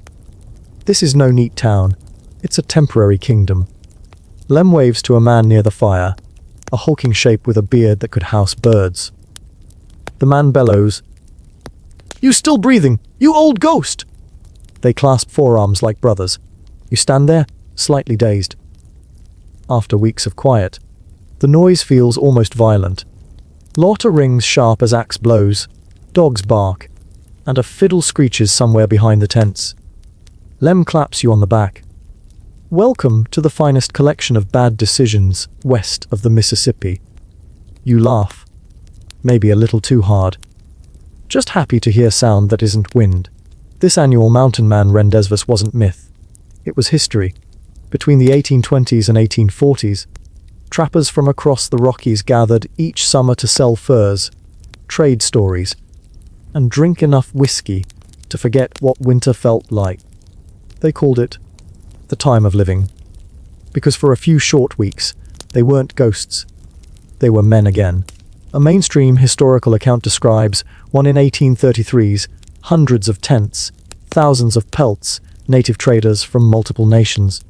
This is no neat town, it's a temporary kingdom. Lem waves to a man near the fire, a hulking shape with a beard that could house birds. The man bellows, "You still breathing, you old ghost!" They clasp forearms like brothers. You stand there, slightly dazed. After weeks of quiet, the noise feels almost violent. Laughter rings sharp as axe blows, dogs bark, and a fiddle screeches somewhere behind the tents. Lem claps you on the back. Welcome to the finest collection of bad decisions west of the Mississippi. You laugh, maybe a little too hard. Just happy to hear sound that isn't wind. This annual Mountain Man rendezvous wasn't myth. It was history. Between the 1820s and 1840s, trappers from across the Rockies gathered each summer to sell furs, trade stories, and drink enough whiskey to forget what winter felt like. They called it the time of living, because for a few short weeks, they weren't ghosts. They were men again. A mainstream historical account describes one in 1833's hundreds of tents, thousands of pelts, native traders from multiple nations,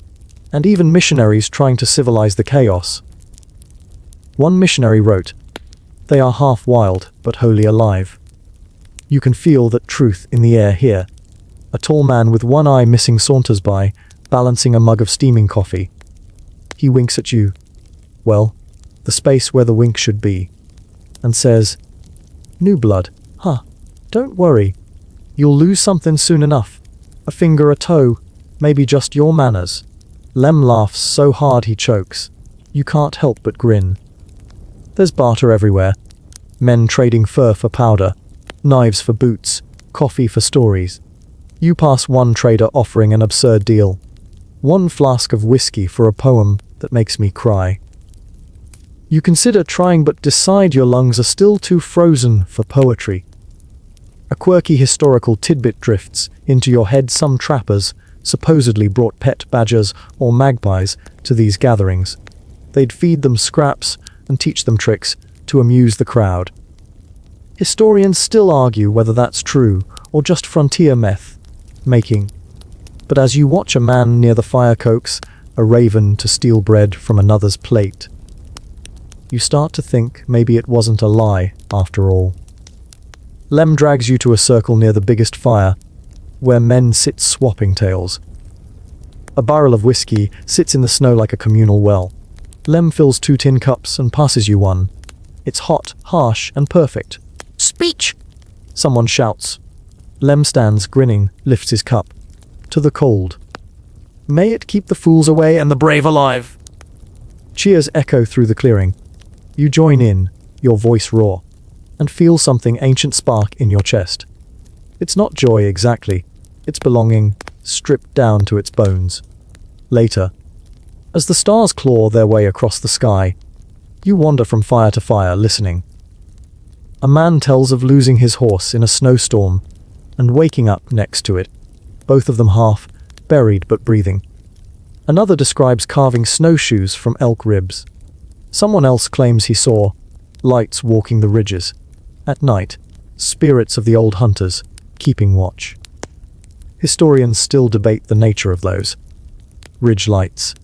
and even missionaries trying to civilize the chaos. One missionary wrote, "They are half wild, but wholly alive." You can feel that truth in the air here. A tall man with one eye missing saunters by, balancing a mug of steaming coffee. He winks at you, well, the space where the wink should be, and says, "New blood, huh? Don't worry. You'll lose something soon enough. A finger, a toe, maybe just your manners." Lem laughs so hard he chokes. You can't help but grin. There's barter everywhere. Men trading fur for powder, knives for boots, coffee for stories. You pass one trader offering an absurd deal. One flask of whiskey for a poem that makes me cry. You consider trying but decide your lungs are still too frozen for poetry. A quirky historical tidbit drifts into your head. Some trappers supposedly brought pet badgers or magpies to these gatherings. They'd feed them scraps and teach them tricks to amuse the crowd. Historians still argue whether that's true or just frontier myth making. But as you watch a man near the fire coax a raven to steal bread from another's plate, you start to think maybe it wasn't a lie after all. Lem drags you to a circle near the biggest fire, where men sit swapping tales. A barrel of whiskey sits in the snow like a communal well. Lem fills 2 tin cups and passes you one. It's hot, harsh, and perfect. "Speech!" someone shouts. Lem stands, grinning, lifts his cup. To the cold. "May it keep the fools away and the brave alive." Cheers echo through the clearing. You join in, your voice raw, and feel something ancient spark in your chest. It's not joy exactly, it's belonging, stripped down to its bones. Later, as the stars claw their way across the sky, you wander from fire to fire, listening. A man tells of losing his horse in a snowstorm and waking up next to it, both of them half buried but breathing. Another describes carving snowshoes from elk ribs. Someone else claims he saw lights walking the ridges. At night, spirits of the old hunters keeping watch. Historians still debate the nature of those ridge lights.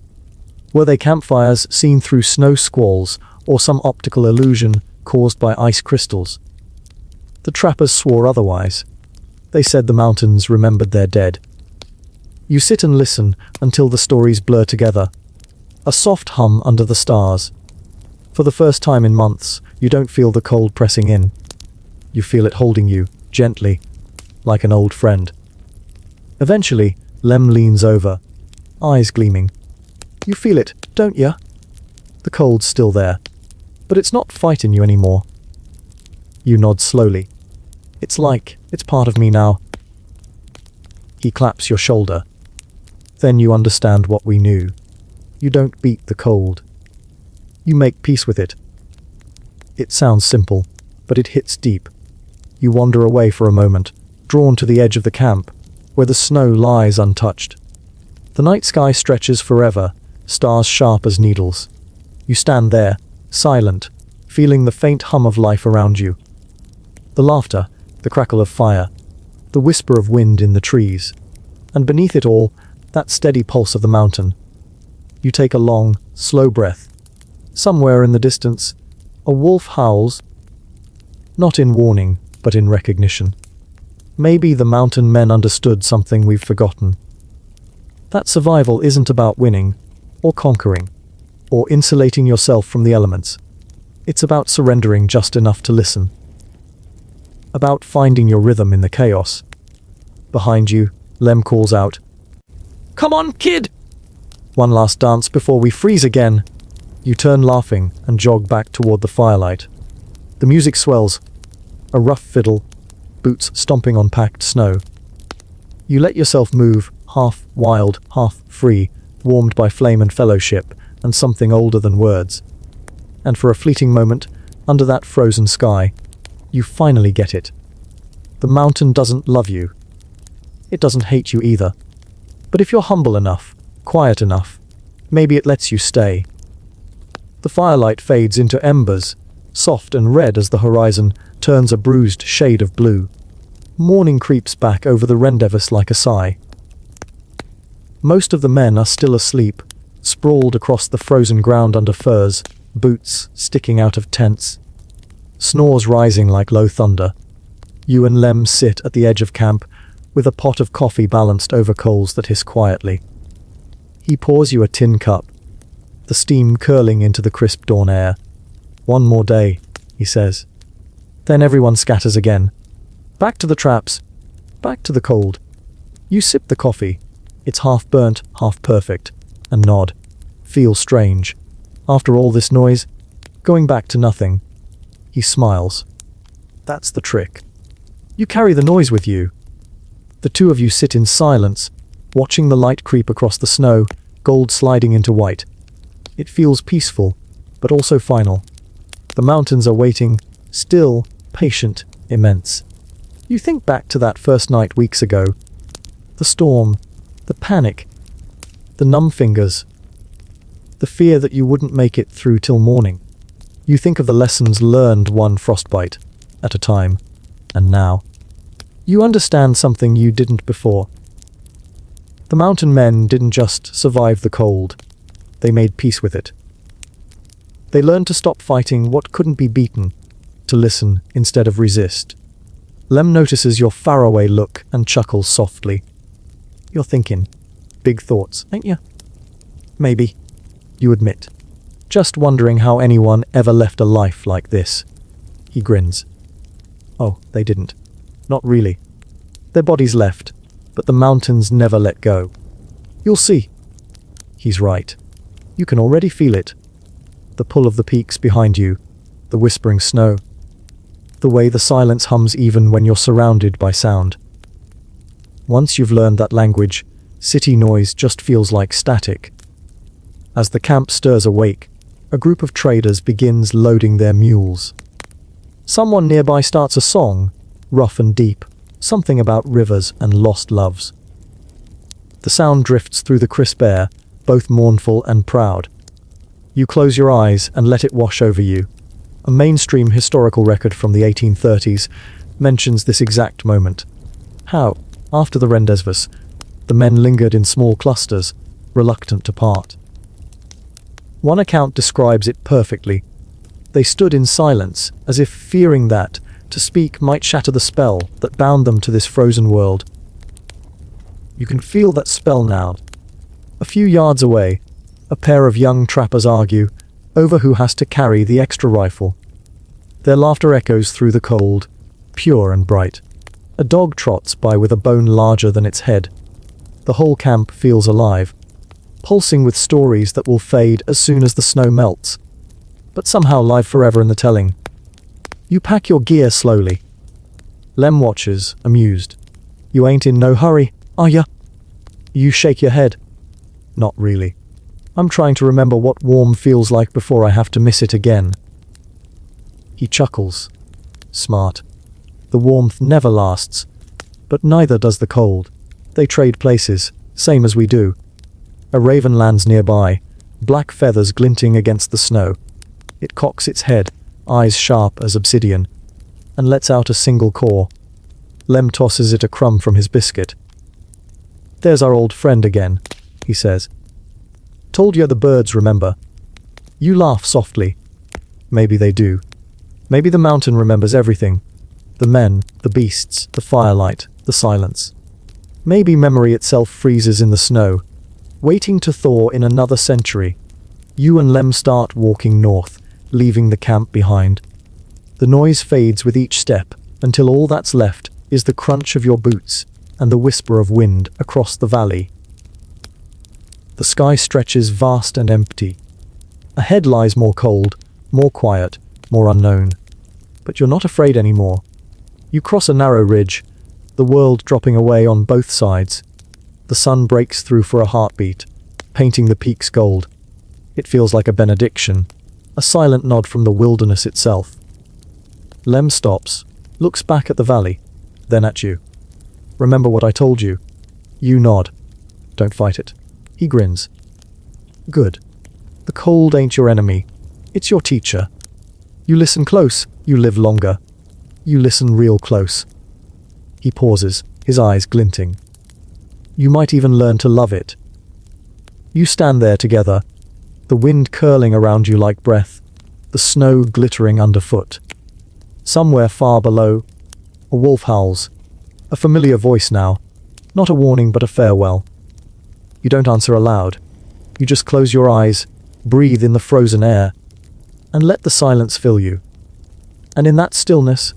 Were they campfires seen through snow squalls or some optical illusion caused by ice crystals? The trappers swore otherwise. They said the mountains remembered their dead. You sit and listen until the stories blur together. A soft hum under the stars. For the first time in months, you don't feel the cold pressing in. You feel it holding you, gently, like an old friend. Eventually, Lem leans over, eyes gleaming. You feel it, don't ya? The cold's still there, but it's not fighting you anymore. You nod slowly. It's like it's part of me now. He claps your shoulder. Then you understand what we knew. You don't beat the cold. You make peace with it. It sounds simple, but it hits deep. You wander away for a moment, drawn to the edge of the camp, where the snow lies untouched. The night sky stretches forever, stars sharp as needles. You stand there, silent, feeling the faint hum of life around you. The laughter, the crackle of fire, the whisper of wind in the trees, and beneath it all, that steady pulse of the mountain. You take a long, slow breath. Somewhere in the distance, a wolf howls, not in warning, but in recognition. Maybe the mountain men understood something we've forgotten. That survival isn't about winning, or conquering, or insulating yourself from the elements. It's about surrendering just enough to listen. About finding your rhythm in the chaos. Behind you, Lem calls out, "Come on, kid!" One last dance before we freeze again. You turn laughing and jog back toward the firelight. The music swells. A rough fiddle, boots stomping on packed snow. You let yourself move, half wild, half free, warmed by flame and fellowship, and something older than words. And for a fleeting moment, under that frozen sky, you finally get it. The mountain doesn't love you. It doesn't hate you either. But if you're humble enough, quiet enough, maybe it lets you stay. The firelight fades into embers, soft and red as the horizon turns a bruised shade of blue. Morning creeps back over the rendezvous like a sigh. Most of the men are still asleep, sprawled across the frozen ground under furs, boots sticking out of tents. Snores rising like low thunder. You and Lem sit at the edge of camp, with a pot of coffee balanced over coals that hiss quietly. He pours you a tin cup, the steam curling into the crisp dawn air. "One more day," he says. Then everyone scatters again. Back to the traps, back to the cold. You sip the coffee. It's half burnt, half perfect, and nod. Feel strange. After all this noise, going back to nothing. He smiles. That's the trick. You carry the noise with you. The two of you sit in silence, watching the light creep across the snow, gold sliding into white. It feels peaceful, but also final. The mountains are waiting, still, patient, immense. You think back to that first night weeks ago. The storm, the panic, the numb fingers, the fear that you wouldn't make it through till morning. You think of the lessons learned one frostbite at a time, and now you understand something you didn't before. The mountain men didn't just survive the cold, they made peace with it. They learned to stop fighting what couldn't be beaten, to listen instead of resist. Lem notices your faraway look and chuckles softly. You're thinking big thoughts, ain't you? Maybe, you admit. Just wondering how anyone ever left a life like this. He grins. Oh, they didn't. Not really. Their bodies left, but the mountains never let go. You'll see. He's right. You can already feel it. The pull of the peaks behind you, the whispering snow, the way the silence hums even when you're surrounded by sound. Once you've learned that language, city noise just feels like static. As the camp stirs awake, a group of traders begins loading their mules. Someone nearby starts a song, rough and deep, something about rivers and lost loves. The sound drifts through the crisp air, both mournful and proud. You close your eyes and let it wash over you. A mainstream historical record from the 1830s mentions this exact moment. How, after the rendezvous, the men lingered in small clusters, reluctant to part. One account describes it perfectly. They stood in silence, as if fearing that, To speak might shatter the spell that bound them to this frozen world. You can feel that spell now. A few yards away, a pair of young trappers argue over who has to carry the extra rifle. Their laughter echoes through the cold, pure and bright. A dog trots by with a bone larger than its head. The whole camp feels alive, pulsing with stories that will fade as soon as the snow melts, but somehow live forever in the telling. You pack your gear slowly. Lem watches, amused. You ain't in no hurry, are ya? You shake your head. Not really. I'm trying to remember what warm feels like before I have to miss it again. He chuckles. Smart. The warmth never lasts, but neither does the cold. They trade places, same as we do. A raven lands nearby, black feathers glinting against the snow. It cocks its head, eyes sharp as obsidian, and lets out a single caw. Lem tosses it a crumb from his biscuit. There's our old friend again, he says. Told you the birds remember. You laugh softly. Maybe they do. Maybe the mountain remembers everything. The men, the beasts, the firelight, the silence. Maybe memory itself freezes in the snow, waiting to thaw in another century. You and Lem start walking north, leaving the camp behind. The noise fades with each step, until all that's left is the crunch of your boots and the whisper of wind across the valley. The sky stretches vast and empty. Ahead lies more cold, more quiet, more unknown. But you're not afraid anymore. You cross a narrow ridge, the world dropping away on both sides. The sun breaks through for a heartbeat, painting the peaks gold. It feels like a benediction, a silent nod from the wilderness itself. Lem stops, looks back at the valley, then at you. Remember what I told you? You nod. Don't fight it. He grins. Good. The cold ain't your enemy. It's your teacher. You listen close, you live longer. You listen real close. He pauses, his eyes glinting. You might even learn to love it. You stand there together, the wind curling around you like breath, the snow glittering underfoot. Somewhere far below, a wolf howls. A familiar voice now, not a warning but a farewell. You don't answer aloud. You just close your eyes, breathe in the frozen air, and let the silence fill you. And in that stillness,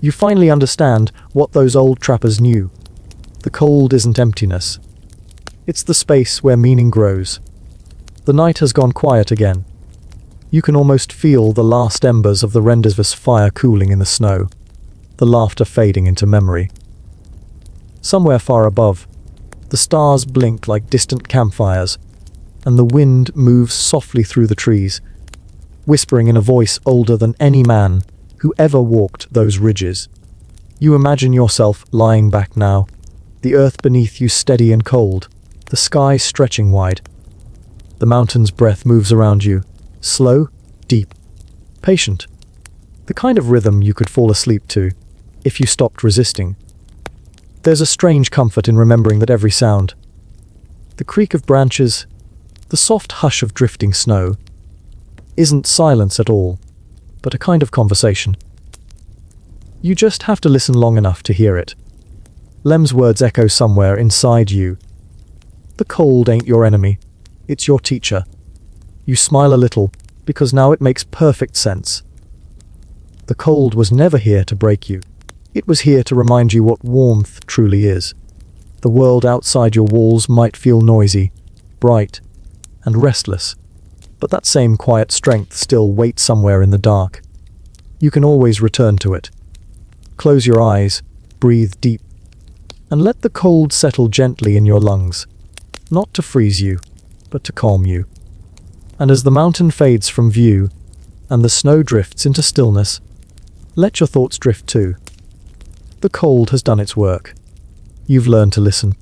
you finally understand what those old trappers knew. The cold isn't emptiness. It's the space where meaning grows. The night has gone quiet again. You can almost feel the last embers of the rendezvous fire cooling in the snow, the laughter fading into memory. Somewhere far above, the stars blink like distant campfires, and the wind moves softly through the trees, whispering in a voice older than any man who ever walked those ridges. You imagine yourself lying back now, the earth beneath you steady and cold, the sky stretching wide. The mountain's breath moves around you, slow, deep, patient. The kind of rhythm you could fall asleep to, if you stopped resisting. There's a strange comfort in remembering that every sound, the creak of branches, the soft hush of drifting snow, isn't silence at all, but a kind of conversation. You just have to listen long enough to hear it. Lem's words echo somewhere inside you. The cold ain't your enemy, it's your teacher. You smile a little, because now it makes perfect sense. The cold was never here to break you. It was here to remind you what warmth truly is. The world outside your walls might feel noisy, bright, and restless, but that same quiet strength still waits somewhere in the dark. You can always return to it. Close your eyes, breathe deep, and let the cold settle gently in your lungs, not to freeze you, but to calm you. And as the mountain fades from view, and the snow drifts into stillness, let your thoughts drift too. The cold has done its work. You've learned to listen.